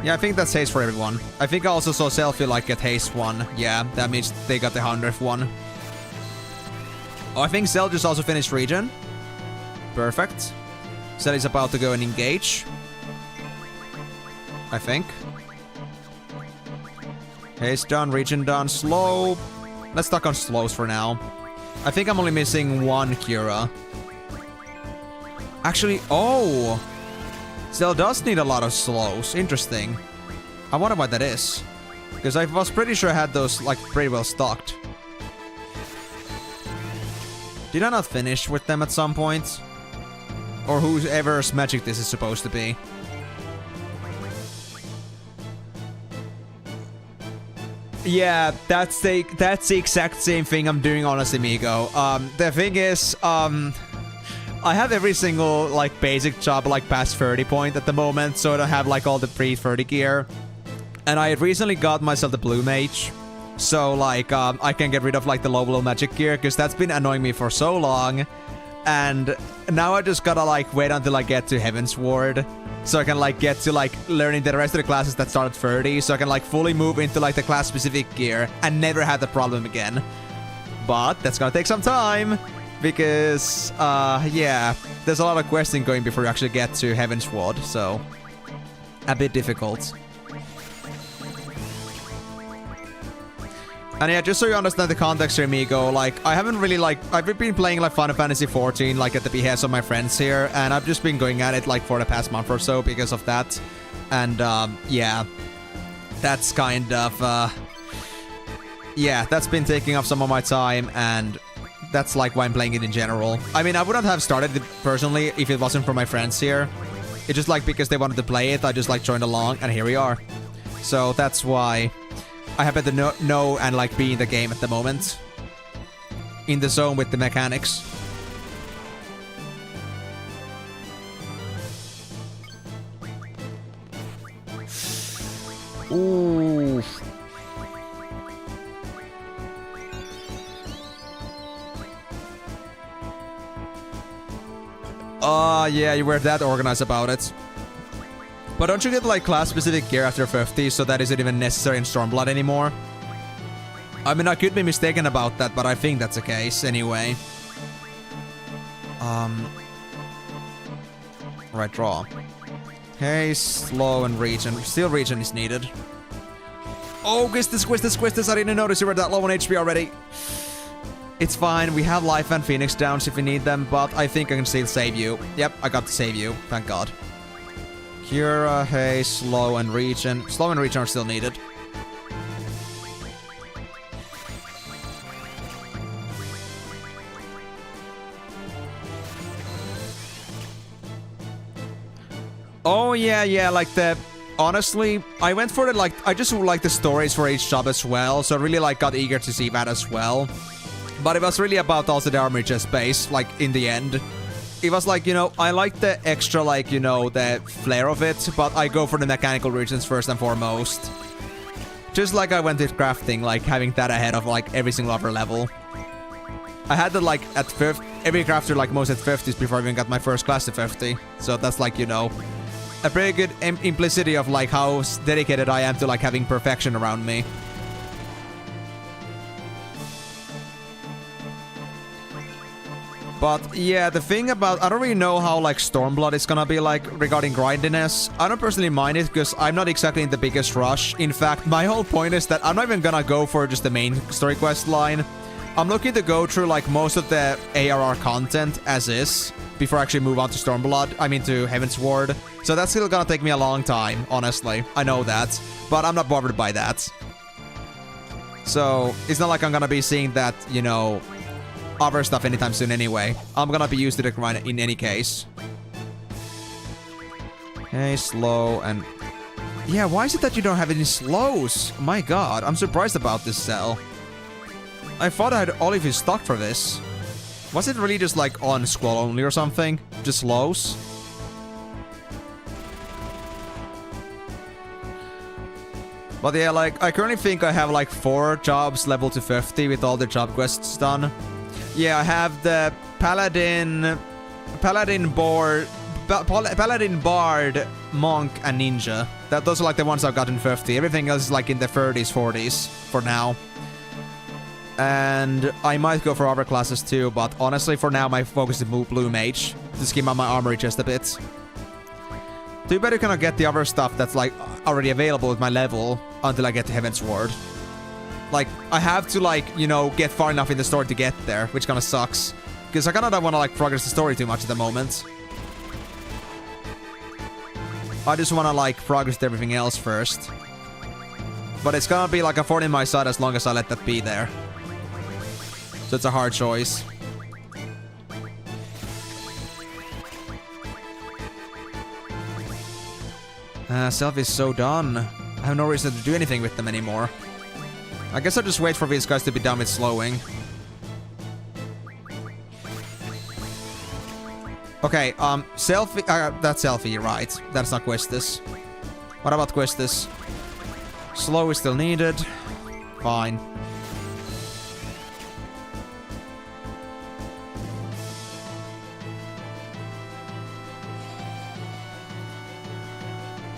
Yeah, I think that's haste for everyone. I think I also saw Selfie like get haste one. Yeah, that means they got the 100th one. Oh, I think Cell just also finished region. Perfect. Cell is about to go and engage. I think. Haste done, region done, slow. Let's stuck on slows for now. I think I'm only missing one Cura. Actually, oh! Cell does need a lot of slows. Interesting. I wonder why that is. Because I was pretty sure I had those, like, pretty well stocked. Did I not finish with them at some point? Or whoever's magic this is supposed to be. Yeah, that's the exact same thing I'm doing, honestly, Migo. The thing is, I have every single, like, basic job, like, past 30 point at the moment, so I don't have, like, all the pre-30 gear. And I recently got myself the Blue Mage, so, like, I can get rid of, like, the low-level magic gear, because that's been annoying me for so long. And now I just gotta, like, wait until I get to Heaven's Ward, so I can, like, get to, like, learning the rest of the classes that start at 30, so I can, like, fully move into, like, the class-specific gear, and never have the problem again. But that's gonna take some time. Because, yeah, there's a lot of questing going before you actually get to Heaven's Ward, so a bit difficult. And yeah, just so you understand the context here, Migo, like, I haven't really, like, I've been playing, like, Final Fantasy XIV, like, at the behest of my friends here, and I've just been going at it, like, for the past month or so because of that. And, yeah, that's kind of, yeah, that's been taking up some of my time, and that's like why I'm playing it in general. I mean, I wouldn't have started it personally if it wasn't for my friends here. It's just like because they wanted to play it, I just like joined along, and here we are. So that's why I happen to know and like be in the game at the moment. In the zone with the mechanics. Ooh. Yeah, you were that organized about it. But don't you get, like, class-specific gear after 50, so that isn't even necessary in Stormblood anymore? I mean, I could be mistaken about that, but I think that's the case, anyway. Right, draw. Hey, slow and region. Still region is needed. Oh, Quistis, I didn't notice you were that low on HP already. It's fine, we have life and Phoenix downs if we need them, but I think I can still save you. Yep, I got to save you, thank God. Cura, haste, slow, and regen. Slow and regen are still needed. Oh, yeah, like the... Honestly, I went for the, like... I just like the stories for each job as well, so I really, like, got eager to see that as well. But it was really about also the armor chest base, like, in the end. It was like, you know, I like the extra, like, you know, the flair of it, but I go for the mechanical regions first and foremost. Just like I went with crafting, like, having that ahead of, like, every single other level. I had that, like, at 50... Every crafter, like, most at 50s before I even got my first class to 50. So that's, like, you know... A pretty good implicity of, like, how dedicated I am to, like, having perfection around me. But, yeah, the thing about... I don't really know how, like, Stormblood is gonna be, like, regarding grindiness. I don't personally mind it, because I'm not exactly in the biggest rush. In fact, my whole point is that I'm not even gonna go for just the main story quest line. I'm looking to go through, like, most of the ARR content as is, before I actually move on to Stormblood. I mean, to Heavensward. So that's still gonna take me a long time, honestly. I know that. But I'm not bothered by that. So, it's not like I'm gonna be seeing that, you know, other stuff anytime soon anyway. I'm gonna be used to the grind in any case. Okay, slow and... Yeah, why is it that you don't have any slows? My god, I'm surprised about this cell. I thought I had all of his stock for this. Was it really just like on Squall only or something? Just slows? But yeah, like, I currently think I have like 4 jobs level to 50 with all the job quests done. Yeah, I have the Paladin... Paladin Bard... Paladin Bard, Monk, and Ninja. Those are like the ones I've gotten 50. Everything else is like in the 30s, 40s for now. And I might go for other classes too, but honestly for now my focus is Blue Mage. To scheme out my armory just a bit. Too bad you cannot get the other stuff that's like already available with my level until I get to Heavensward. Like, I have to like, you know, get far enough in the story to get there, which kinda sucks. Because I kinda don't wanna like progress the story too much at the moment. I just wanna like progress everything else first. But it's gonna be like a thorn in my side as long as I let that be there. So it's a hard choice. Self is so done. I have no reason to do anything with them anymore. I guess I'll just wait for these guys to be done with slowing. Okay, Selfie... that's Selfie, right. That's not Questus. What about Questus? Slow is still needed. Fine.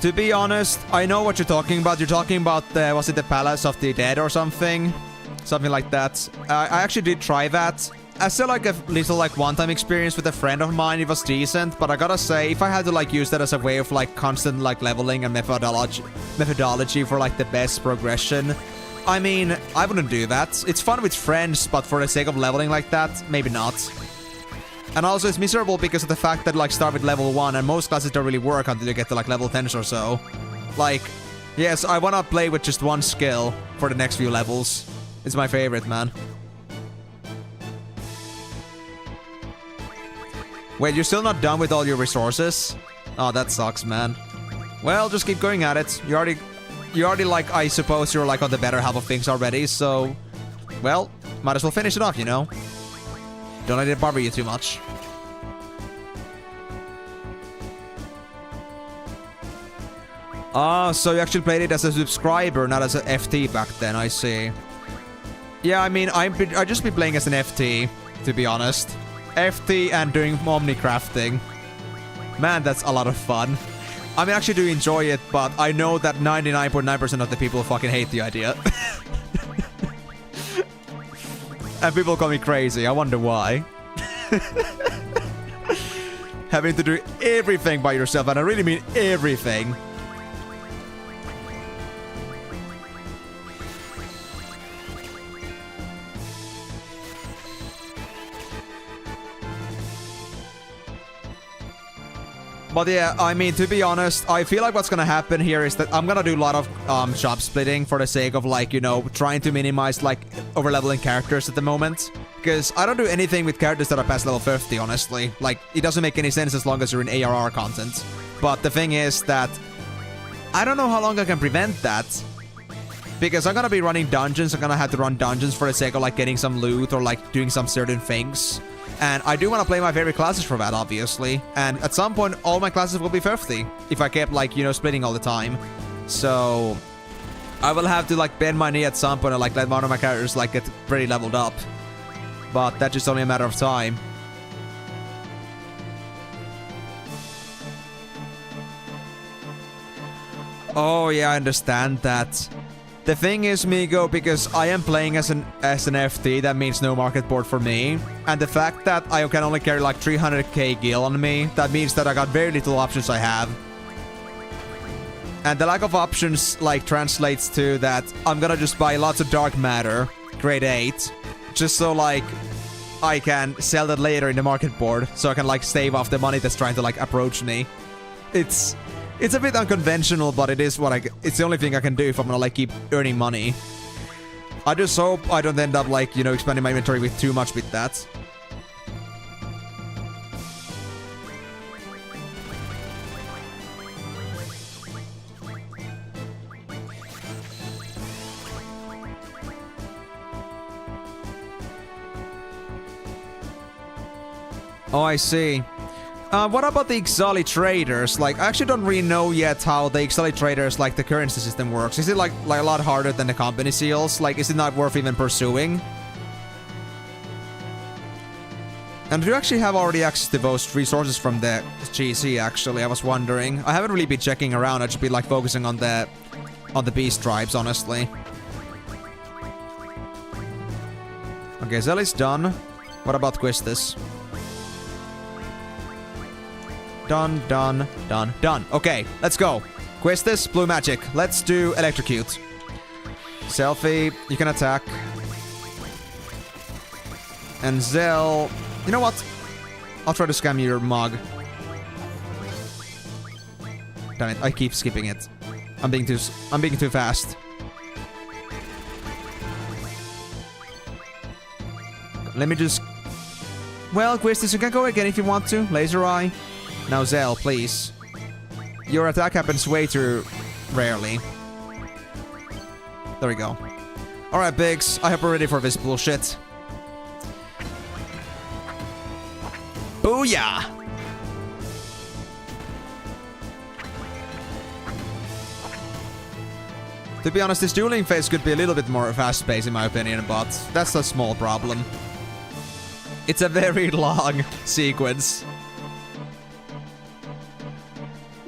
To be honest, I know what you're talking about. You're talking about the, was it the Palace of the Dead or something? Something like that. I actually did try that. I still like a little like one-time experience with a friend of mine. It was decent, but I gotta say, if I had to like use that as a way of like constant like leveling and methodology for like the best progression, I mean, I wouldn't do that. It's fun with friends, but for the sake of leveling like that, maybe not. And also, it's miserable because of the fact that, like, start with level 1, and most classes don't really work until you get to, like, level 10 or so. Like, yes, I wanna play with just one skill for the next few levels. It's my favorite, man. Wait, you're still not done with all your resources? Oh, that sucks, man. Well, just keep going at it. You already, like, I suppose you're, like, on the better half of things already, so... Well, might as well finish it off, you know? Don't let it bother you too much. Ah, so you actually played it as a subscriber, not as an FT back then, I see. Yeah, I mean, I just be playing as an FT, to be honest. FT and doing Omni crafting. Man, that's a lot of fun. I mean, I actually do enjoy it, but I know that 99.9% of the people fucking hate the idea. And people call me crazy. I wonder why. Having to do everything by yourself, and I really mean everything. But yeah, I mean, to be honest, I feel like what's gonna happen here is that I'm gonna do a lot of shop splitting for the sake of, like, you know, trying to minimize, like, overleveling characters at the moment. Because I don't do anything with characters that are past level 50, honestly. Like, it doesn't make any sense as long as you're in ARR content. But the thing is that I don't know how long I can prevent that. Because I'm gonna be running dungeons. I'm gonna have to run dungeons for the sake of, like, getting some loot or, like, doing some certain things. And I do want to play my favorite classes for that, obviously. And at some point, all my classes will be 50. If I kept, like, you know, splitting all the time. So I will have to, like, bend my knee at some point and, like, let one of my characters, like, get pretty leveled up. But that's just only a matter of time. Oh, yeah, I understand that. The thing is, Migo, because I am playing as an FT, that means no market board for me. And the fact that I can only carry like 300k gil on me, that means that I got very little options I have. And the lack of options, like, translates to that I'm gonna just buy lots of dark matter, grade 8, just so, like, I can sell that later in the market board, so I can, like, stave off the money that's trying to, like, approach me. It's a bit unconventional, but it's the only thing I can do if I'm gonna, like, keep earning money. I just hope I don't end up, like, you know, expanding my inventory with too much with that. Oh, I see. What about the Ixali traders? Like, I actually don't really know yet how the Ixali traders, like, the currency system works. Is it, like a lot harder than the company seals? Like, is it not worth even pursuing? And do you actually have already access to those resources from the GC, actually? I was wondering. I haven't really been checking around. I'd just be, like, focusing on the beast tribes, honestly. Okay, Zeli's done. What about Quistis? Done, done, done, done. Okay, let's go. Quistis, blue magic. Let's do electrocute. Selfie, you can attack. And Zell, you know what? I'll try to scam your mug. Damn it, I keep skipping it. I'm being too fast. Let me just... Well, Quistis, you can go again if you want to. Laser Eye. Now, Zell, please. Your attack happens way too rarely. There we go. Alright, Biggs. I hope we're ready for this bullshit. Booyah! To be honest, this dueling phase could be a little bit more fast-paced in my opinion, but that's a small problem. It's a very long sequence.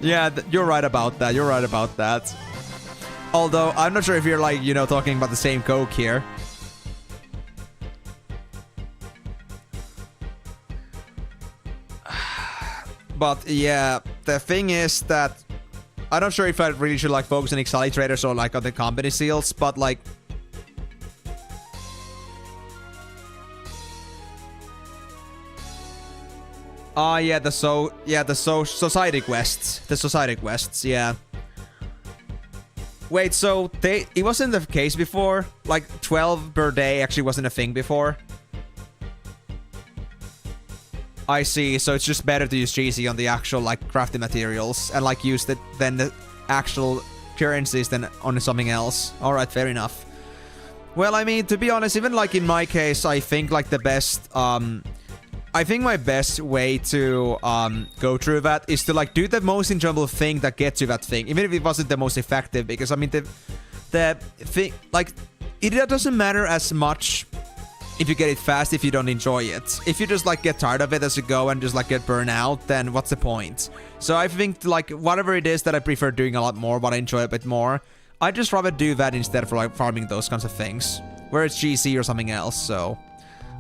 Yeah, you're right about that. You're right about that. Although, I'm not sure if you're, like, you know, talking about the same Coke here. But, yeah, the thing is that I'm not sure if I really should, like, focus on Ixali traders or, like, on the company seals, but, like... yeah, the society quests. The society quests, yeah. Wait, so it wasn't the case before? Like, 12 per day actually wasn't a thing before? I see, so it's just better to use GC on the actual, like, crafting materials and, like, use then the actual currencies than on something else. Alright, fair enough. Well, I mean, to be honest, even, like, in my case, I think, like, the best, I think my best way to go through that is to, like, do the most enjoyable thing that gets you that thing, even if it wasn't the most effective, because I mean the thing, like, it doesn't matter as much if you get it fast if you don't enjoy it. If you just, like, get tired of it as you go and just, like, get burned out, then what's the point? So I think, like, whatever it is that I prefer doing a lot more, but I enjoy a bit more, I'd just rather do that instead of, like, farming those kinds of things, where it's GC or something else. So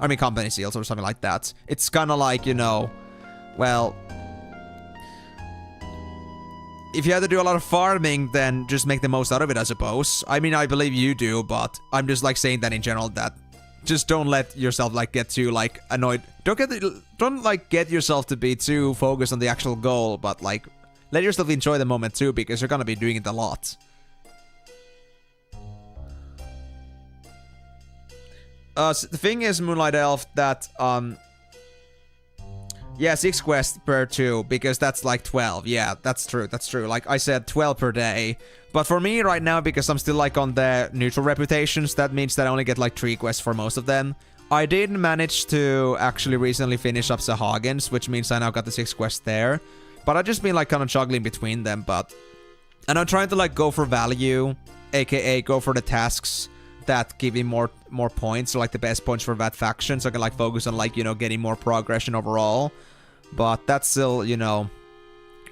I mean, company seals or something like that. It's kind of like, you know, well, if you have to do a lot of farming, then just make the most out of it, I suppose. I mean, I believe you do, but I'm just, like, saying that in general, that just don't let yourself like get too like annoyed. Don't like get yourself to be too focused on the actual goal, but like let yourself enjoy the moment too, because you're gonna be doing it a lot. So the thing is, Moonlight Elf, that yeah, 6 quests per 2, because that's like 12. Yeah, that's true. That's true. Like I said, 12 per day. But for me right now, because I'm still like on the neutral reputations, that means that I only get like 3 quests for most of them. I did manage to actually recently finish up Sahagins, which means I now got the 6 quests there. But I've just been like kind of juggling between them, and I'm trying to like go for value, aka go for the tasks that give me more points, or like the best points for that faction, so I can like focus on like, you know, getting more progression overall. But that's still, you know,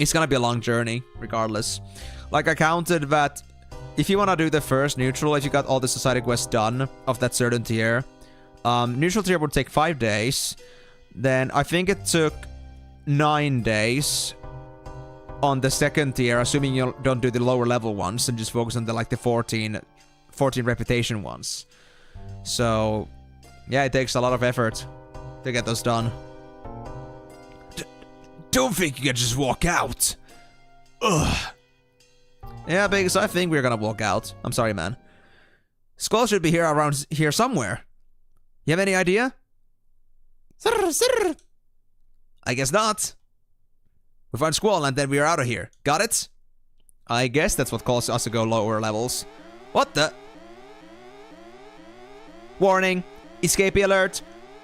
it's gonna be a long journey regardless. Like I counted that if you want to do the first neutral, if you got all the society quests done of that certain tier, neutral tier would take 5 days. Then I think it took 9 days on the second tier, assuming you don't do the lower level ones and just focus on the like the 14 reputation ones. So yeah, it takes a lot of effort to get those done. Don't think you can just walk out. Ugh. Yeah, because I think we're gonna walk out. I'm sorry, man. Squall should be here around here somewhere. You have any idea? I guess not. We find Squall and then we are out of here. Got it? I guess that's what causes us to go lower levels. What the? Warning. Escapee alert.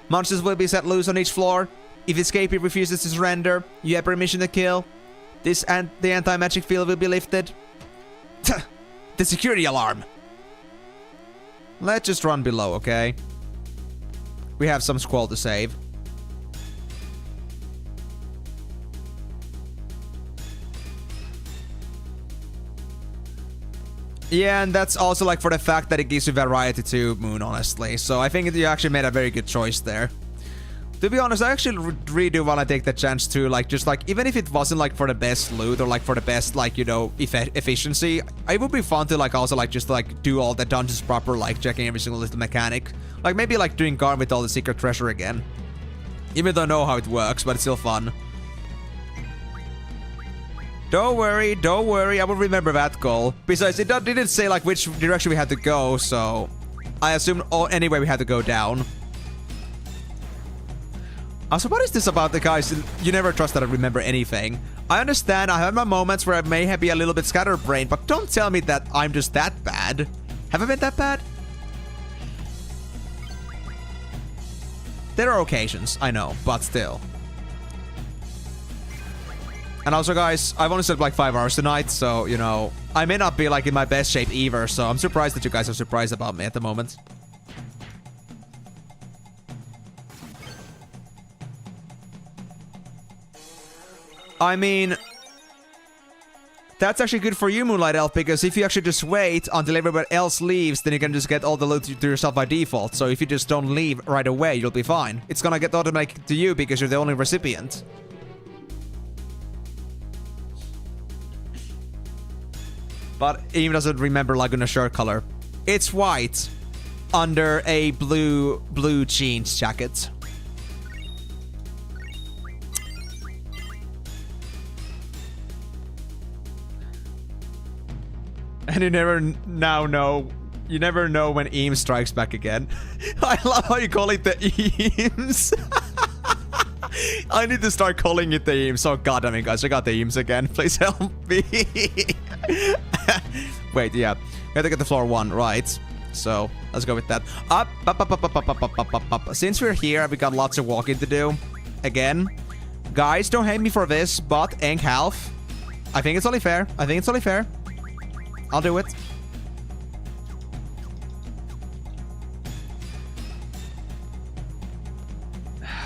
Monsters will be set loose on each floor. If Escapee refuses to surrender, you have permission to kill. The anti-magic field will be lifted. The security alarm. Let's just run below, okay? We have some Squall to save. Yeah, and that's also like for the fact that it gives you variety to Moon, honestly. So I think you actually made a very good choice there. To be honest, I actually really do want to take the chance to, like, just, like, even if it wasn't, like, for the best loot or, like, for the best, like, you know, efficiency, it would be fun to, like, also, like, just, like, do all the dungeons proper, like, checking every single little mechanic. Like, maybe, like, doing Garm with all the secret treasure again. Even though I know how it works, but it's still fun. Don't worry, I will remember that goal. Besides, it didn't say, like, which direction we had to go, so I assumed, anyway, we had to go down. So what is this about the guys? You never trust that I remember anything. I understand, I have my moments where I may be a little bit scatterbrained, but don't tell me that I'm just that bad. Have I been that bad? There are occasions, I know, but still. And also, guys, I've only slept like 5 hours tonight, so, you know, I may not be like in my best shape either, so I'm surprised that you guys are surprised about me at the moment. I mean, that's actually good for you, Moonlight Elf, because if you actually just wait until everybody else leaves, then you can just get all the loot to yourself by default. So if you just don't leave right away, you'll be fine. It's gonna get automatic to you because you're the only recipient. But Eve doesn't remember Laguna shirt color. It's white under a blue jeans jacket. And you never know when Eames strikes back again. I love how you call it the Eames. I need to start calling it the Eames. Oh god damn it, guys, I got the Eames again. Please help me. Wait, yeah. We have to get the floor 1, right? So, let's go with that. Up. Since we're here, we got lots of walking to do. Again. Guys, don't hate me for this, but Ink Half. I think it's only fair. I'll do it.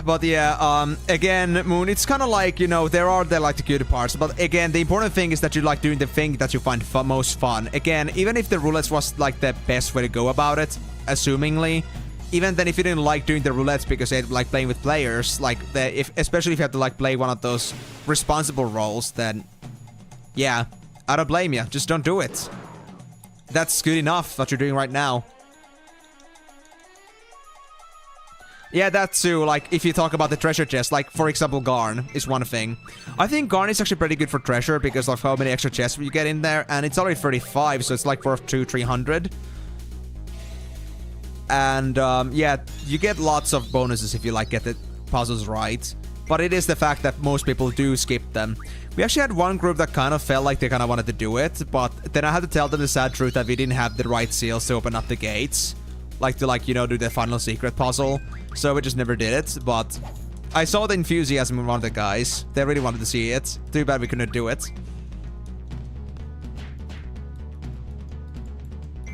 But yeah, again, Moon, it's kind of like, you know, there are like the good parts. But again, the important thing is that you like doing the thing that you find most fun. Again, even if the roulettes was like the best way to go about it, assumingly, even then if you didn't like doing the roulettes because you like playing with players, like especially if you have to like play one of those responsible roles, then yeah, I don't blame you. Just don't do it. That's good enough what you're doing right now. Yeah, that too. Like, if you talk about the treasure chest, like, for example, Garn is one thing. I think Garn is actually pretty good for treasure because of how many extra chests you get in there, and it's already 35, so it's like worth 200-300. And, yeah, you get lots of bonuses if you, like, get the puzzles right. But it is the fact that most people do skip them. We actually had one group that kind of felt like they kind of wanted to do it, but then I had to tell them the sad truth that we didn't have the right seals to open up the gates. Like, to, like, you know, do the final secret puzzle. So we just never did it, but I saw the enthusiasm in one of the guys. They really wanted to see it. Too bad we couldn't do it.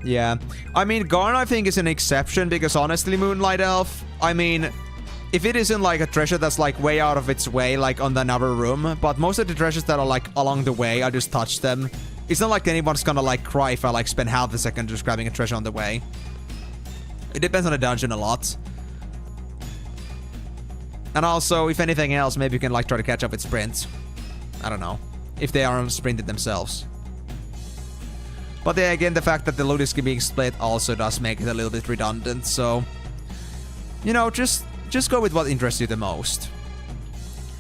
Yeah. I mean, Garn, I think, is an exception because, honestly, Moonlight Elf, I mean, if it isn't, like, a treasure that's, like, way out of its way, like, on another room, but most of the treasures that are, like, along the way, I just touch them. It's not like anyone's gonna, like, cry if I, like, spend half a second just grabbing a treasure on the way. It depends on the dungeon a lot. And also, if anything else, maybe you can, like, try to catch up with sprints. I don't know. If they aren't sprinted themselves. But then again, the fact that the loot is being split also does make it a little bit redundant, so... You know, just go with what interests you the most.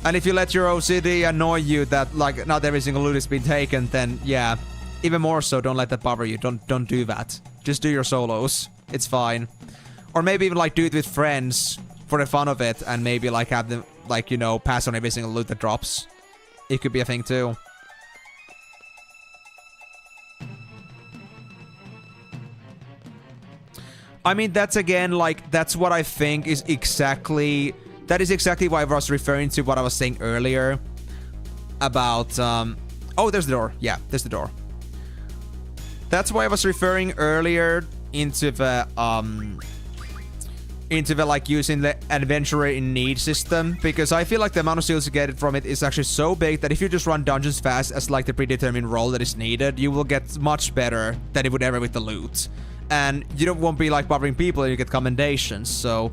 And if you let your OCD annoy you that, like, not every single loot has been taken, then, yeah. Even more so, don't let that bother you. Don't do that. Just do your solos. It's fine. Or maybe even, like, do it with friends for the fun of it, and maybe, like, have them, like, you know, pass on every single loot that drops. It could be a thing, too. I mean, that's, again, like, that's what I think is exactly... That is exactly why I was referring to what I was saying earlier. About, Oh, there's the door. Yeah, there's the door. That's why I was referring earlier into the, like, using the adventurer in need system, because I feel like the amount of skills you get from it is actually so big that if you just run dungeons fast as, like, the predetermined role that is needed, you will get much better than it would ever with the loot. And you won't be, like, bothering people and you get commendations, so...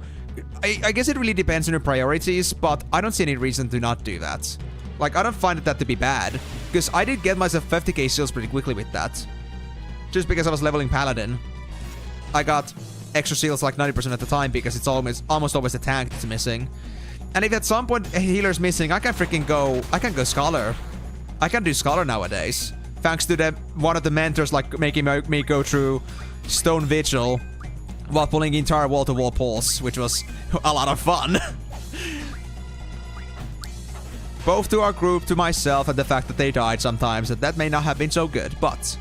I guess it really depends on your priorities, but I don't see any reason to not do that. Like, I don't find that to be bad, because I did get myself 50k seals pretty quickly with that. Just because I was leveling Paladin. I got extra seals like 90% of the time because it's almost always a tank that's missing. And if at some point a healer's missing, I can go Scholar. I can do Scholar nowadays. Thanks to one of the mentors, like, making me go through Stone Vigil while pulling entire wall-to-wall pulls, which was a lot of fun. Both to our group, to myself, and the fact that they died sometimes, that may not have been so good, but...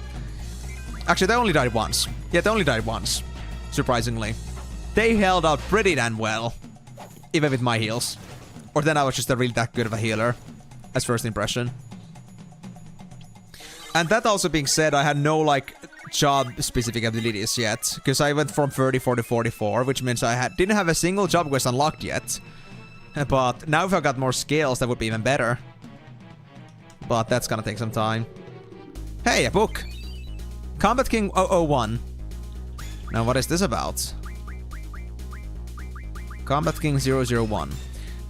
Actually, they only died once. Yeah, they only died once. Surprisingly. They held out pretty damn well. Even with my heals. Or then I was just really that good of a healer. As first impression. And that also being said, I had no, like, job-specific abilities yet. Because I went from 34 to 44, which means I didn't have a single job quest unlocked yet. But now if I got more skills, that would be even better. But that's gonna take some time. Hey, a book! Combat King 001. Now, what is this about? Combat King 001.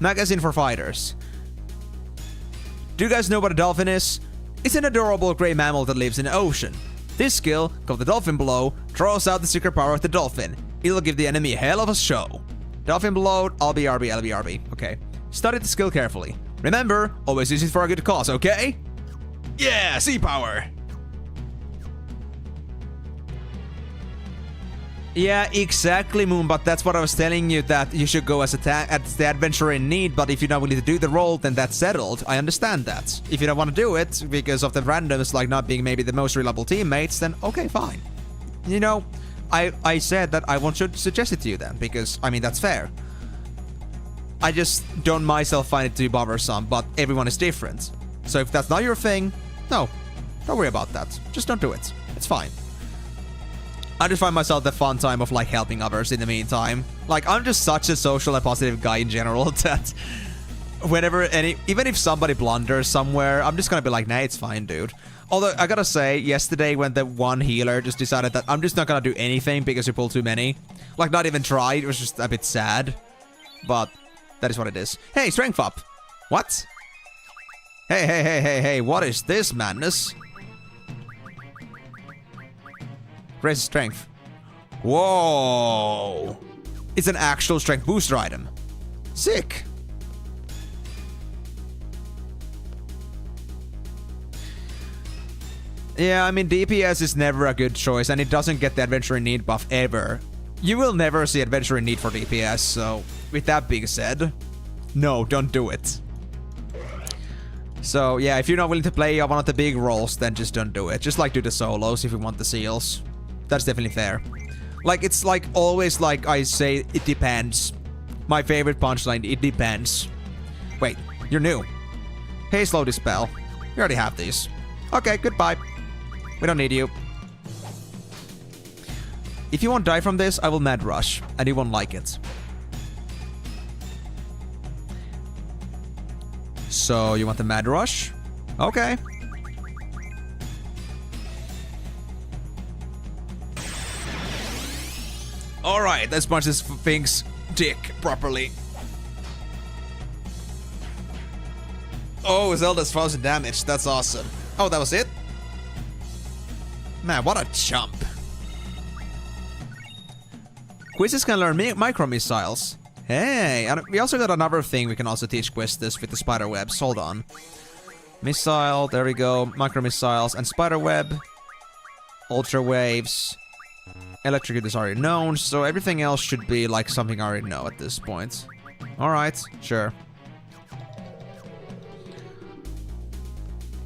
Magazine for fighters. Do you guys know what a dolphin is? It's an adorable gray mammal that lives in the ocean. This skill, called the Dolphin Blow, draws out the secret power of the dolphin. It'll give the enemy a hell of a show. Dolphin Blow, LBRB, LBRB. Okay. Study the skill carefully. Remember, always use it for a good cause, okay? Yeah, sea power! Yeah, exactly, Moon, but that's what I was telling you, that you should go as the adventurer in need, but if you're not willing to do the role, then that's settled. I understand that. If you don't want to do it, because of the randoms, like not being maybe the most reliable teammates, then okay, fine. You know, I said that I won't suggest it to you then, because, I mean, that's fair. I just don't myself find it too bothersome, but everyone is different. So if that's not your thing, no, don't worry about that. Just don't do it. It's fine. I just find myself the fun time of, like, helping others in the meantime. Like, I'm just such a social and positive guy in general that whenever even if somebody blunders somewhere, I'm just gonna be like, nah, it's fine, dude. Although, I gotta say, yesterday when the one healer just decided that I'm just not gonna do anything because you pulled too many. Like, not even try, it was just a bit sad. But, that is what it is. Hey, strength up! What? Hey, what is this madness? Raise strength. Whoa! It's an actual strength booster item. Sick. Yeah, I mean, DPS is never a good choice, and it doesn't get the Adventure in Need buff ever. You will never see Adventure in Need for DPS, so with that being said, no, don't do it. So yeah, if you're not willing to play one of the big roles, then just don't do it. Just like do the solos if you want the seals. That's definitely fair. Like, it's like always like I say, it depends. My favorite punchline, it depends. Wait, you're new. Hey, slow dispel. You already have these. Okay, goodbye. We don't need you. If you won't die from this, I will mad rush, and you won't like it. So, you want the mad rush? Okay. Alright, let's punch this thing's dick properly. Oh, Zelda's frozen damage. That's awesome. Oh, that was it? Man, what a chump. Quizzes can learn micro missiles. Hey, and we also got another thing we can also teach Quistis with the spider webs. Hold on. Missile, there we go. Micro missiles and spider web. Ultra waves. Electrocute is already known, so everything else should be like something I already know at this point. Alright, sure.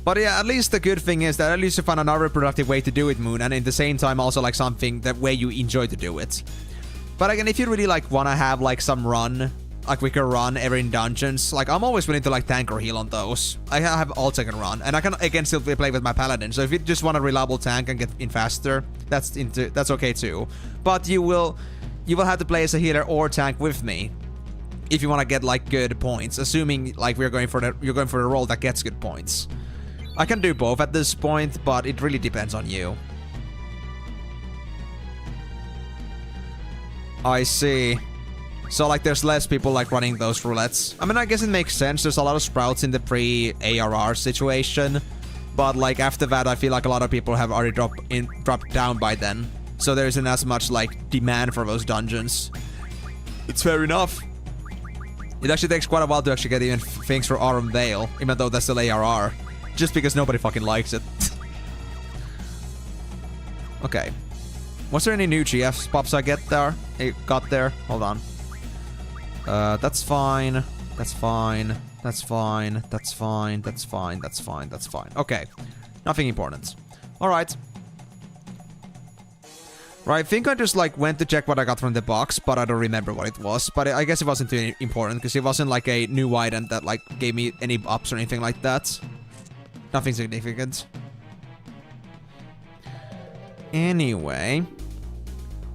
But yeah, at least the good thing is that at least you found another productive way to do it, Moon, and at the same time also like something that way you enjoy to do it. But again, if you really like want to have like some run, a quicker run ever in dungeons, like I'm always willing to like tank or heal on those. I have alt second run, and I can again still play with my paladin. So if you just want a reliable tank and get in faster, that's okay too. But you will have to play as a healer or tank with me if you want to get like good points. Assuming like you're going for the role that gets good points. I can do both at this point, but it really depends on you. I see. So, like, there's less people, like, running those roulettes. I mean, I guess it makes sense. There's a lot of sprouts in the pre-ARR situation. But, like, after that, I feel like a lot of people have already dropped down by then. So there isn't as much, like, demand for those dungeons. It's fair enough. It actually takes quite a while to actually get even things for Autumn Vale, even though that's still ARR. Just because nobody fucking likes it. Okay. Was there any new GF pops I got there? Hold on. That's fine. That's fine. That's fine. That's fine. That's fine. That's fine. That's fine. Okay. Nothing important. Alright. Right, I think I just like went to check what I got from the box, but I don't remember what it was. But I guess it wasn't too important, because it wasn't like a new item that like gave me any ups or anything like that. Nothing significant. Anyway.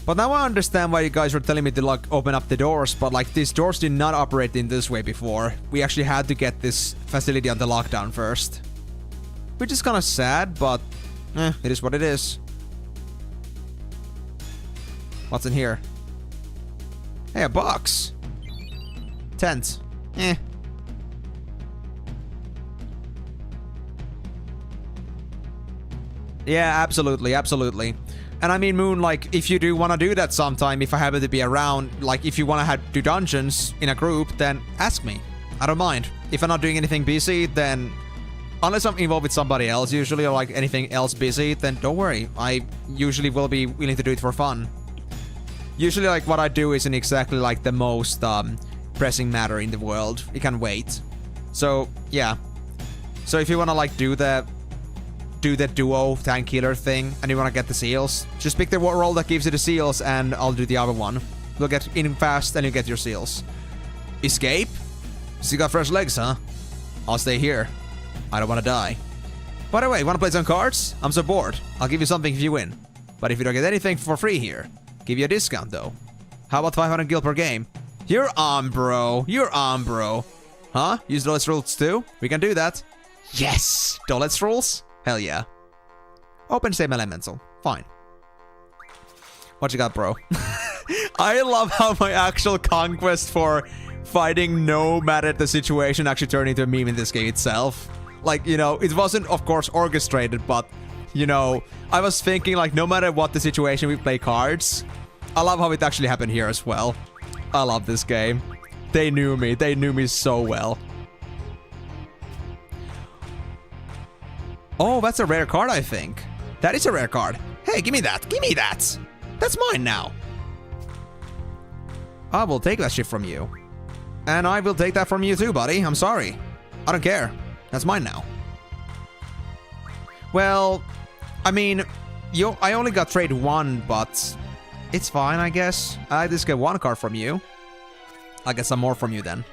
But now I understand why you guys were telling me to like open up the doors, but like these doors did not operate in this way before. We actually had to get this facility under lockdown first. Which is kind of sad, but it is what it is. What's in here? Hey, a box. Tent. Yeah, absolutely, absolutely. And I mean, Moon, like, if you do want to do that sometime, if I happen to be around, like, if you want to do dungeons in a group, then ask me. I don't mind. If I'm not doing anything busy, then... Unless I'm involved with somebody else, usually, or, like, anything else busy, then don't worry. I usually will be willing to do it for fun. Usually, like, what I do isn't exactly, like, the most, pressing matter in the world. It can wait. So, yeah. So if you want to, like, do the duo tank healer thing and you want to get the seals, just pick the role that gives you the seals and I'll do the other one. We'll get in fast and you get your seals. Escape? So you got fresh legs, huh? I'll stay here. I don't want to die. By the way, want to play some cards? I'm so bored. I'll give you something if you win. But if you don't get anything for free here, give you a discount though. How about 500 gil per game? You're on, bro. You're on, bro. Huh? Use Dolet's rules too? We can do that. Yes! Dolet's rules? Hell yeah. Open same elemental. Fine. What you got, bro? I love how my actual conquest for fighting no matter the situation actually turned into a meme in this game itself. Like, you know, it wasn't, of course, orchestrated, but, you know, I was thinking, like, no matter what the situation, we play cards. I love how it actually happened here as well. I love this game. They knew me. They knew me so well. Oh, that's a rare card, I think. That is a rare card. Hey, give me that. Give me that. That's mine now. I will take that shit from you. And I will take that from you too, buddy. I'm sorry. I don't care. That's mine now. Well, I mean, I only got trade one, but it's fine, I guess. I just get one card from you. I'll get some more from you then.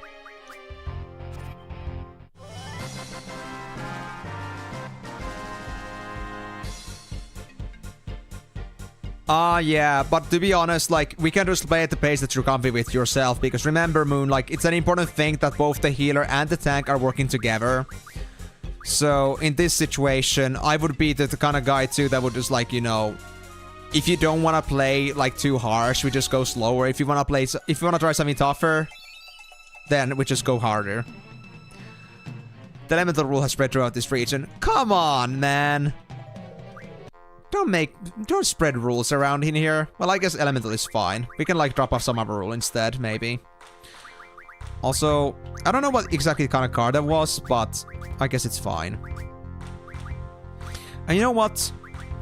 Yeah, but to be honest, like, we can just play at the pace that you're comfy with yourself, because remember, Moon, like, it's an important thing that both the healer and the tank are working together. So, in this situation, I would be the kind of guy, too, that would just, like, you know, if you don't want to play, like, too harsh, we just go slower. If you want to try something tougher, then we just go harder. The elemental rule has spread throughout this region. Come on, man! Don't spread rules around in here. Well, I guess elemental is fine. We can, like, drop off some other rule instead, maybe. Also, I don't know what exactly kind of card that was, but I guess it's fine. And you know what?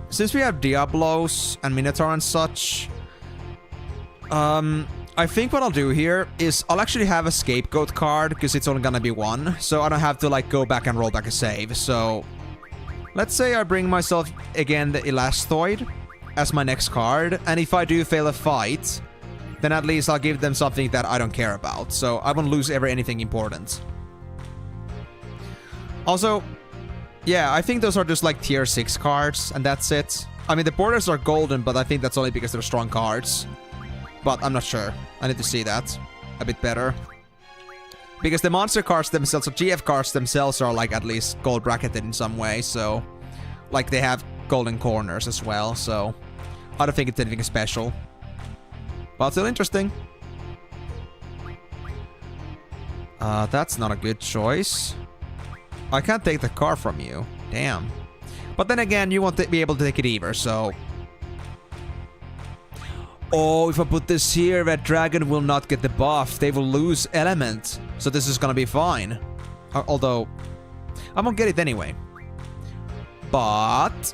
Since we have Diablos and Minotaur and such, I think what I'll do here is I'll actually have a Scapegoat card, because it's only gonna be one, so I don't have to, like, go back and roll back a save. So let's say I bring myself, again, the Elastoid as my next card, and if I do fail a fight, then at least I'll give them something that I don't care about, so I won't lose ever anything important. Also, yeah, I think those are just like tier 6 cards, and that's it. I mean, the borders are golden, but I think that's only because they're strong cards. But I'm not sure. I need to see that a bit better. Because the monster cards themselves, or GF cards themselves, are like at least gold bracketed in some way, so like they have golden corners as well, so I don't think it's anything special. But still interesting. That's not a good choice. I can't take the car from you. Damn. But then again, you won't be able to take it either, so... Oh, if I put this here, that dragon will not get the buff. They will lose element. So this is gonna be fine. Although, I won't get it anyway. But...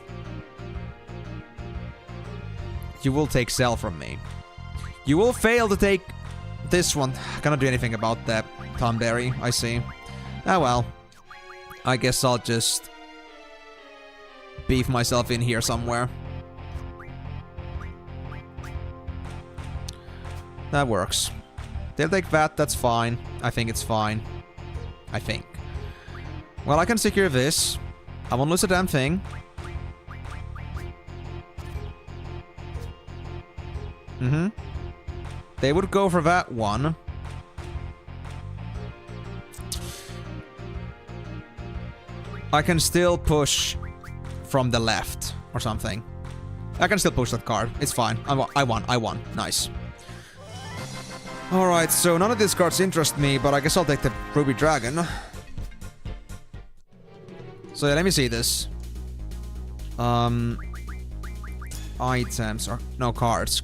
you will take Cell from me. You will fail to take this one. Cannot do anything about that, Thornberry, I see. Ah well. I guess I'll just... beef myself in here somewhere. That works. They'll take that, that's fine. I think it's fine. I think. Well, I can secure this. I won't lose a damn thing. Mm-hmm. They would go for that one. I can still push from the left or something. I can still push that card. It's fine. I won. Nice. Alright, so none of these cards interest me, but I guess I'll take the Ruby Dragon. So yeah, let me see this. Items or no, cards.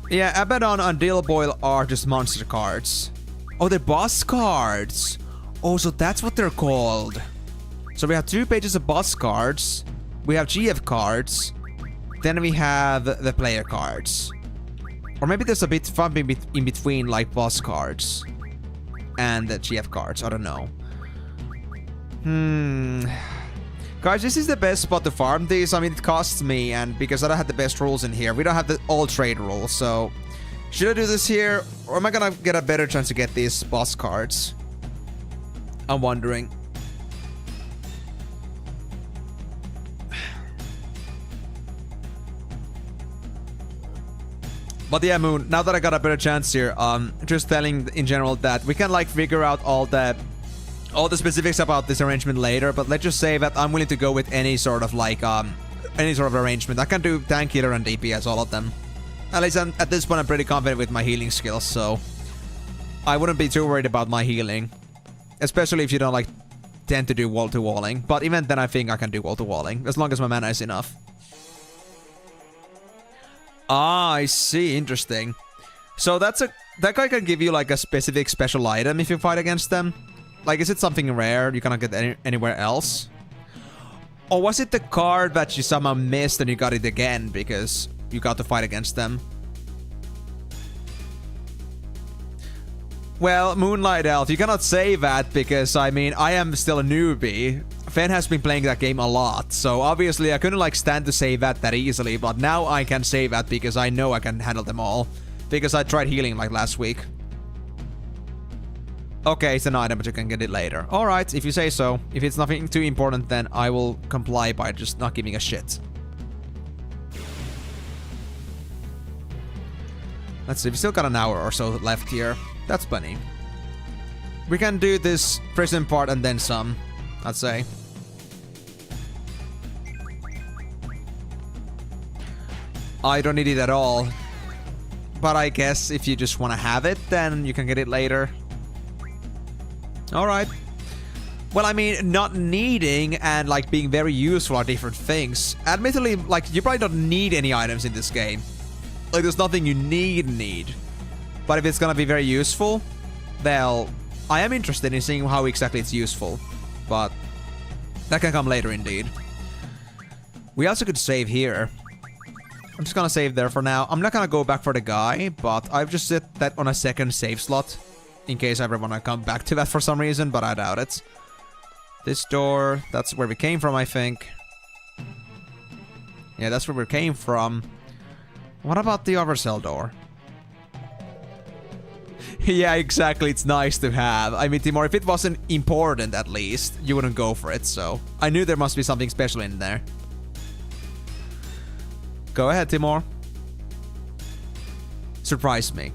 Yeah, Abaddon and Dilboil are just monster cards. Oh, they're boss cards. Oh, so that's what they're called. So we have 2 pages of boss cards. We have GF cards. Then we have the player cards. Or maybe there's a bit fun in between, like boss cards and the GF cards. I don't know. Guys, this is the best spot to farm these. I mean, it costs me, and because I don't have the best rules in here. We don't have the all trade rules, so... should I do this here, or am I gonna get a better chance to get these boss cards? I'm wondering. But yeah, Moon, now that I got a better chance here, just telling in general that we can like figure out all the specifics about this arrangement later, but let's just say that I'm willing to go with any sort of like, any sort of arrangement. I can do tank, healer, and DPS, all of them. At least at this point I'm pretty confident with my healing skills, so I wouldn't be too worried about my healing. Especially if you don't like tend to do wall-to-walling. But even then I think I can do wall-to-walling, as long as my mana is enough. Ah, I see. Interesting. So that guy can give you like a specific special item if you fight against them. Like, is it something rare you cannot get anywhere else? Or was it the card that you somehow missed and you got it again because you got to fight against them? Well, Moonlight Elf, you cannot say that because, I mean, I am still a newbie. Fen has been playing that game a lot, so obviously I couldn't like stand to say that easily, but now I can say that because I know I can handle them all. Because I tried healing like last week. Okay, it's an item, but you can get it later. Alright, if you say so. If it's nothing too important, then I will comply by just not giving a shit. Let's see, we still got an hour or so left here. That's plenty. We can do this prison part and then some, I'd say. I don't need it at all. But I guess if you just want to have it, then you can get it later. Alright. Well, I mean, not needing and, like, being very useful are different things. Admittedly, like, you probably don't need any items in this game. Like, there's nothing you need. But if it's gonna be very useful, well, I am interested in seeing how exactly it's useful. But that can come later, indeed. We also could save here. I'm just gonna save there for now. I'm not gonna go back for the guy, but I've just set that on a second save slot. In case I ever want to come back to that for some reason, but I doubt it. This door, that's where we came from, I think. Yeah, that's where we came from. What about the other cell door? Yeah, exactly, it's nice to have. I mean, Timor, if it wasn't important at least, you wouldn't go for it, so... I knew there must be something special in there. Go ahead, Timor. Surprise me.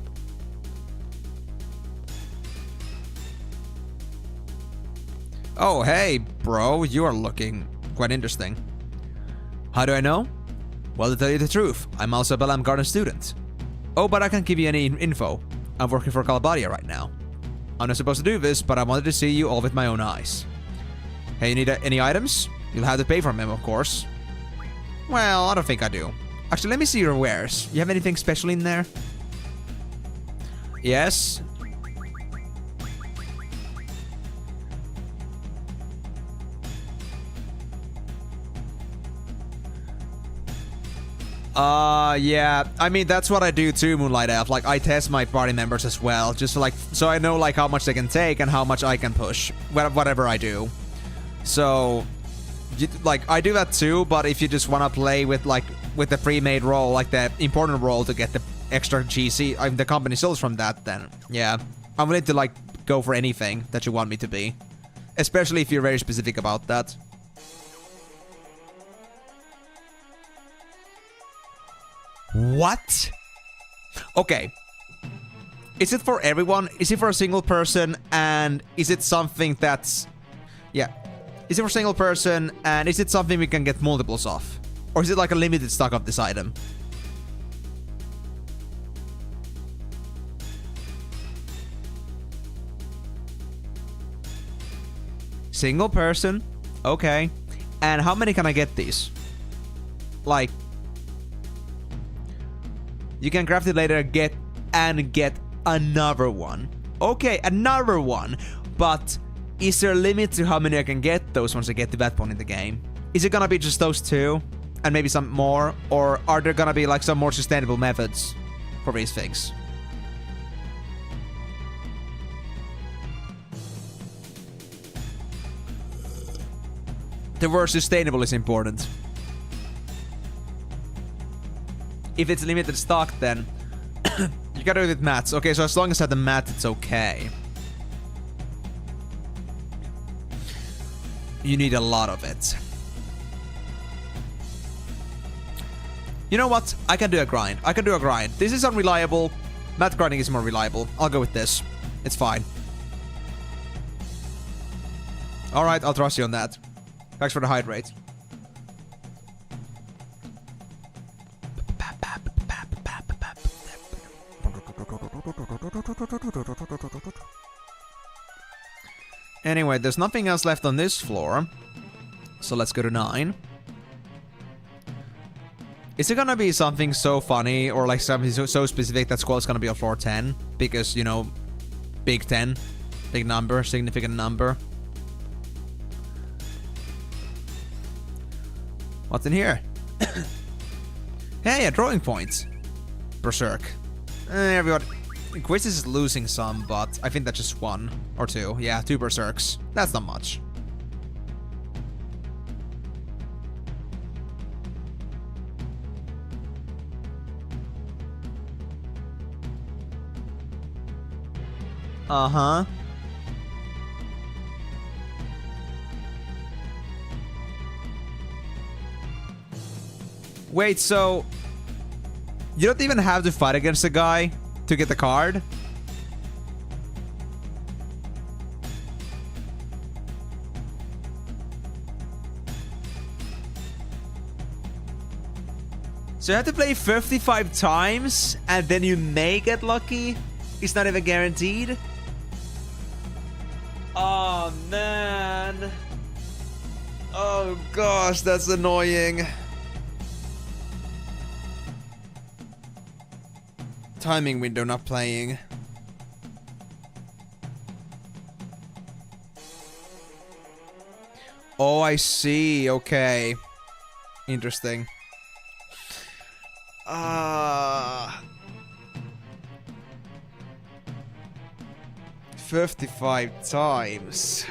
Oh, hey, bro, you are looking quite interesting. How do I know? Well, to tell you the truth, I'm also a Bellam Garden student. Oh, but I can't give you any info. I'm working for Calabadia right now. I'm not supposed to do this, but I wanted to see you all with my own eyes. Hey, you need any items? You'll have to pay for them, of course. Well, I don't think I do. Actually, let me see your wares. You have anything special in there? Yes. Yeah. I mean, that's what I do too, Moonlight Elf. Like, I test my party members as well, just to, like, so I know, like, how much they can take and how much I can push, whatever I do. So, like, I do that too, but if you just want to play with, like, with the pre-made role, like the important role to get the extra GC, the company sells from that, then, yeah. I'm willing to, like, go for anything that you want me to be. Especially if you're very specific about that. What? Okay. Is it for everyone? Is it for a single person? And is it something that's... Yeah. Is it for a single person? And is it something we can get multiples of? Or is it like a limited stock of this item? Single person. Okay. And how many can I get these? Like... You can craft it later, get another one. Okay, another one. But is there a limit to how many I can get those once I get to that point in the game? Is it gonna be just those two? And maybe some more? Or are there gonna be like some more sustainable methods for these things? The word sustainable is important. If it's limited stock, then you gotta do it with mats. Okay, so as long as I have the mat, it's okay. You need a lot of it. You know what? I can do a grind. I can do a grind. This is unreliable. Mat grinding is more reliable. I'll go with this. It's fine. Alright, I'll trust you on that. Thanks for the hydrate. Anyway, there's nothing else left on this floor. So let's go to 9. Is it gonna be something so funny or like something so specific that Squall is gonna be on floor 10? Because, you know, big 10. Big number, significant number. What's in here? Hey, a drawing point. Berserk. Everyone. Quiz is losing some, but I think that's just 1 or 2. Yeah, 2 Berserks. That's not much. Uh-huh. Wait, so you don't even have to fight against the guy to get the card? So you have to play 55 times and then you may get lucky? It's not even guaranteed? Oh, man. Oh, gosh, that's annoying. Timing window not playing. Oh, I see. Okay. Interesting. 55 times.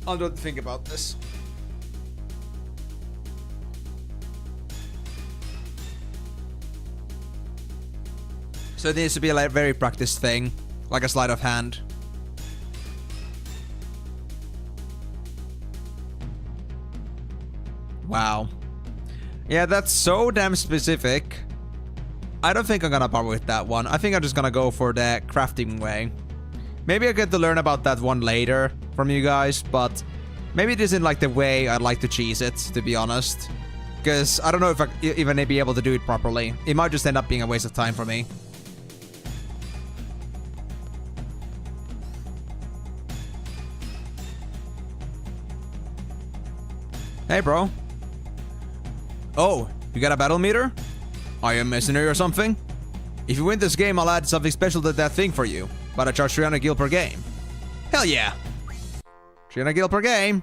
I'll not think about this. So it needs to be like a very practiced thing, like a sleight of hand. Wow. Yeah, that's so damn specific. I don't think I'm gonna bother with that one. I think I'm just gonna go for the crafting way. Maybe I get to learn about that one later from you guys, but maybe it isn't like the way I'd like to cheese it, to be honest. Because I don't know if I even be able to do it properly. It might just end up being a waste of time for me. Hey, bro. Oh, you got a battle meter? Are you a mercenary or something? If you win this game, I'll add something special to that thing for you. But I charge 300 gil per game. Hell yeah! 300 gil per game.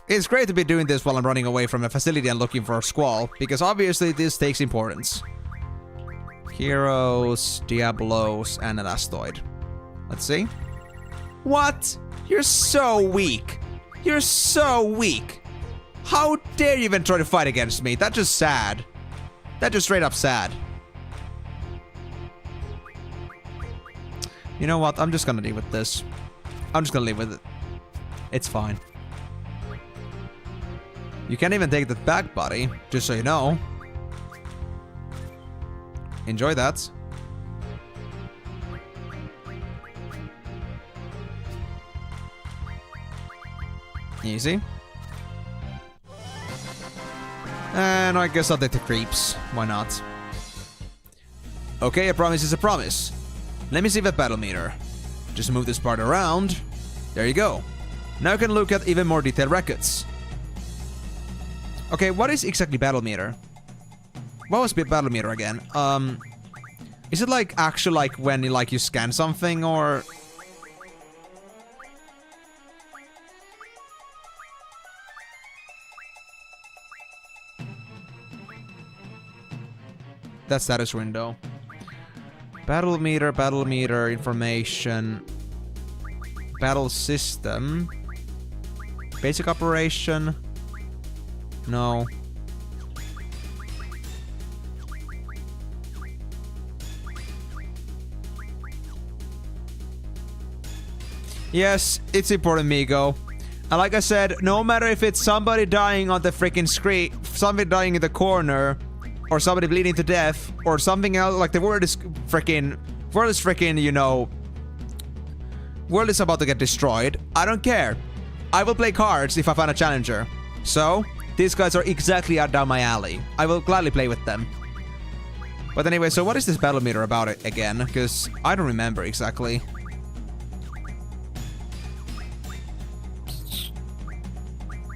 It's great to be doing this while I'm running away from a facility and looking for a Squall, because obviously this takes importance. Heroes, Diablos, and Elastoid. Let's see. What? You're so weak. You're so weak. How dare you even try to fight against me? That's just sad. That's just straight up sad. You know what? I'm just gonna leave with this. I'm just gonna leave with it. It's fine. You can't even take that back, buddy. Just so you know. Enjoy that. Easy. And I guess I'll take the creeps. Why not? Okay, a promise is a promise. Let me see that battle meter. Just move this part around. There you go. Now you can look at even more detailed records. Okay, what is exactly battle meter? What was battle meter again? Is it like actually like when you scan something or? That status window. Battle meter, information. Battle system. Basic operation. No. Yes, it's important, Migo. And like I said, no matter if it's somebody dying on the freaking screen, somebody dying in the corner, or somebody bleeding to death, or something else, like the world is freaking, you know, world is about to get destroyed. I don't care. I will play cards if I find a challenger. So, these guys are exactly down my alley. I will gladly play with them. But anyway, so what is this battle meter about it again? Because I don't remember exactly.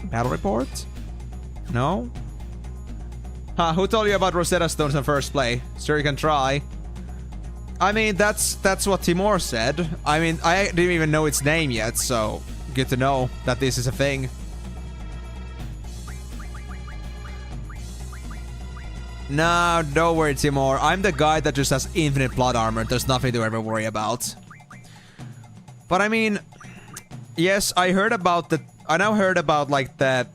Battle report? No? Huh, who told you about Rosetta Stones in first play? Sure, you can try. I mean, that's what Timur said. I mean, I didn't even know its name yet, so good to know that this is a thing. No, don't worry, Timur. I'm the guy that just has infinite blood armor. There's nothing to ever worry about. But I mean, yes, I heard about the... I now heard about, like, the...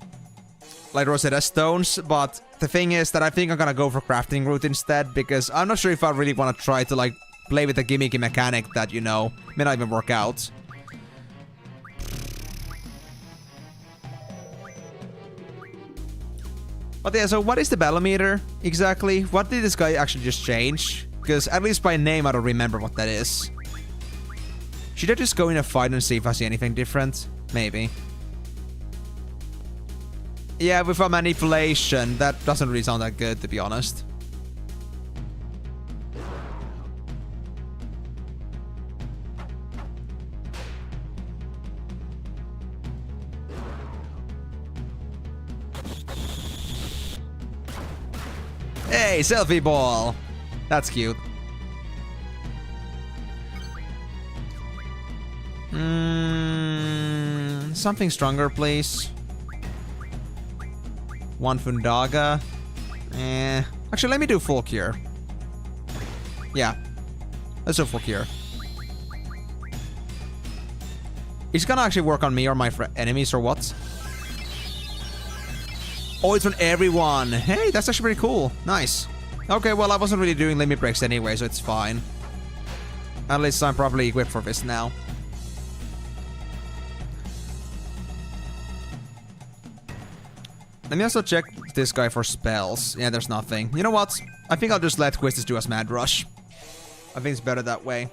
like, Rosetta Stones, but the thing is that I think I'm gonna go for crafting route instead, because I'm not sure if I really want to try to, like, play with the gimmicky mechanic that, you know, may not even work out. But yeah, so what is the battle meter exactly? What did this guy actually just change? Because at least by name I don't remember what that is. Should I just go in a fight and see if I see anything different? Maybe. Yeah, with a manipulation, that doesn't really sound that good, to be honest. Hey, selfie ball! That's cute. Something stronger, please. One Fundaga. Actually, let me do full cure. Yeah. Let's do full cure. It's gonna actually work on me or my enemies or what? Oh, it's on everyone. Hey, that's actually pretty cool. Nice. Okay, well, I wasn't really doing limit breaks anyway, so it's fine. At least I'm properly equipped for this now. Let me also check this guy for spells. Yeah, there's nothing. You know what? I think I'll just let Quistis do a Mad Rush. I think it's better that way.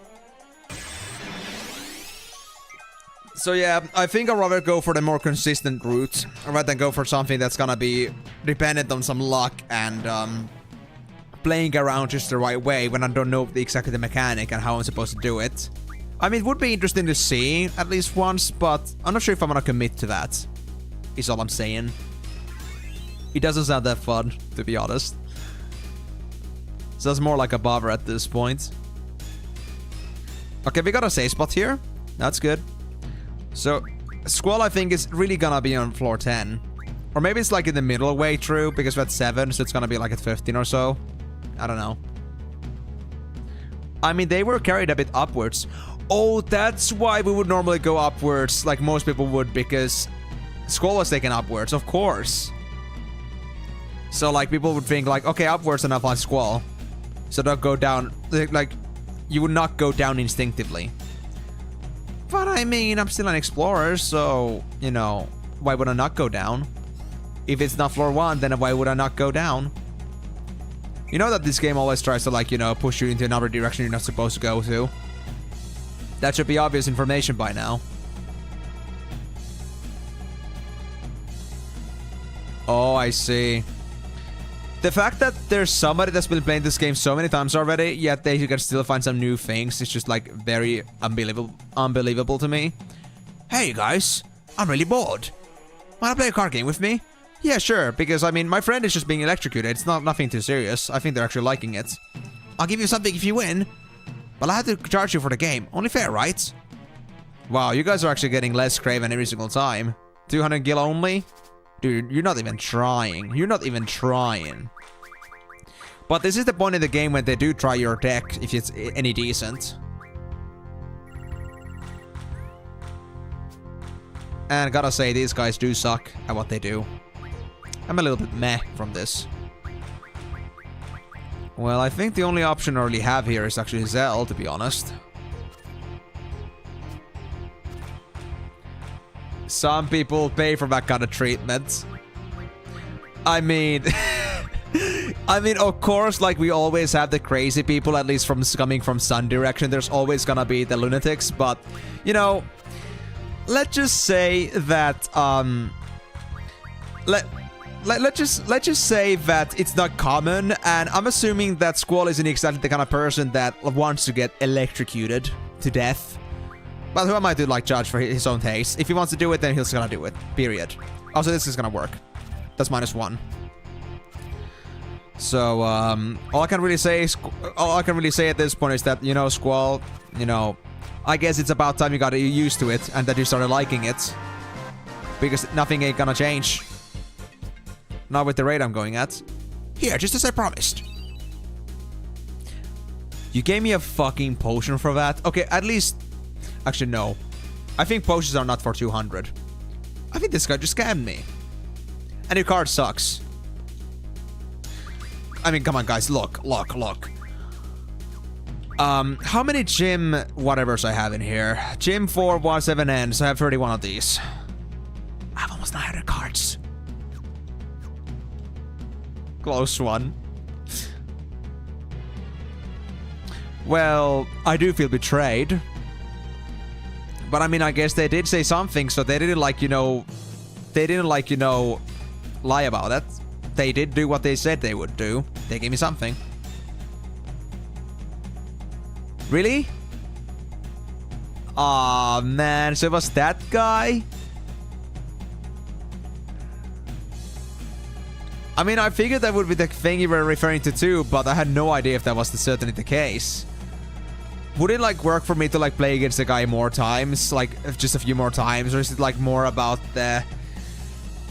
So yeah, I think I'd rather go for the more consistent route, rather than go for something that's gonna be dependent on some luck and playing around just the right way when I don't know exactly the mechanic and how I'm supposed to do it. I mean, it would be interesting to see at least once, but I'm not sure if I'm gonna commit to that, is all I'm saying. It doesn't sound that fun, to be honest. So it's more like a bother at this point. Okay, we got a safe spot here. That's good. So, Squall, I think, is really gonna be on floor 10. Or maybe it's like in the middle way through, because we're at 7, so it's gonna be like at 15 or so. I don't know. I mean, they were carried a bit upwards. Oh, that's why we would normally go upwards, like most people would, because Squall was taken upwards, of course. So, like, people would think, like, okay, upwards enough on Squall. So don't go down, like, you would not go down instinctively. But I mean, I'm still an explorer, so, you know, why would I not go down? If it's not floor 1, then why would I not go down? You know that this game always tries to, like, you know, push you into another direction you're not supposed to go to. That should be obvious information by now. Oh, I see. The fact that there's somebody that's been playing this game so many times already, yet they can still find some new things, is just like very unbelievable to me. Hey guys, I'm really bored. Wanna play a card game with me? Yeah, sure, because I mean, my friend is just being electrocuted. It's nothing too serious. I think they're actually liking it. I'll give you something if you win, but I have to charge you for the game. Only fair, right? Wow, you guys are actually getting less craven every single time. 200 gil only? Dude, you're not even trying. You're not even trying. But this is the point in the game when they do try your deck, if it's any decent. And gotta say, these guys do suck at what they do. I'm a little bit meh from this. Well, I think the only option I really have here is actually Zell, to be honest. Some people pay for that kind of treatment. I mean... I mean, of course, like, we always have the crazy people, at least from coming from Sun direction. There's always gonna be the lunatics, but, you know... Let's just say that, let's just say that it's not common, and I'm assuming that Squall isn't exactly the kind of person that wants to get electrocuted to death. But who am I to, like, judge for his own taste? If he wants to do it, then he's gonna do it. Period. Also, this is gonna work. That's -1. So, all I can really say at this point is that, you know, Squall, you know, I guess it's about time you got used to it and that you started liking it. Because nothing ain't gonna change. Not with the rate I'm going at. Here, just as I promised. You gave me a fucking potion for that? Okay, at least... Actually, no. I think potions are not for 200. I think this guy just scammed me. And your card sucks. I mean, come on, guys. Look. How many gym whatevers I have in here? Gym 417Ns. I have 31 of these. I have almost 900 cards. Close one. Well, I do feel betrayed. But I mean, I guess they did say something, so they didn't like, you know... They didn't like, you know, lie about it. They did do what they said they would do. They gave me something. Really? Aw, man. So it was that guy? I mean, I figured that would be the thing you were referring to too, but I had no idea if that was certainly the case. Would it, like, work for me to, like, play against the guy more times? Like, just a few more times? Or is it, like, more about the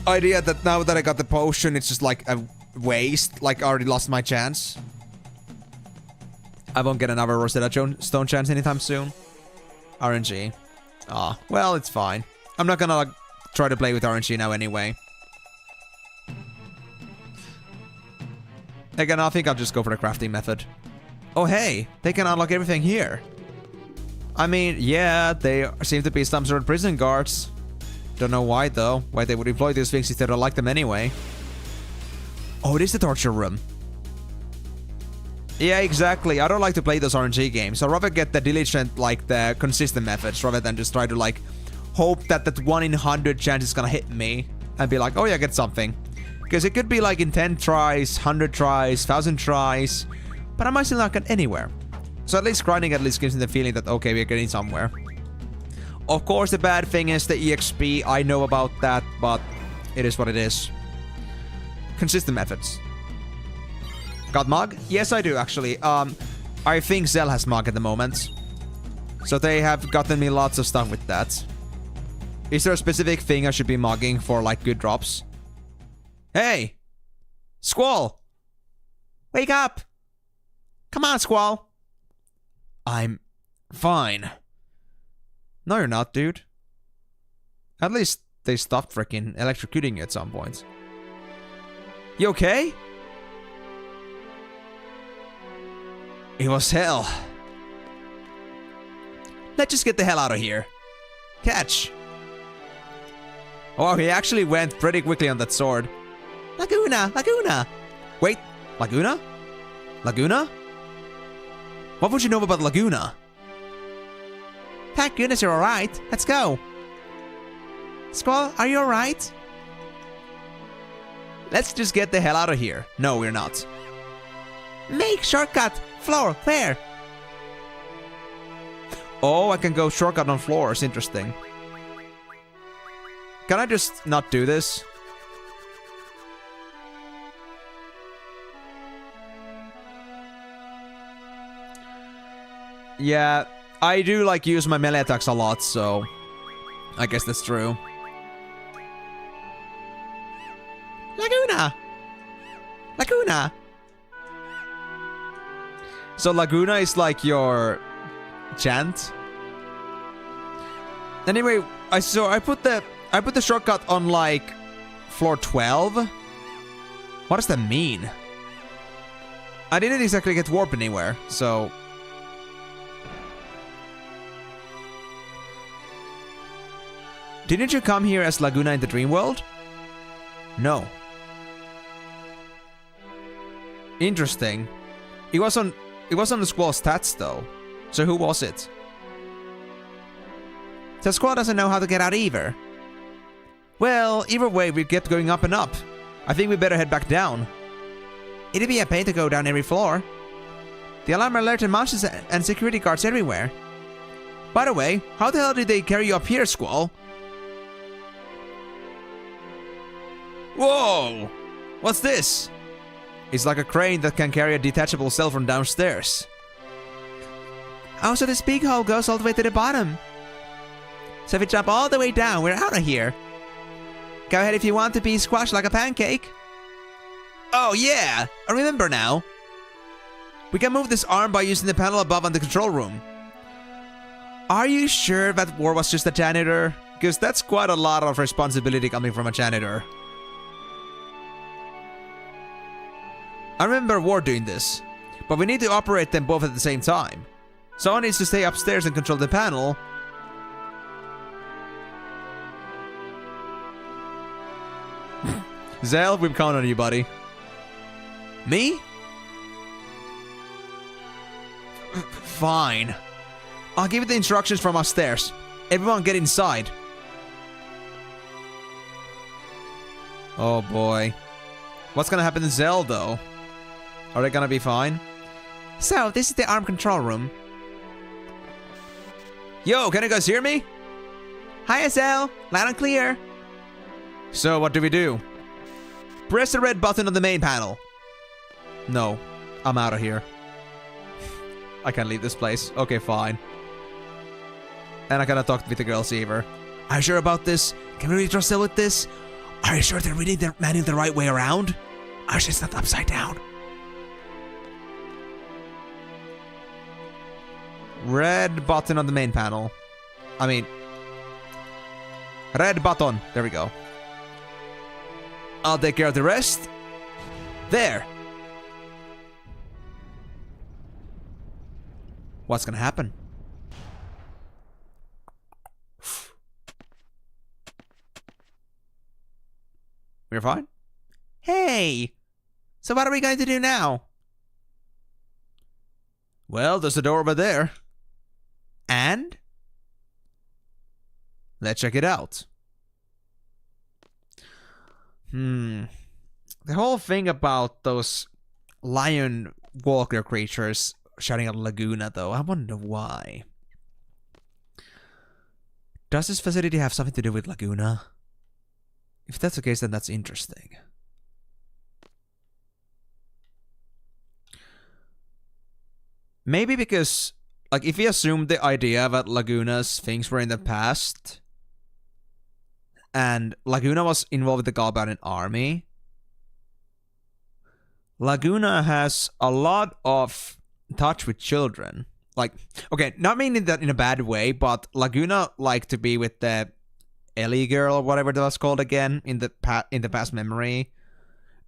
idea that now that I got the potion, it's just, like, a waste? Like, I already lost my chance? I won't get another Rosetta Stone chance anytime soon. RNG. Ah, well, it's fine. I'm not gonna, like, try to play with RNG now anyway. Again, I think I'll just go for the crafting method. Oh, hey, they can unlock everything here. I mean, yeah, they seem to be some sort of prison guards. Don't know why, though. Why they would employ these things if they don't like them anyway. Oh, it is the torture room. Yeah, exactly. I don't like to play those RNG games. I'd rather get the diligent, like, the consistent methods, rather than just try to, like, hope that 1 in 100 chance is gonna hit me. And be like, oh yeah, get something. Because it could be, like, in 10 tries, 100 tries, 1,000 tries... But I might still not get anywhere. So at least grinding at least gives me the feeling that, okay, we're getting somewhere. Of course, the bad thing is the EXP. I know about that, but it is what it is. Consistent methods. Got Mug? Yes, I do, actually. I think Zell has Mug at the moment. So they have gotten me lots of stuff with that. Is there a specific thing I should be mugging for, like, good drops? Hey! Squall! Wake up! Come on, Squall. I'm fine. No, you're not, dude. At least they stopped freaking electrocuting you at some point. You okay? It was hell. Let's just get the hell out of here. Catch. Oh, he actually went pretty quickly on that sword. Laguna! Laguna! Wait, Laguna? Laguna? What would you know about Laguna? Thank goodness you're alright. Let's go. Squall, are you alright? Let's just get the hell out of here. No, we're not. Make shortcut. Floor, where? Oh, I can go shortcut on floors. Interesting. Can I just not do this? Yeah, I do, like, use my melee attacks a lot, so I guess that's true. Laguna! Laguna! So Laguna is like your chant. Anyway, I put the shortcut on, like, floor 12. What does that mean? I didn't exactly get warp anywhere, so... Didn't you come here as Laguna in the dream world? No. Interesting. It was on the Squall stats though. So who was it? The Squall doesn't know how to get out either. Well, either way we kept going up and up. I think we better head back down. It'd be a pain to go down every floor. The alarm alerted monsters and security guards everywhere. By the way, how the hell did they carry you up here, Squall? Whoa! What's this? It's like a crane that can carry a detachable cell from downstairs. Oh, so this big hole goes all the way to the bottom. So if we jump all the way down, we're out of here. Go ahead if you want to be squashed like a pancake. Oh yeah! I remember now. We can move this arm by using the panel above on the control room. Are you sure that War was just a janitor? Because that's quite a lot of responsibility coming from a janitor. I remember War doing this, but we need to operate them both at the same time. Someone needs to stay upstairs and control the panel. Zell, we've counted on you, buddy. Me? Fine. I'll give you the instructions from upstairs. Everyone get inside. Oh boy. What's gonna happen to Zell though? Are they gonna be fine? So, this is the arm control room. Yo, can you guys hear me? Hi, Zell. Loud and clear. So, what do we do? Press the red button on the main panel. No. I'm out of here. I can't leave this place. Okay, fine. And I gotta talk with the girl saver. Are you sure about this? Can we really trust Zell with this? Are you sure they're reading the manual the right way around? Are you sure it's not upside down? Red button on the main panel. I mean... red button. There we go. I'll take care of the rest. There. What's gonna happen? We're fine? Hey! So what are we going to do now? Well, there's a door over there. And? Let's check it out. The whole thing about those lion walker creatures shouting at Laguna, though, I wonder why. Does this facility have something to do with Laguna? If that's the case, then that's interesting. Maybe because, like, if we assume the idea that Laguna's things were in the past, and Laguna was involved with the Galbarian army, Laguna has a lot of touch with children. Like, okay, not meaning that in a bad way, but Laguna liked to be with the Ellie girl, or whatever that was called again, in the past memory.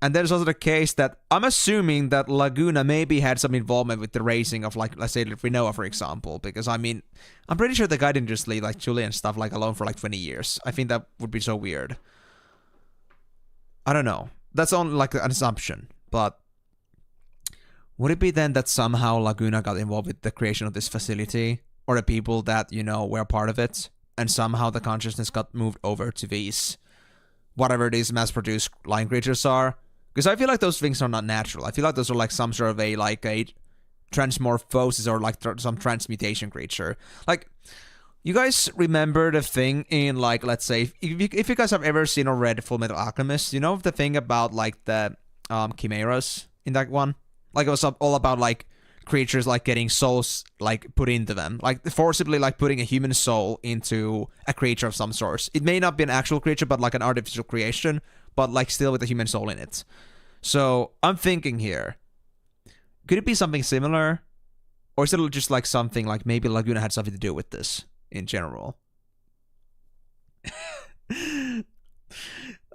And there's also the case that I'm assuming that Laguna maybe had some involvement with the raising of, like, let's say Rinoa, for example. Because, I mean, I'm pretty sure the guy didn't just leave, like, Julie and stuff, like, alone for, like, 20 years. I think that would be so weird. I don't know. That's only, like, an assumption. But would it be then that somehow Laguna got involved with the creation of this facility? Or the people that, you know, were part of it? And somehow the consciousness got moved over to these, whatever these mass-produced lion creatures are? Because I feel like those things are not natural. I feel like those are like some sort of a transmorphosis or like some transmutation creature. Like, you guys remember the thing in, like, let's say, if you guys have ever seen or read Full Metal Alchemist, you know the thing about, like, the chimeras in that one? Like, it was all about, like, creatures, like, getting souls, like, put into them. Like, forcibly, like, putting a human soul into a creature of some sort. It may not be an actual creature, but, like, an artificial creation, but, like, still with a human soul in it. So, I'm thinking here, could it be something similar? Or is it just, like, something, like, maybe Laguna had something to do with this, in general?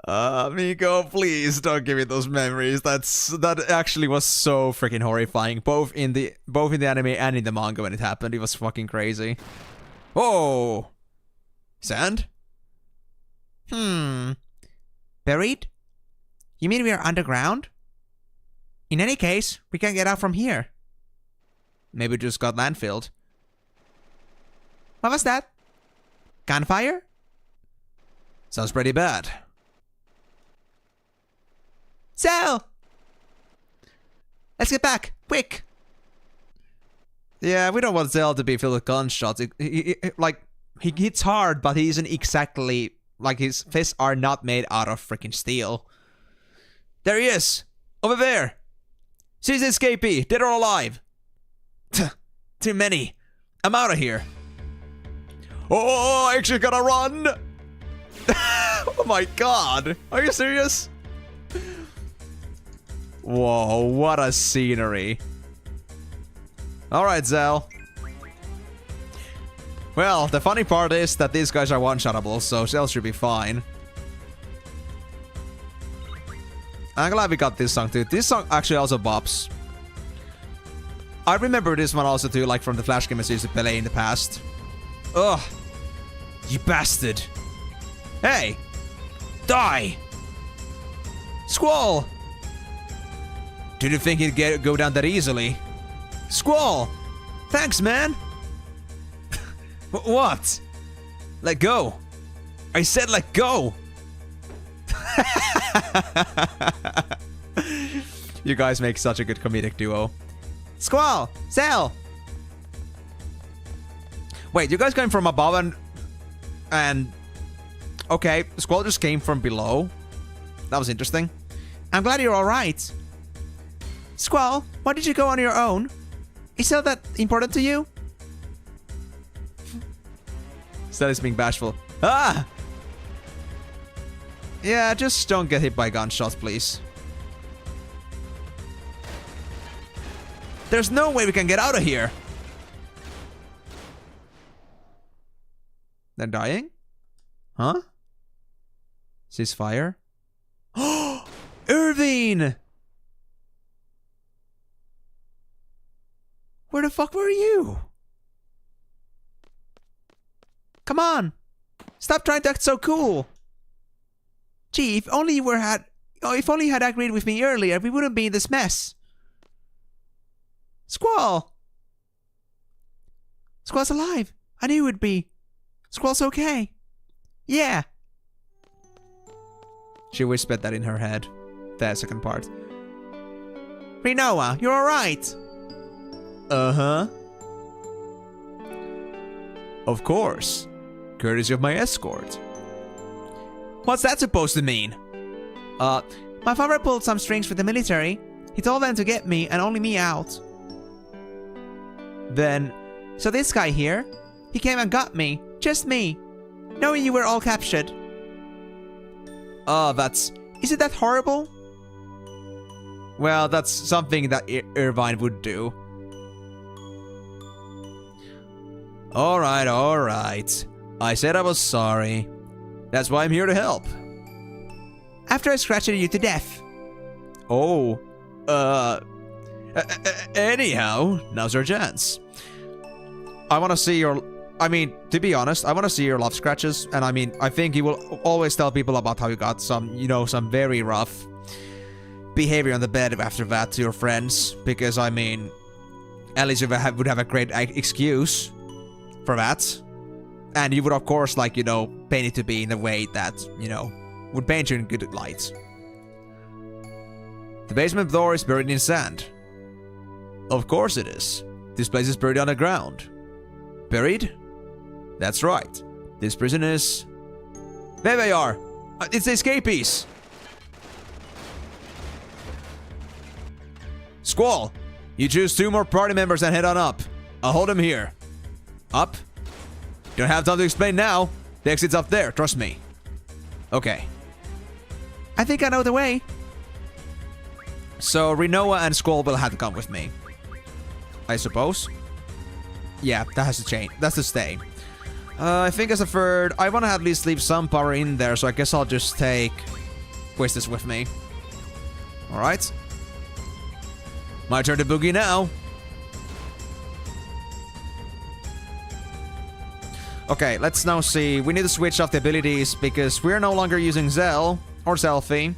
Miko, please don't give me those memories. That actually was so freaking horrifying, both in the anime and in the manga when it happened. It was fucking crazy. Oh, sand? Buried? You mean we are underground? In any case, we can't get out from here. Maybe we just got landfilled. What was that? Gunfire? Sounds pretty bad. So, let's get back, quick. Yeah, we don't want Zell to be filled with gunshots. He hits hard, but he isn't exactly, like, his fists are not made out of freaking steel. There he is! Over there! Seize the escapee, dead or alive! Too many. I'm out of here. Oh, I actually gotta run! Oh my god! Are you serious? Whoa, what a scenery. Alright, Zell. Well, the funny part is that these guys are one-shottable, so Zell should be fine. I'm glad we got this song too. This song actually also bops. I remember this one also too, like from the Flash games I used to play in the past. Ugh. You bastard. Hey! Die! Squall! Did you think he'd go down that easily? Squall! Thanks, man! What? Let go! I said let go! You guys make such a good comedic duo. Squall! Zell! Wait, you guys came from above and... Okay, Squall just came from below. That was interesting. I'm glad you're alright. Squall, why did you go on your own? Is that important to you? Zell is being bashful. Ah! Yeah, just don't get hit by gunshots, please. There's no way we can get out of here. They're dying? Huh? Ceasefire? Oh! Irvine! Where the fuck were you? Come on! Stop trying to act so cool! Gee, if only you had agreed with me earlier, we wouldn't be in this mess. Squall! Squall's alive. I knew he would be. Squall's okay. Yeah. She whispered that in her head. The second part. Rinoa, you're alright. Uh-huh. Of course. Courtesy of my escort. What's that supposed to mean? My father pulled some strings with the military. He told them to get me and only me out. Then, so this guy here, he came and got me. Just me. Knowing you were all captured. Isn't that horrible? Well, that's something that Irvine would do. Alright. I said I was sorry. That's why I'm here to help. After I scratched you to death. Oh. Anyhow, now's our chance. I want to see your... I mean, to be honest, I want to see your love scratches. And I mean, I think you will always tell people about how you got some, some very rough behavior on the bed after that to your friends. Because, I mean, at least you would have a great excuse for that. And you would, of course, paint it to be in a way that, would paint you in good light. The basement door is buried in sand. Of course it is. This place is buried underground. Buried? That's right. This prison is... There they are! It's the escapees! Squall! You choose 2 more party members and head on up. I'll hold them here. Up? Don't have time to explain now. The exit's up there, trust me. Okay. I think I know the way. So Rinoa and Squall will have to come with me. I suppose. Yeah, that has to change. That's to stay. I think as a third, I want to at least leave some power in there, so I guess I'll just take Quistis with me. Alright. My turn to boogie now. Okay, let's now see. We need to switch off the abilities because we're no longer using Zell or Selfie.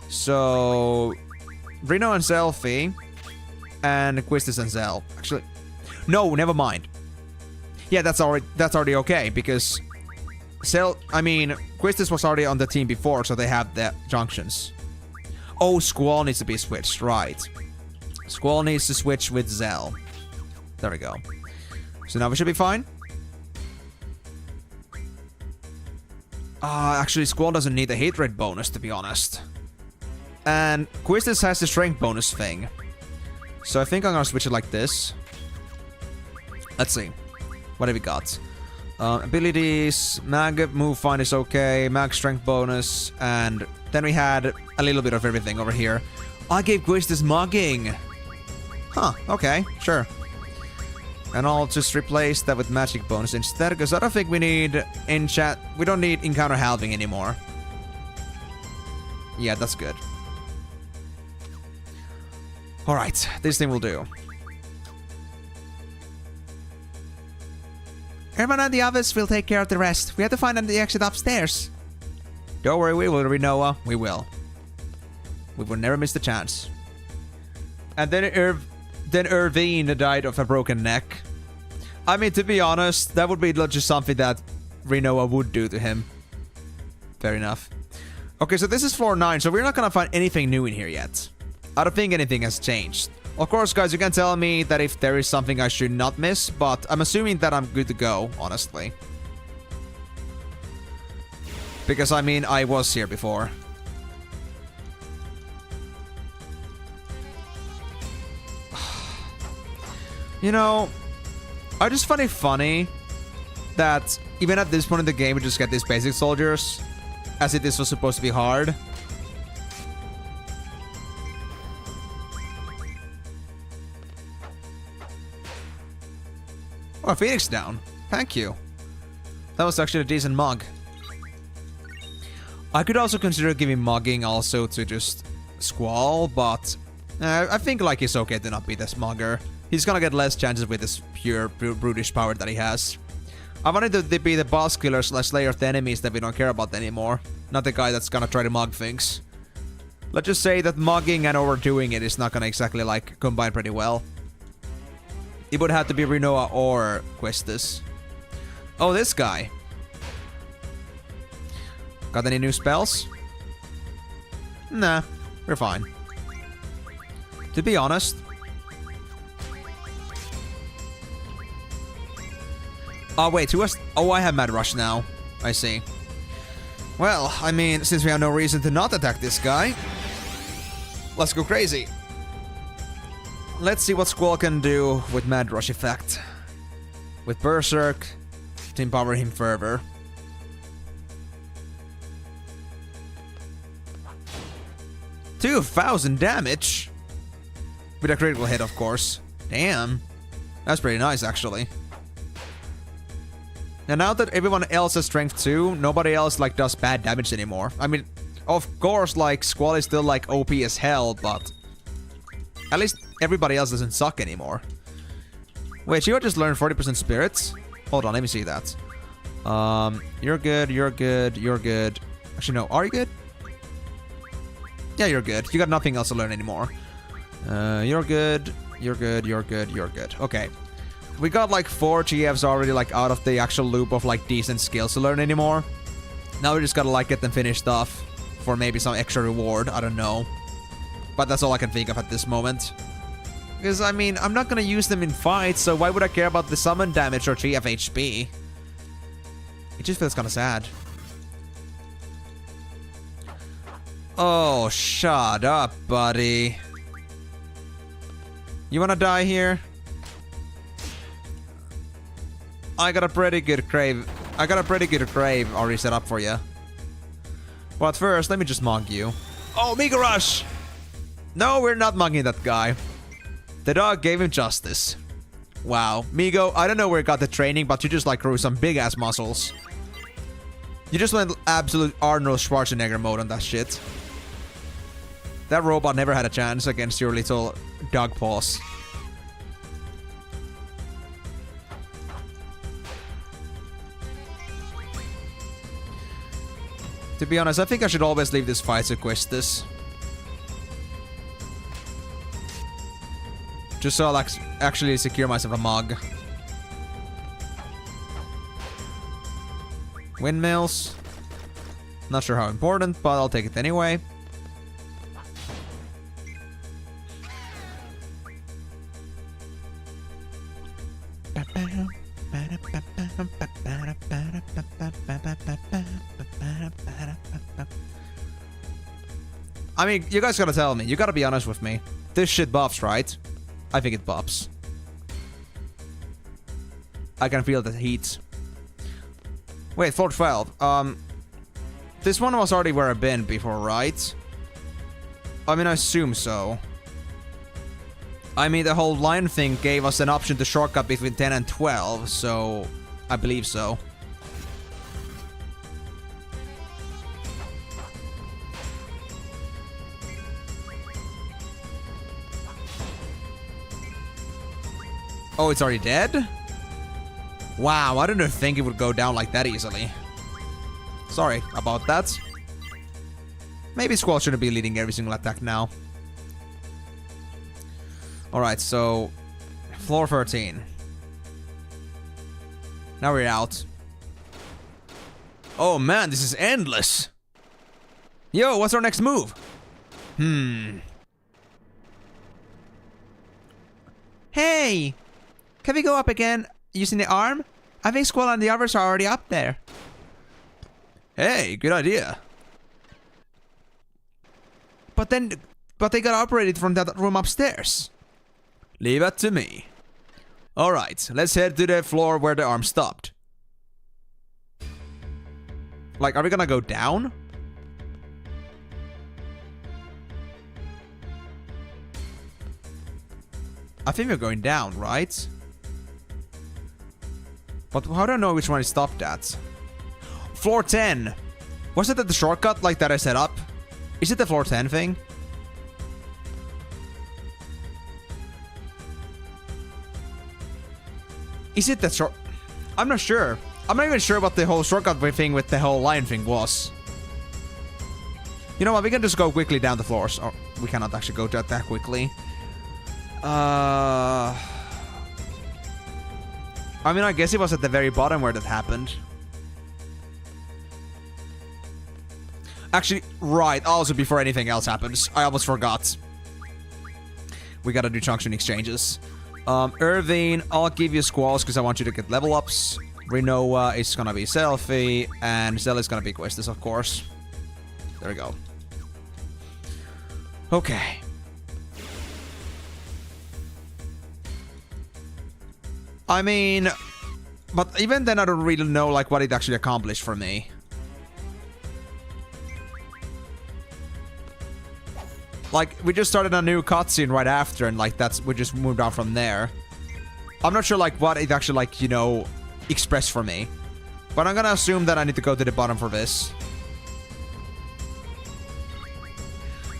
So, Reno and Selfie and Quistis and Zell. Actually, no, never mind. Yeah, that's already okay because Quistis was already on the team before, so they have the junctions. Oh, Squall needs to be switched, right? Squall needs to switch with Zell. There we go. So now we should be fine. Actually, Squall doesn't need the hit rate bonus, to be honest. And Quistis has the strength bonus thing. So I think I'm gonna switch it like this. Let's see. What have we got? Abilities, mag move find is okay, mag strength bonus, and then we had a little bit of everything over here. I gave Quistis mugging. Huh, okay, sure. And I'll just replace that with magic bonus instead, because I don't think we need we don't need encounter halving anymore. Yeah, that's good. Alright, this thing will do. Everyone and the others will take care of the rest. We have to find the exit upstairs. Don't worry, we will, Rinoa. We will. We will never miss the chance. And then Irvine died of a broken neck. I mean, to be honest, that would be just something that Rinoa would do to him. Fair enough. Okay, so this is floor 9, so we're not gonna find anything new in here yet. I don't think anything has changed. Of course, guys, you can tell me that if there is something I should not miss, but I'm assuming that I'm good to go, honestly. Because, I mean, I was here before. You know, I just find it funny that even at this point in the game, we just get these basic soldiers, as if this was supposed to be hard. Oh, Phoenix down. Thank you. That was actually a decent mug. I could also consider giving mugging also to just Squall, but I think like it's okay to not be this mugger. He's gonna get less chances with this pure brutish power that he has. I wanted to be the boss killer / slayer of the enemies that we don't care about anymore. Not the guy that's gonna try to mug things. Let's just say that mugging and overdoing it is not gonna exactly like combine pretty well. It would have to be Rinoa or Quistis. Oh, this guy. Got any new spells? Nah, we're fine. To be honest. Oh, wait, who was... Oh, I have Mad Rush now. I see. Well, I mean, since we have no reason to not attack this guy, let's go crazy. Let's see what Squall can do with Mad Rush effect. With Berserk, to empower him further. $2,000 damage! With a critical hit, of course. Damn. That's pretty nice, actually. Now that everyone else has strength 2, nobody else, like, does bad damage anymore. I mean, of course, like, Squall is still, like, OP as hell, but... At least everybody else doesn't suck anymore. Wait, you just learned 40% spirits? Hold on, let me see that. You're good, you're good, you're good. Actually, no, are you good? Yeah, you're good. You got nothing else to learn anymore. You're good, you're good, you're good, you're good. Okay. We got like 4 GFs already like out of the actual loop of like decent skills to learn anymore. Now we just gotta like get them finished off for maybe some extra reward. I don't know. But that's all I can think of at this moment. Because, I mean, I'm not gonna use them in fights, so why would I care about the summon damage or GF HP? It just feels kinda sad. Oh, shut up, buddy. You wanna die here? I got a pretty good grave already set up for you. But first, let me just mug you. Oh, Mega Rush! No, we're not mugging that guy. The dog gave him justice. Wow. Migo, I don't know where you got the training, but you just like grew some big ass muscles. You just went absolute Arnold Schwarzenegger mode on that shit. That robot never had a chance against your little dog paws. To be honest, I think I should always leave this fight to Quistis. Just so I'll actually secure myself a mug. Windmills. Not sure how important, but I'll take it anyway. I mean, you guys gotta tell me. You gotta be honest with me. This shit buffs, right? I think it buffs. I can feel the heat. Wait, floor 12. This one was already where I've been before, right? I mean, I assume so. I mean, the whole line thing gave us an option to shortcut between 10 and 12, so I believe so. Oh, it's already dead? Wow, I didn't think it would go down like that easily. Sorry about that. Maybe Squall shouldn't be leading every single attack now. Alright, so... floor 13. Now we're out. Oh man, this is endless! Yo, what's our next move? Hey! Can we go up again using the arm? I think Squall and the others are already up there. Hey, good idea. But they got operated from that room upstairs. Leave it to me. Alright, let's head to the floor where the arm stopped. Like, are we gonna go down? I think we're going down, right? But how do I know which one it stopped at? Floor 10! Was it the shortcut like that I set up? Is it the floor 10 thing? Is it the short... I'm not sure. I'm not even sure what the whole shortcut thing with the whole lion thing was. You know what, we can just go quickly down the floors. Or we cannot actually go that quickly. I mean, I guess it was at the very bottom where that happened. Actually, right, also before anything else happens. I almost forgot. We gotta do junction exchanges. Irvine, I'll give you Squalls because I want you to get level ups. Renoa is gonna be Selfie, and Zell is gonna be Questus, of course. There we go. Okay. I mean, but even then I don't really know like what it actually accomplished for me. Like, we just started a new cutscene right after, and like we just moved on from there. I'm not sure like what it actually like, you know, expressed for me. But I'm gonna assume that I need to go to the bottom for this.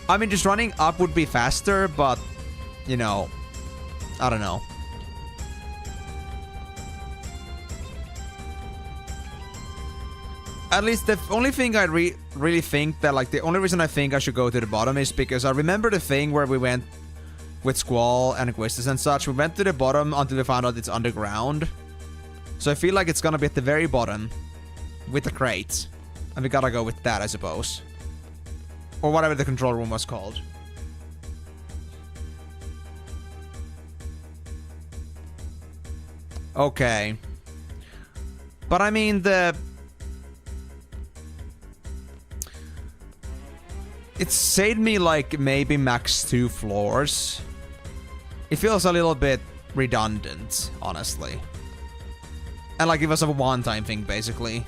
I mean, just running up would be faster, but, you know, I don't know. At least the only thing I really think that, like, the only reason I think I should go to the bottom is because I remember the thing where we went with Squall and Questus and such. We went to the bottom until we found out it's underground. So I feel like it's gonna be at the very bottom with the crate. And we gotta go with that, I suppose. Or whatever the control room was called. Okay. But I mean, it saved me like maybe max 2 floors. It feels a little bit redundant, honestly. And like it was a one-time thing, basically.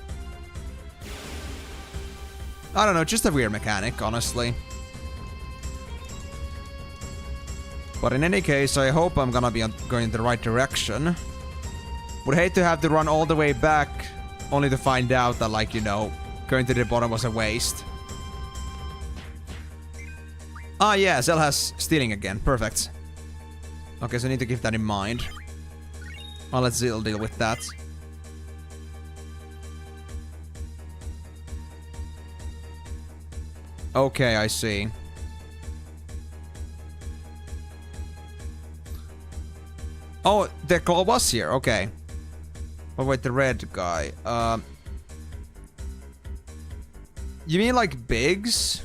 I don't know, just a weird mechanic, honestly. But in any case, I hope I'm gonna be going in the right direction. Would hate to have to run all the way back, only to find out that, like, you know, going to the bottom was a waste. Ah, yeah, Zell has stealing again. Perfect. Okay, so I need to keep that in mind. Well, let's deal with that. Okay, I see. Oh, the claw was here. Okay. Oh, wait, the red guy. You mean like Biggs?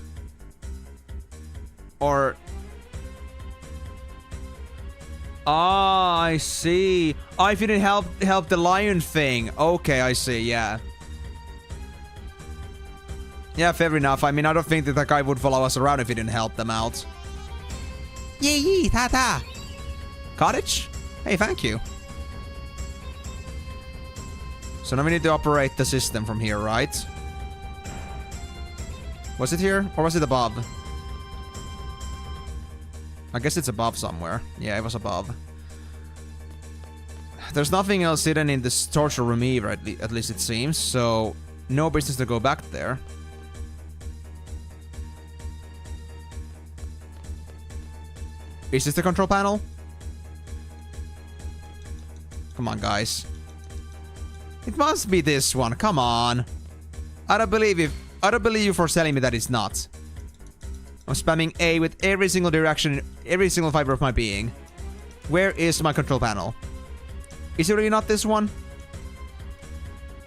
Or... Ah, I see. Oh, if you didn't help the lion thing. Okay, I see, yeah. Yeah, fair enough. I mean, I don't think that guy would follow us around if he didn't help them out. Yee yee, ta ta. Cottage? Hey, thank you. So now we need to operate the system from here, right? Was it here? Or was it above? I guess it's above somewhere. Yeah, it was above. There's nothing else hidden in this torture room either, at least it seems. So, no business to go back there. Is this the control panel? Come on, guys. It must be this one. Come on. I don't believe you for telling me that it's not. I'm spamming A with every single direction, every single fiber of my being. Where is my control panel? Is it really not this one?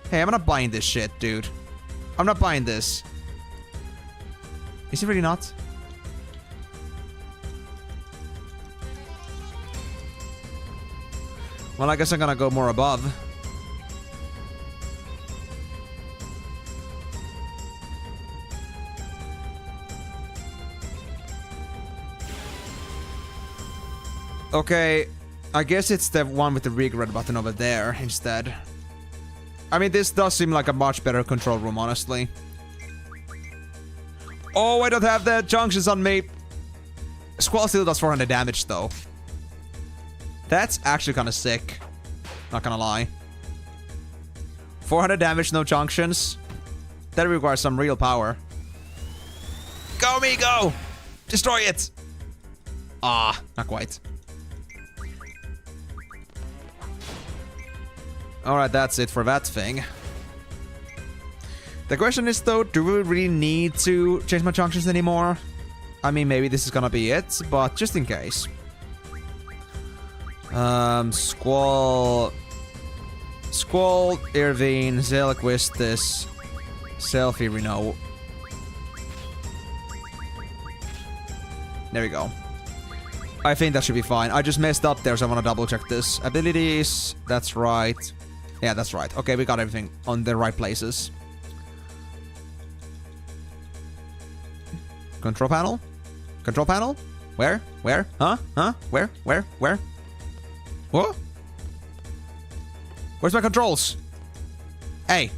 Hey, I'm not buying this shit, dude. I'm not buying this. Is it really not? Well, I guess I'm gonna go more above. Okay, I guess it's the one with the regret button over there instead. I mean, this does seem like a much better control room, honestly. Oh, I don't have the junctions on me. Squall still does 400 damage, though. That's actually kind of sick. Not gonna lie. 400 damage, no junctions. That requires some real power. Go, me, go! Destroy it! Ah, not quite. Alright, that's it for that thing. The question is, though, do we really need to change my junctions anymore? I mean, maybe this is gonna be it, but just in case. Squall, Irvine, Zelquistis, Selfie, Reno. There we go. I think that should be fine. I just messed up there, so I want to double check this. Abilities, that's right. Yeah, that's right. Okay, we got everything on the right places. Control panel? Control panel? Where? Where? Huh? Huh? Where? Where? Where? What? Where's my controls? Hey.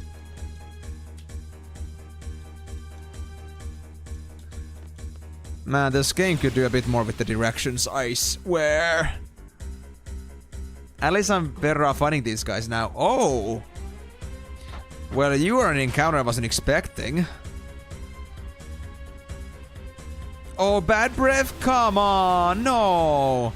Man, this game could do a bit more with the directions, I swear. At least I'm better off fighting these guys now. Oh! Well, you are an encounter I wasn't expecting. Oh, bad breath? Come on, no!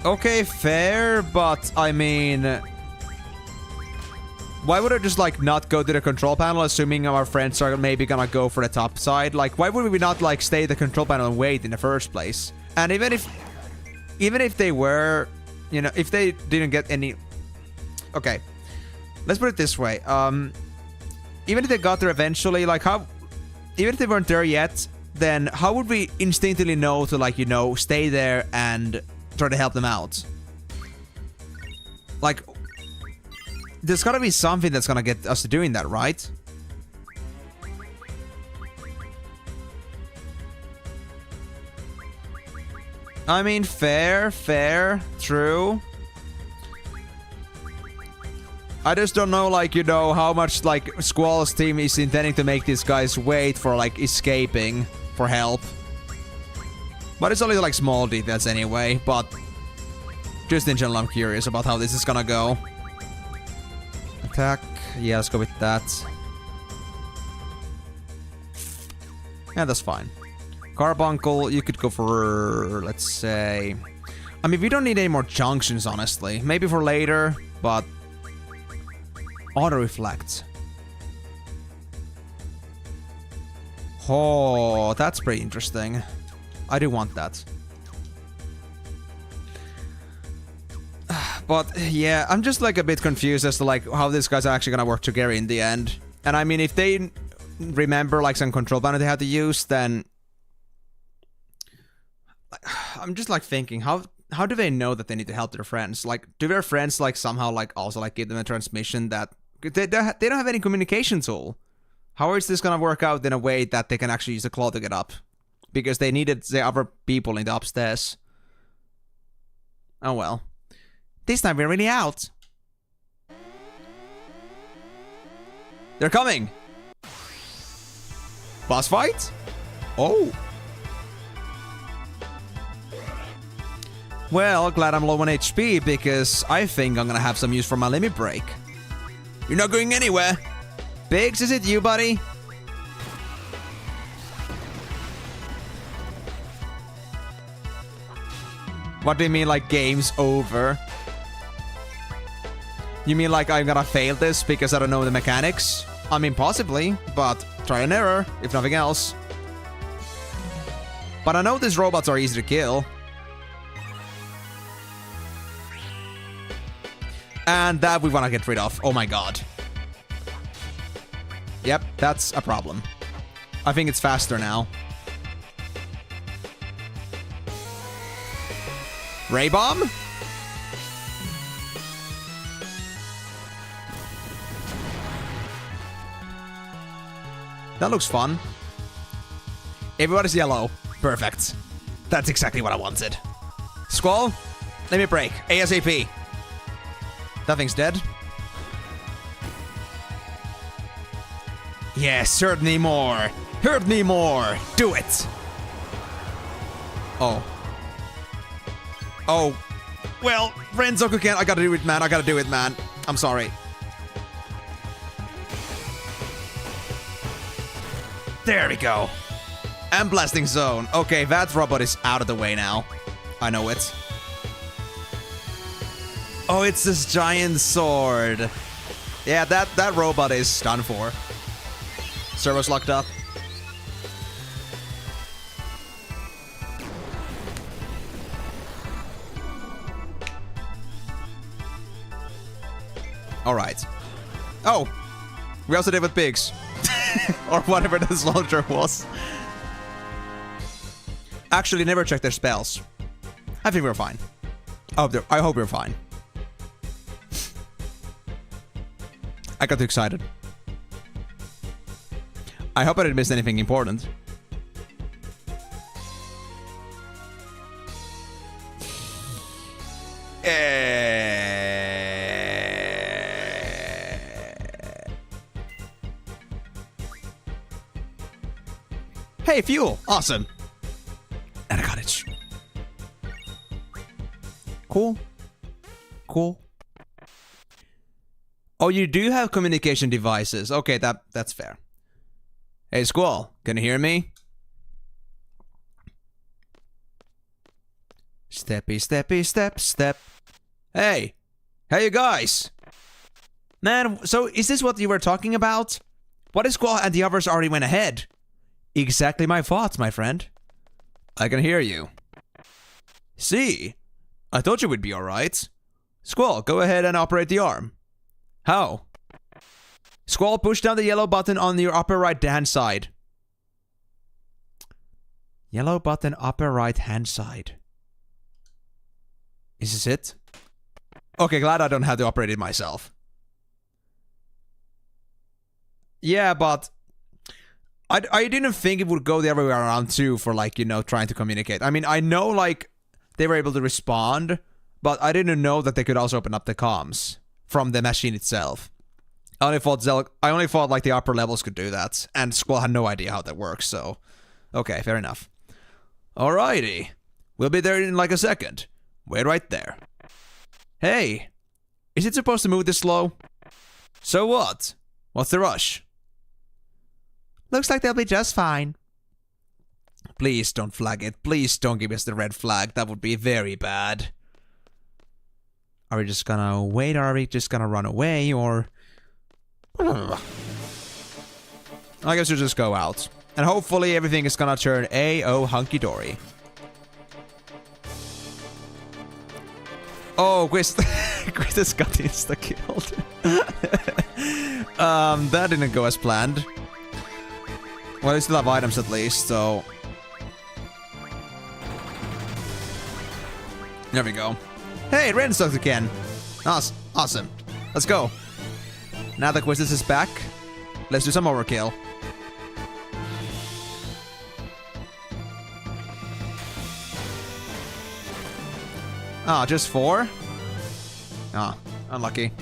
Okay, fair, but I mean... Why would I just, like, not go to the control panel, assuming our friends are maybe gonna go for the top side? Like, why would we not, like, stay at the control panel and wait in the first place? And even if they were, you know, if they didn't get any... Okay, let's put it this way. Even if they got there eventually, like, how... Even if they weren't there yet, then how would we instinctively know to, like, you know, stay there and... try to help them out? Like, there's gotta be something that's gonna get us to doing that, right? I mean, fair, true. I just don't know, like, you know, how much, like, Squall's team is intending to make these guys wait for, like, escaping for help. But it's only like small details anyway, but just in general I'm curious about how this is gonna go. Attack, yeah, let's go with that. Yeah, that's fine. Carbuncle, you could go for, let's say... I mean, we don't need any more junctions, honestly. Maybe for later, but... Auto-reflect. Oh, that's pretty interesting. I do want that. But yeah, I'm just like a bit confused as to like how these guys are actually gonna work together in the end. And I mean, if they remember like some control panel they had to use, then I'm just like thinking, how do they know that they need to help their friends? Like, do their friends like somehow like also like give them a transmission that they don't have any communication tool? How is this gonna work out in a way that they can actually use the claw to get up? Because they needed the other people in the upstairs. Oh well. This time we're really out. They're coming! Boss fight? Oh. Well, glad I'm low on HP, because I think I'm gonna have some use for my limit break. You're not going anywhere! Biggs, is it you, buddy? What do you mean, like, game's over? You mean like I'm gonna fail this because I don't know the mechanics? I mean, possibly, but try and error, if nothing else. But I know these robots are easy to kill. And that we wanna get rid of. Oh my god. Yep, that's a problem. I think it's faster now. Ray Bomb? That looks fun. Everybody's yellow. Perfect. That's exactly what I wanted. Squall, let me break. ASAP. That thing's dead. Yes, hurt me more. Hurt me more. Do it. Oh. Oh. Well, Renzoku can't. I gotta do it, man. I gotta do it, man. I'm sorry. There we go. And blasting zone. Okay, that robot is out of the way now. I know it. Oh, it's this giant sword. Yeah, that robot is done for. Servo's locked up. Alright. Oh! We also did with pigs. Or whatever the soldier was. Actually, never check their spells. I think we're fine. I hope we're fine. I got too excited. I hope I didn't miss anything important. Hey, fuel! Awesome! And a cottage. Cool. Cool. Oh, you do have communication devices. Okay, that's fair. Hey, Squall, can you hear me? Steppy, steppy, step, step. Hey! Hey, you guys! Man, so is this what you were talking about? What if Squall and the others already went ahead? Exactly my thoughts, my friend. I can hear you. See? I thought you would be alright. Squall, go ahead and operate the arm. How? Squall, push down the yellow button on your upper right hand side. Yellow button upper right hand side. Is this it? Okay, glad I don't have to operate it myself. Yeah, but I didn't think it would go the other way around too for, like, you know, trying to communicate. I mean, I know, like, they were able to respond, but I didn't know that they could also open up the comms from the machine itself. I only thought like the upper levels could do that, and Squall had no idea how that works, so okay, fair enough. Alrighty. We'll be there in like a second. Wait right there. Hey, is it supposed to move this slow? So what? What's the rush? Looks like they'll be just fine. Please don't flag it. Please don't give us the red flag. That would be very bad. Are we just gonna wait, or are we just gonna run away, or... I guess we'll just go out. And hopefully everything is gonna turn A-O hunky-dory. Oh, Quist has got insta-killed. That didn't go as planned. Well, we still have items at least, so... There we go. Hey, Ren sucks again. Awesome. Let's go. Now the Quizziz is back. Let's do some overkill. Ah, just 4? Ah, unlucky.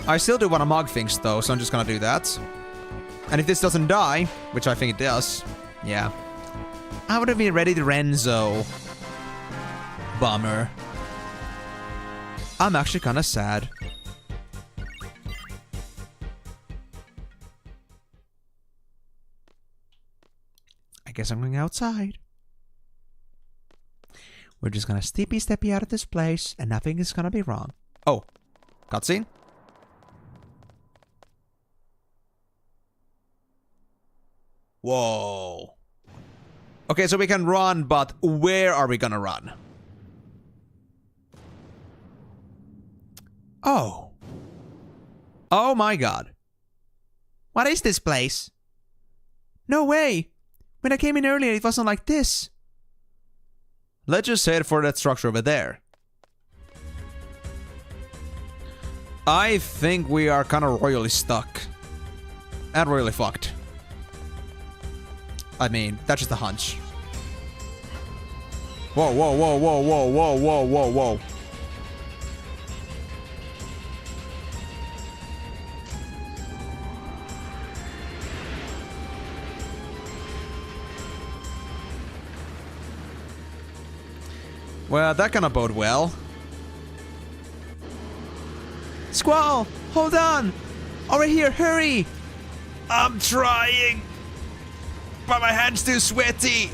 I still do want to mog things though, so I'm just gonna do that. And if this doesn't die, which I think it does, yeah. I would have been ready to Renzo. Bummer. I'm actually kinda sad. I guess I'm going outside. We're just gonna steppy out of this place and nothing is gonna be wrong. Oh, cutscene? Whoa. Okay, so we can run, but where are we gonna run? Oh. Oh my god. What is this place? No way. When I came in earlier, it wasn't like this. Let's just head for that structure over there. I think we are kind of royally stuck. And royally fucked. I mean, that's just a hunch. Whoa, whoa, whoa, whoa, whoa, whoa, whoa, whoa, whoa. Well, that cannot bode well. Squall! Hold on! Over here, hurry! I'm trying! But my hand's too sweaty!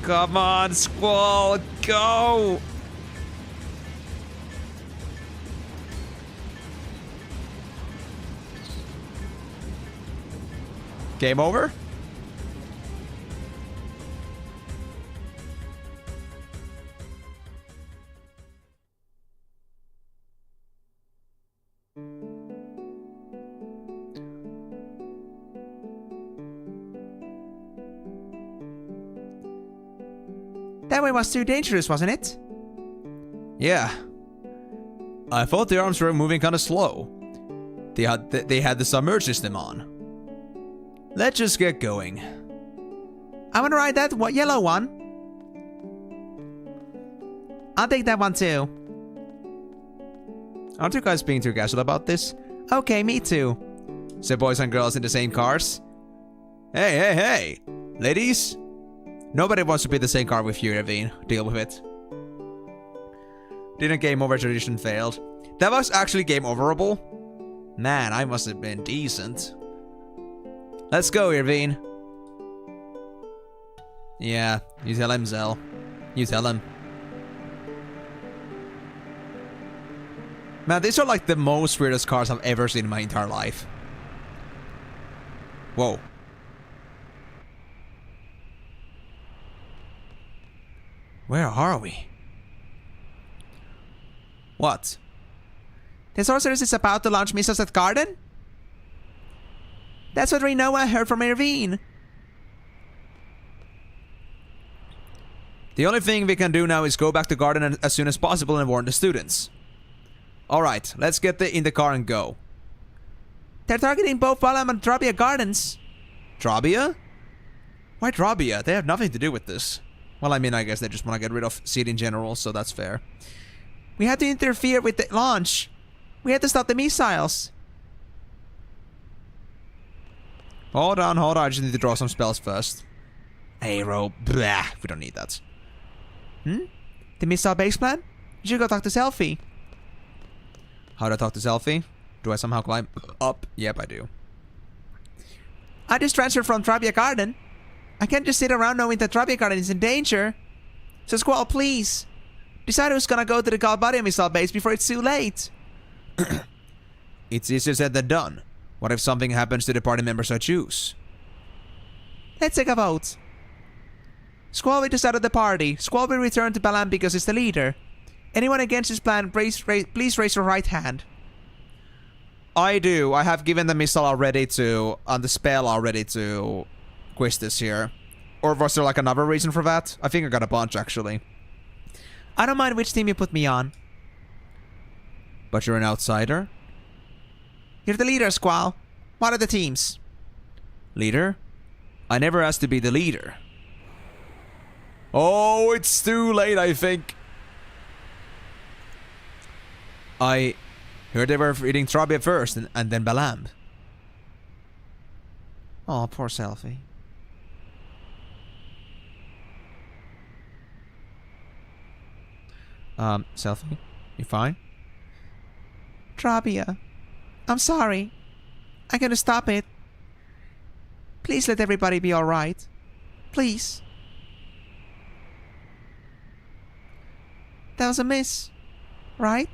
Come on, Squall, go! Game over? That way was too dangerous, wasn't it? Yeah. I thought the arms were moving kind of slow. They had the submerge system on. Let's just get going. I want to ride that yellow one. I'll take that one too. Aren't you guys being too casual about this? Okay, me too. So boys and girls in the same cars? Hey, hey, hey! Ladies? Nobody wants to be in the same car with you, Ravine. Deal with it. Didn't game over tradition failed. That was actually game overable. Man, I must have been decent. Let's go, Irvine. Yeah, you tell him, Zell. You tell him. Man, these are like the most weirdest cars I've ever seen in my entire life. Whoa. Where are we? What? The sorceress is about to launch missiles at Garden? That's what Rinoa heard from Irvine. The only thing we can do now is go back to Garden as soon as possible and warn the students. Alright, let's get in the car and go. They're targeting both Valham and Drabia Gardens. Drabia? Why Drabia? They have nothing to do with this. Well, I mean, I guess they just want to get rid of Seed in general, so that's fair. We had to interfere with the launch. We had to stop the missiles. Hold on. I just need to draw some spells first. Aero. Blah. We don't need that. The missile base plan? You should go talk to Selphie. How do I talk to Selphie? Do I somehow climb up? Yep, I do. I just transferred from Drabia Garden. I can't just sit around knowing that Drabia Garden is in danger. So Squall, please. Decide who's gonna go to the Galbadia missile base before it's too late. It's easier said than done. What if something happens to the party members I choose? Let's take a vote. Squall will decide on the party. Squall will return to Balan because he's the leader. Anyone against this plan, please raise your right hand. I do. I have given the missile already to... the spell already to... Quistis here. Or was there like another reason for that? I think I got a bunch actually. I don't mind which team you put me on. But you're an outsider? You're the leader, Squall. What are the teams? Leader? I never asked to be the leader. Oh, it's too late, I think. I heard they were eating Trabia first and then Balam. Oh, poor Selfie. Selfie? You fine? Trabia. I'm sorry. I'm gonna stop it. Please let everybody be alright. Please. That was a miss. Right?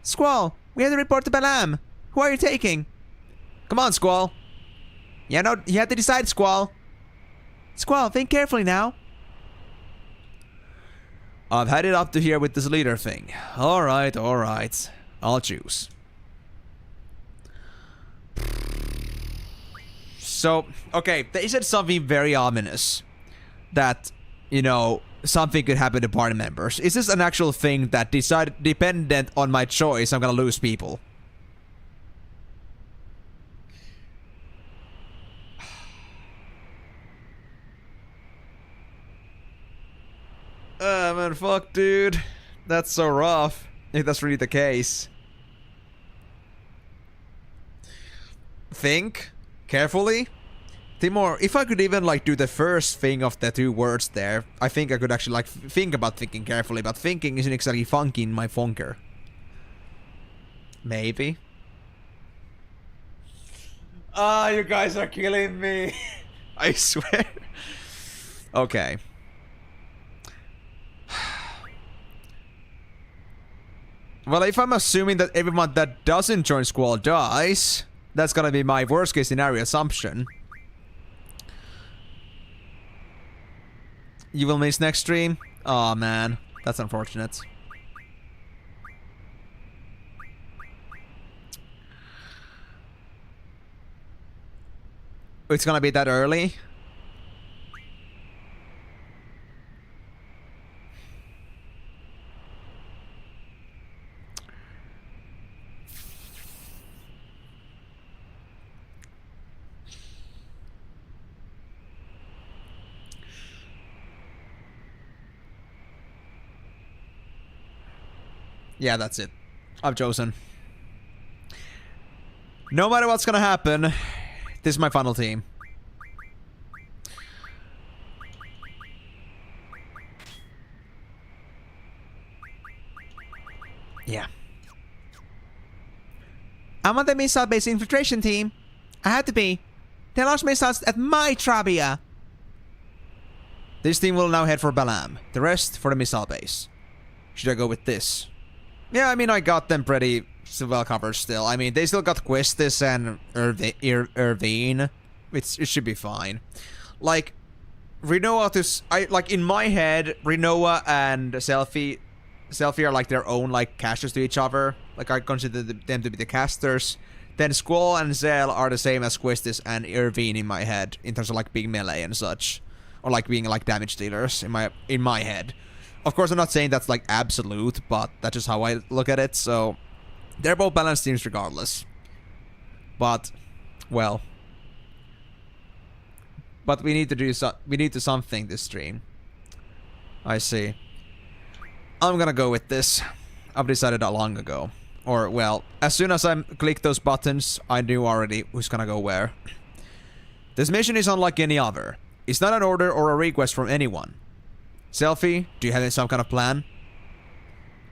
Squall, we have to report to Balam. Who are you taking? Come on, Squall. Yeah, no, you have to decide, Squall. Squall, think carefully now. I've had it up to here with this leader thing. Alright, alright. I'll choose. So, okay, they said something very ominous. That, you know, something could happen to party members. Is this an actual thing that dependent on my choice, I'm gonna lose people? Man, fuck, dude. That's so rough. If that's really the case. Think carefully. Timor, if I could even like do the first thing of the two words there, I think I could actually like think about thinking carefully, but thinking isn't exactly funky in my funker. Maybe. Ah, you guys are killing me. I swear. Okay. Well, if I'm assuming that everyone that doesn't join Squall dies, that's gonna be my worst case scenario assumption. You will miss next stream? Aw, man. That's unfortunate. It's gonna be that early? Yeah, that's it. I've chosen. No matter what's gonna happen, this is my final team. Yeah. I'm on the missile-based infiltration team. I had to be. They launched missiles at my Trabia. This team will now head for Balam. The rest for the missile base. Should I go with this? Yeah, I mean, I got them pretty well covered still. I mean, they still got Quistis and Irvine. It should be fine. Like, Rinoa like, in my head, Rinoa and Selfie are like their own, like, casters to each other. Like, I consider them to be the casters. Then Squall and Zell are the same as Quistis and Irvine in my head, in terms of, like, being melee and such. Or, like, being, like, damage dealers in my head. Of course, I'm not saying that's, like, absolute, but that's just how I look at it, so... They're both balanced teams regardless. But, well... But we need to do something this stream. I see. I'm gonna go with this. I've decided that long ago. Or, well, as soon as I click those buttons, I knew already who's gonna go where. This mission is unlike any other. It's not an order or a request from anyone. Selfie, do you have some kind of plan?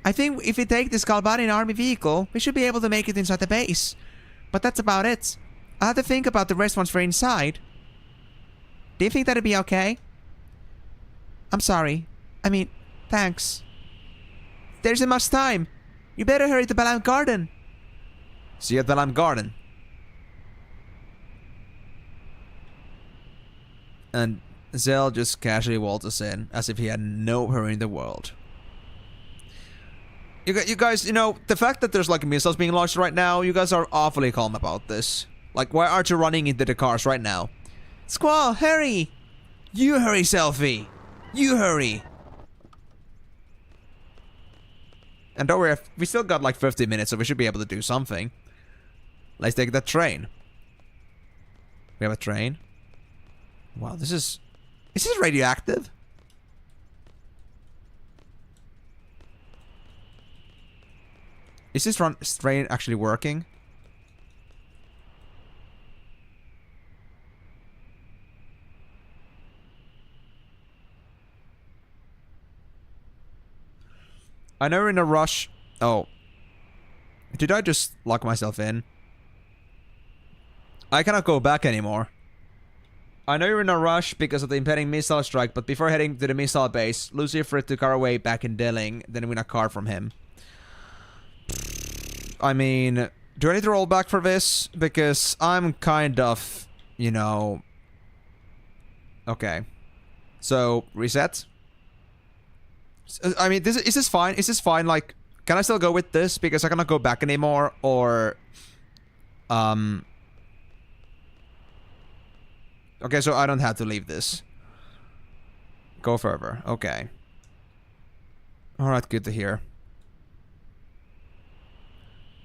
I think if we take this Galbanian army vehicle, we should be able to make it inside the base. But that's about it. I'll have to think about the rest once we're inside. Do you think that'd be okay? I'm sorry. I mean, thanks. There isn't much time. You better hurry to Balam Garden. See you at Balam Garden. And Zell just casually waltzes in, as if he had no hurry in the world. You guys, you know, the fact that there's like missiles being launched right now, you guys are awfully calm about this. Like, why aren't you running into the cars right now? Squall, hurry! You hurry, Selfie! You hurry! And don't worry, we still got like 50 minutes, so we should be able to do something. Let's take that train. We have a train. Wow, this is... Is this radioactive? Is this train actually working? I know we're in a rush. Oh. Did I just lock myself in? I cannot go back anymore. I know you're in a rush because of the impending missile strike, but before heading to the missile base, Lucifer took our way back in Delling, then win a car from him. I mean, do I need to roll back for this? Because I'm kind of, you know... Okay. So, reset. I mean, is this fine? Is this fine? Like, can I still go with this? Because I cannot go back anymore, or... Okay, so I don't have to leave this. Go further. Okay. Alright, good to hear.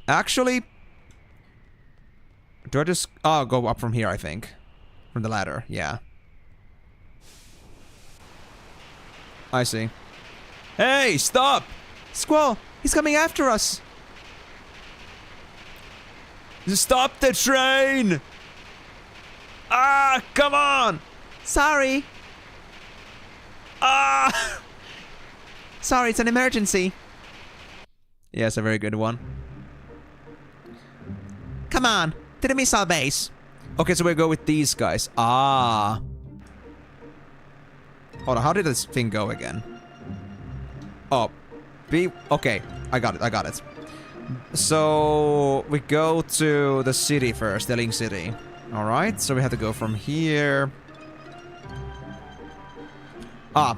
Actually... Do I just... Oh, go up from here, I think. From the ladder, yeah. I see. Hey, stop! Squall, he's coming after us! Stop the train! Ah, come on! Sorry. Ah! Sorry, it's an emergency. Yes, a very good one. Come on, to the missile base. Okay, so we go with these guys. Ah. Hold on, how did this thing go again? Oh, okay, I got it. So we go to the city first, the Link City. Alright, so we have to go from here. Yeah.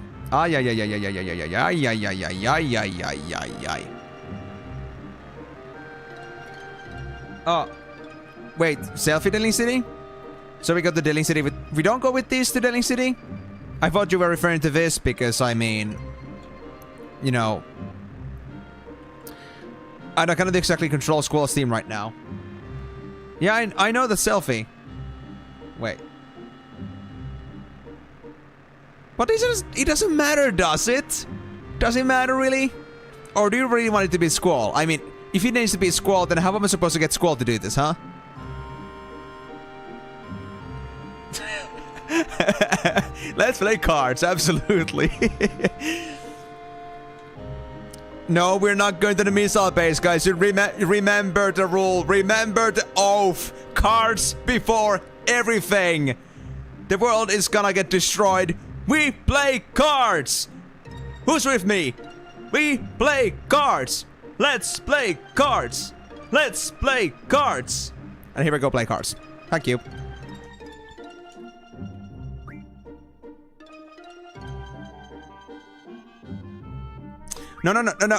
Oh, wait, selfie Dealing City? So we got the Dealing City with... We don't go with this to Dealing City? I thought you were referring to this because, I mean... You know... I cannot exactly control Squall's team right now. Yeah, I know the selfie. Wait. But it doesn't matter, does it? Does it matter, really? Or do you really want it to be Squall? I mean, if it needs to be Squall, then how am I supposed to get Squall to do this, huh? Let's play cards, absolutely. No, we're not going to the missile base, guys. You remember the rule. Remember the oath. Cards before everything. The world is gonna get destroyed. We play cards. Who's with me? We play cards. Let's play cards. Let's play cards. And here we go, play cards. Thank you. No.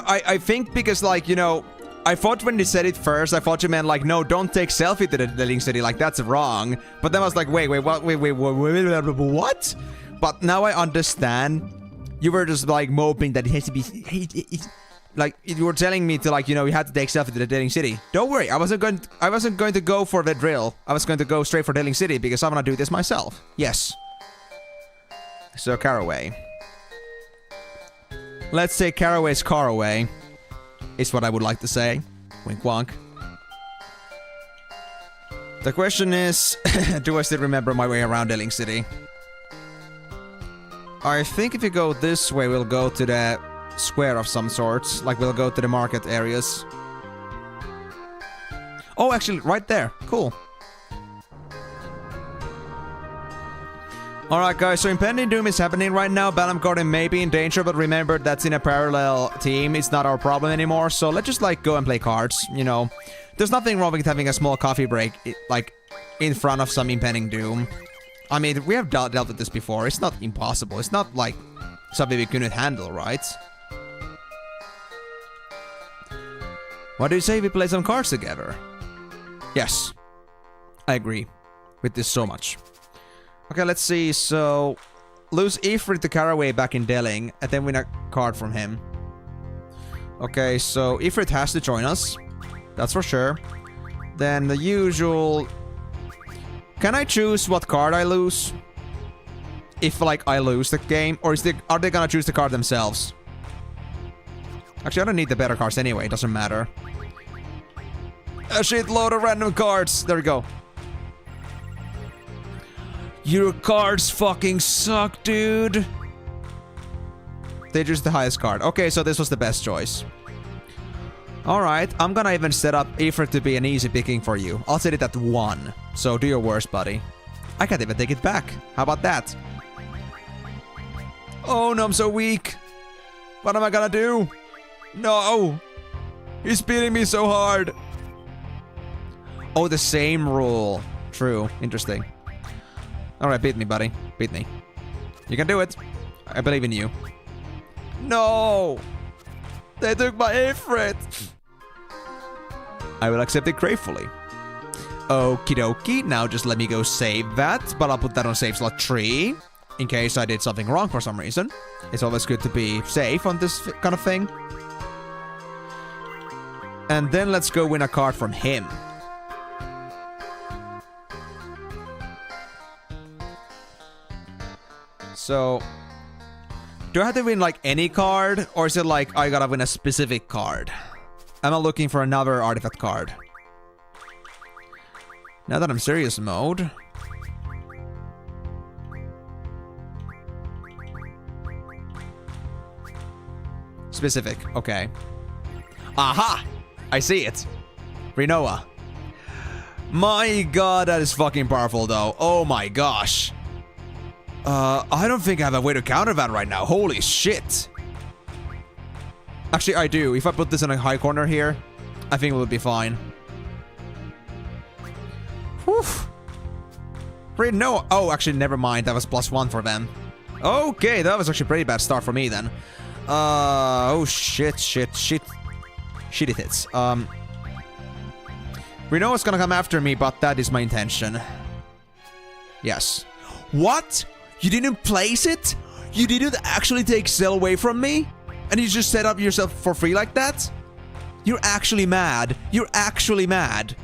I think because, like, you know, I thought when they said it first, I thought you meant, like, no, don't take selfie to the Link City. Like, that's wrong. But then I was like, wait, what? But now I understand. You were just, like, moping that it has to be... Like, you were telling me to, like, you know, you had to take selfie to the Link City. Don't worry, I wasn't going to go for the drill. I was going to go straight for the Link City because I want to do this myself. Yes. So, Caraway. Let's take Caraway's car away, is what I would like to say. Wink wonk. The question is, do I still remember my way around Dealing City? I think if you go this way, we'll go to the square of some sorts. Like, we'll go to the market areas. Oh, actually, right there. Cool. Alright guys, so Impending Doom is happening right now. Balam Garden may be in danger, but remember that's in a parallel team. It's not our problem anymore, so let's just, like, go and play cards, you know. There's nothing wrong with having a small coffee break, like, in front of some Impending Doom. I mean, we have dealt with this before. It's not impossible. It's not like something we couldn't handle, right? What do you say we play some cards together? Yes. I agree with this so much. Okay, let's see. So, lose Ifrit to Caraway back in Deling, and then win a card from him. Okay, so Ifrit has to join us. That's for sure. Then the usual... Can I choose what card I lose? If, like, I lose the game? Or are they gonna choose the card themselves? Actually, I don't need the better cards anyway. It doesn't matter. A shitload of random cards. There we go. Your cards fucking suck, dude. They choose the highest card. Okay, so this was the best choice. Alright, I'm gonna even set up Ifrit to be an easy picking for you. I'll set it at 1. So do your worst, buddy. I can't even take it back. How about that? Oh no, I'm so weak. What am I gonna do? No! He's beating me so hard. Oh, the same rule. True. Interesting. Alright, beat me, buddy. Beat me. You can do it. I believe in you. No! They took my Ifrit! I will accept it gratefully. Okie dokie. Now just let me go save that. But I'll put that on save slot 3. In case I did something wrong for some reason. It's always good to be safe on this kind of thing. And then let's go win a card from him. So, do I have to win like any card? Or is it like I gotta win a specific card? Am I looking for another artifact card? Now that I'm serious mode. Specific, okay. Aha! I see it. Rinoa. My god, that is fucking powerful though. Oh my gosh. I don't think I have a way to counter that right now. Holy shit. Actually, I do. If I put this in a high corner here, I think it will be fine. Whew. No. Oh, actually, never mind. That was +1 for them. Okay, that was actually a pretty bad start for me then. Oh shit. Shitty hits. Renoa's gonna come after me, but that is my intention. Yes. What? You didn't place it? You didn't actually take Cell away from me? And you just set up yourself for free like that? You're actually mad. You're actually mad.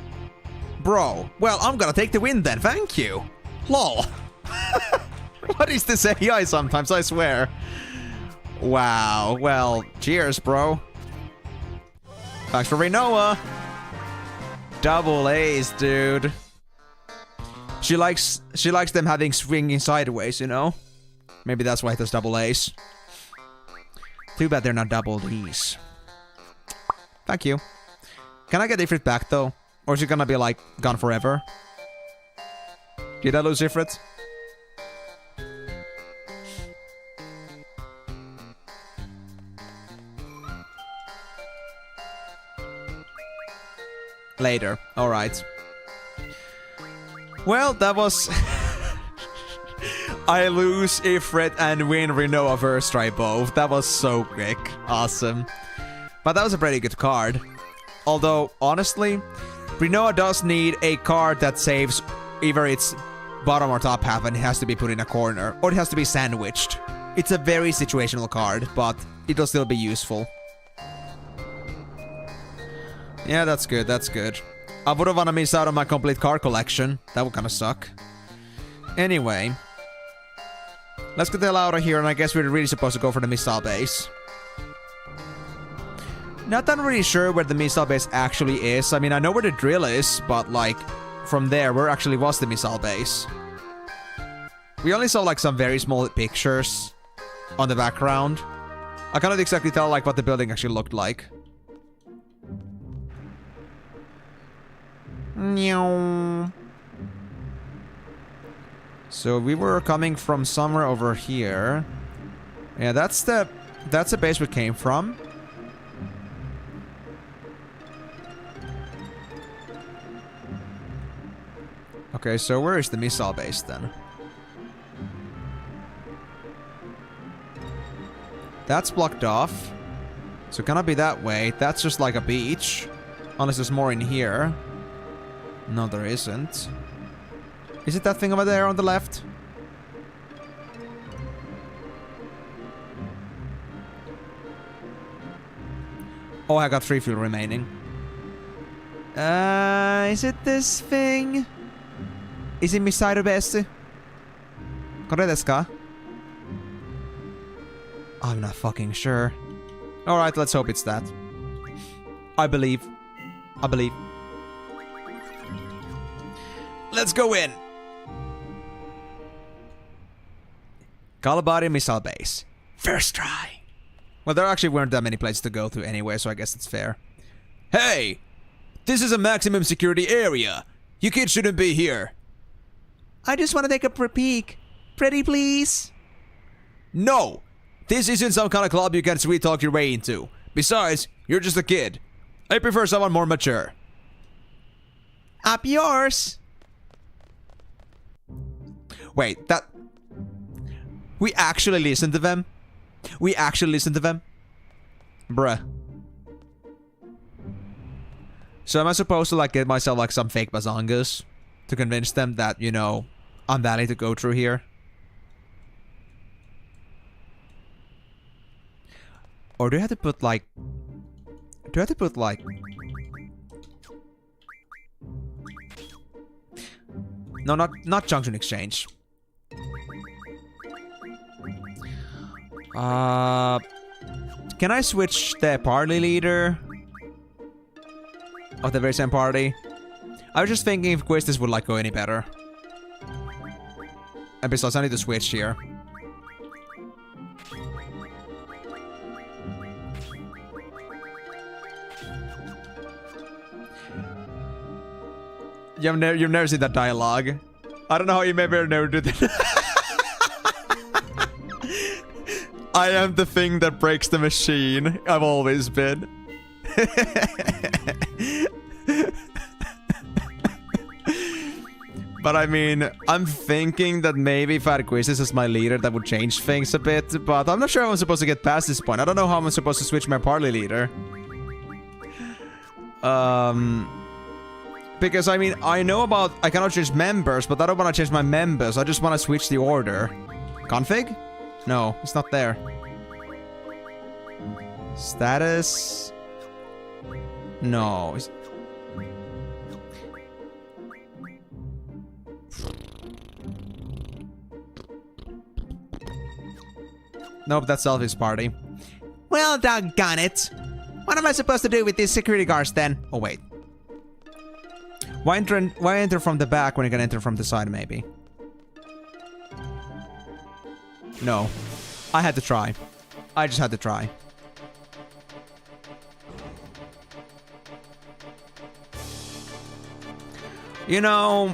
Bro, well, I'm gonna take the win then, thank you. Lol. What is this AI sometimes, I swear. Wow, well, cheers, bro. Thanks for Renoa. Double A's, dude. She likes them having swinging sideways, you know? Maybe that's why it does double A's. Too bad they're not double D's. Thank you. Can I get Ifrit back, though? Or is it gonna be, like, gone forever? Did I lose Ifrit? Later. Alright. Well, that was... I lose Ifrit and win Renoa first try both. That was so quick. Awesome. But that was a pretty good card. Although, honestly, Renoa does need a card that saves either its bottom or top half and it has to be put in a corner. Or it has to be sandwiched. It's a very situational card, but it'll still be useful. Yeah, that's good, that's good. I would've wanna miss out on my complete card collection. That would kinda suck. Anyway. Let's get the hell out of here, and I guess we're really supposed to go for the missile base. Not that I'm really sure where the missile base actually is. I mean, I know where the drill is, but like, from there, where actually was the missile base? We only saw like some very small pictures on the background. I cannot exactly tell like what the building actually looked like. So we were coming from somewhere over here. Yeah, that's the base we came from. Okay, so where is the missile base then? That's blocked off. So it cannot be that way. That's just like a beach. Unless there's more in here. No, there isn't. Is it that thing over there on the left? Oh, I got 3 fuel remaining. Is it this thing? Is it Misaido Best? Kore desu ka? I'm not fucking sure. Alright, let's hope it's that. I believe. I believe. Let's go in! Kalabari Missile Base. First try. Well, there actually weren't that many places to go to anyway, so I guess it's fair. Hey! This is a maximum security area. You kids shouldn't be here. I just want to take a peek. Pretty please? No! This isn't some kind of club you can sweet talk your way into. Besides, you're just a kid. I prefer someone more mature. Up yours! Wait, that... We actually listen to them? We actually listen to them? Bruh. So am I supposed to like get myself like some fake bazongas to convince them that, you know, I'm valid to go through here? Or do I have to put like... Do I have to put like... No, not junction exchange. Can I switch the party leader of the very same party? I was just thinking if Quistis would like go any better. And besides, I need to switch here. You've never seen that dialogue. I don't know how you maybe never do that. I am the thing that breaks the machine. I've always been. But I mean, I'm thinking that maybe if I had Quistis as my leader, that would change things a bit. But I'm not sure how I'm supposed to get past this point. I don't know how I'm supposed to switch my party leader. Because I mean, I know about I cannot change members, but I don't want to change my members. I just want to switch the order. Config? No, it's not there. Status? No. Nope, that's Selfie's party. Well, doggone it. What am I supposed to do with these security guards then? Oh, wait. Why enter from the back when you can enter from the side, maybe? No. I had to try. I just had to try. You know...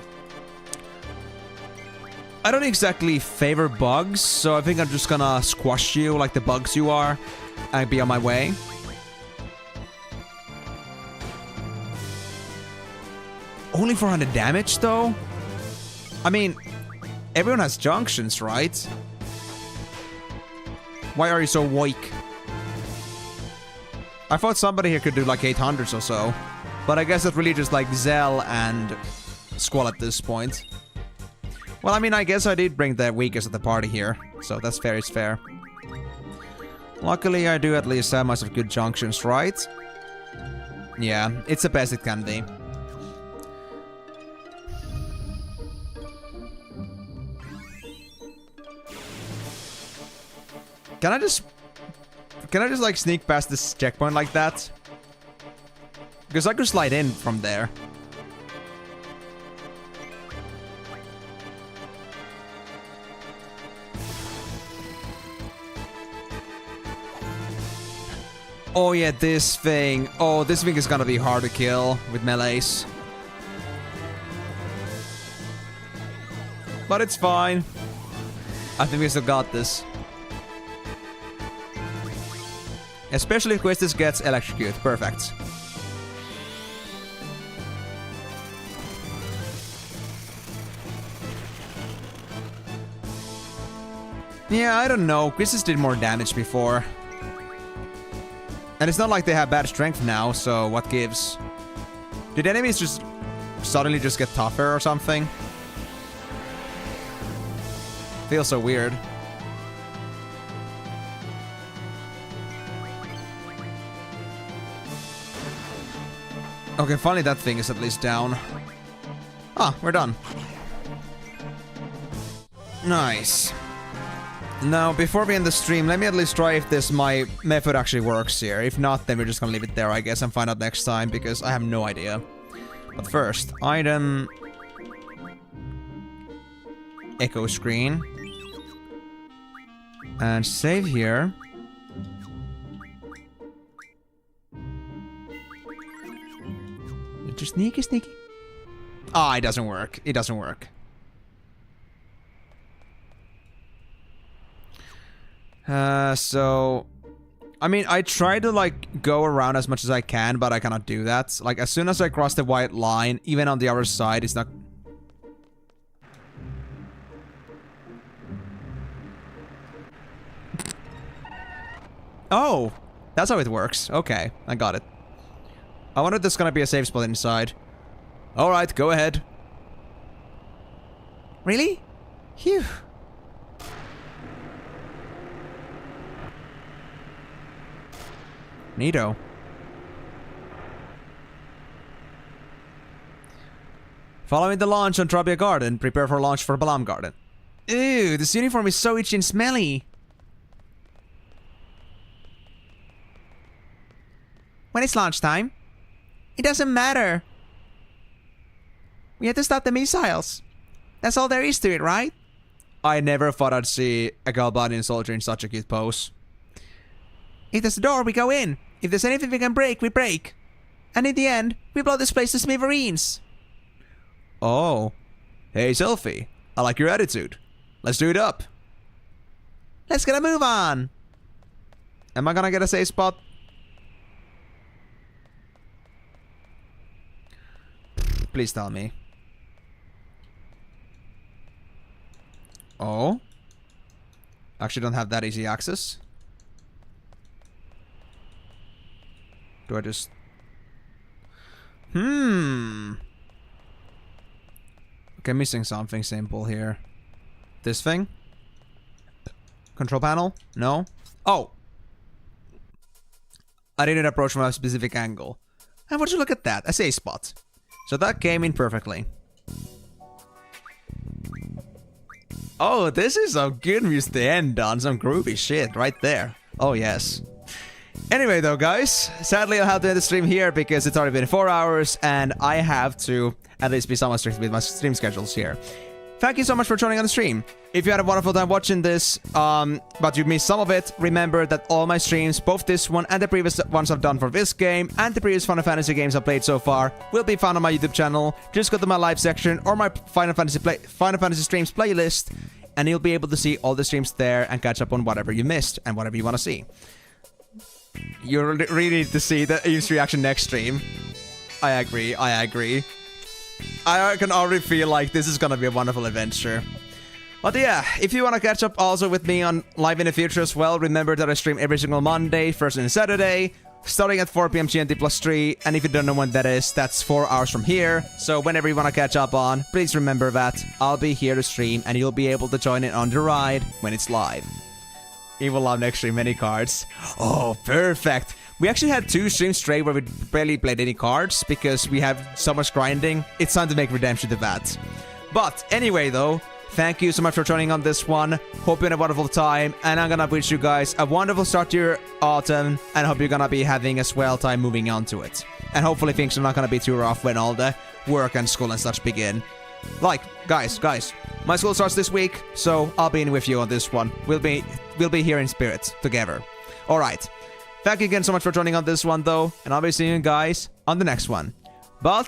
I don't exactly favor bugs, so I think I'm just gonna squash you like the bugs you are and be on my way. Only 400 damage, though? I mean, everyone has junctions, right? Why are you so weak? I thought somebody here could do like 800s or so. But I guess it's really just like Zell and Squall at this point. Well, I mean, I guess I did bring the weakest of the party here. So that's fair, it's fair. Luckily, I do at least have myself good junctions, right? Yeah, it's the best it can be. Can I just like sneak past this checkpoint like that? Because I could slide in from there. Oh yeah, this thing. Oh, this thing is gonna be hard to kill with melees. But it's fine. I think we still got this. Especially if Quistis gets electrocuted. Perfect. Yeah, I don't know. Quistis did more damage before. And it's not like they have bad strength now, so what gives? Did enemies just suddenly just get tougher or something? Feels so weird. Okay, finally that thing is at least down. Ah, we're done. Nice. Now, before we end the stream, let me at least try if my method actually works here. If not, then we're just gonna leave it there, I guess, and find out next time, because I have no idea. But first, item... Echo screen. And save here. Just sneaky, sneaky. Ah, it doesn't work. It doesn't work. So... I mean, I try to, like, go around as much as I can, but I cannot do that. Like, as soon as I cross the white line, even on the other side, it's not... Oh! That's how it works. Okay, I got it. I wonder if there's gonna be a safe spot inside. Alright, go ahead. Really? Phew. Neato. Following the launch on Trabia Garden, prepare for launch for Balam Garden. Ew, this uniform is so itchy and smelly. When it's launch time, it doesn't matter. We have to stop the missiles. That's all there is to it, right? I never thought I'd see a Galbadian soldier in such a cute pose. If there's a door, we go in. If there's anything we can break, we break. And in the end, we blow this place to smithereens. Oh. Hey, Selfie. I like your attitude. Let's do it up. Let's get a move on. Am I gonna get a safe spot? Please tell me. Oh? Actually don't have that easy access. Do I just... Okay, missing something simple here. This thing? Control panel? No? Oh! I didn't approach from a specific angle. And would you look at that? A safe spot. So that came in perfectly. Oh, this is some good music to end on. Some groovy shit right there. Oh, yes. Anyway, though, guys, sadly I'll have to end the stream here because it's already been 4 hours and I have to at least be somewhat strict with my stream schedules here. Thank you so much for joining on the stream. If you had a wonderful time watching this, but you missed some of it, remember that all my streams, both this one and the previous ones I've done for this game, and the previous Final Fantasy games I've played so far, will be found on my YouTube channel. Just go to my live section or my Final Fantasy streams playlist, and you'll be able to see all the streams there and catch up on whatever you missed and whatever you want to see. You really need to see the Eve's reaction next stream. I agree, I agree. I can already feel like this is gonna be a wonderful adventure. But yeah, if you want to catch up also with me on live in the future as well, remember that I stream every single Monday, Thursday and Saturday, starting at 4 PM GMT plus 3, and if you don't know when that is, that's 4 hours from here. So whenever you want to catch up on, please remember that I'll be here to stream and you'll be able to join in on the ride when it's live. Evil Love next stream, many cards. Oh, perfect. We actually had 2 streams straight where we barely played any cards because we have so much grinding. It's time to make redemption to that. But anyway, though, thank you so much for joining on this one. Hope you had a wonderful time, and I'm gonna wish you guys a wonderful start to your autumn, and hope you're gonna be having a swell time moving on to it. And hopefully things are not gonna be too rough when all the work and school and such begin. Like, guys, my school starts this week, so I'll be in with you on this one. We'll be here in spirit together. All right. Thank you again so much for joining on this one, though, and I'll be seeing you guys on the next one. But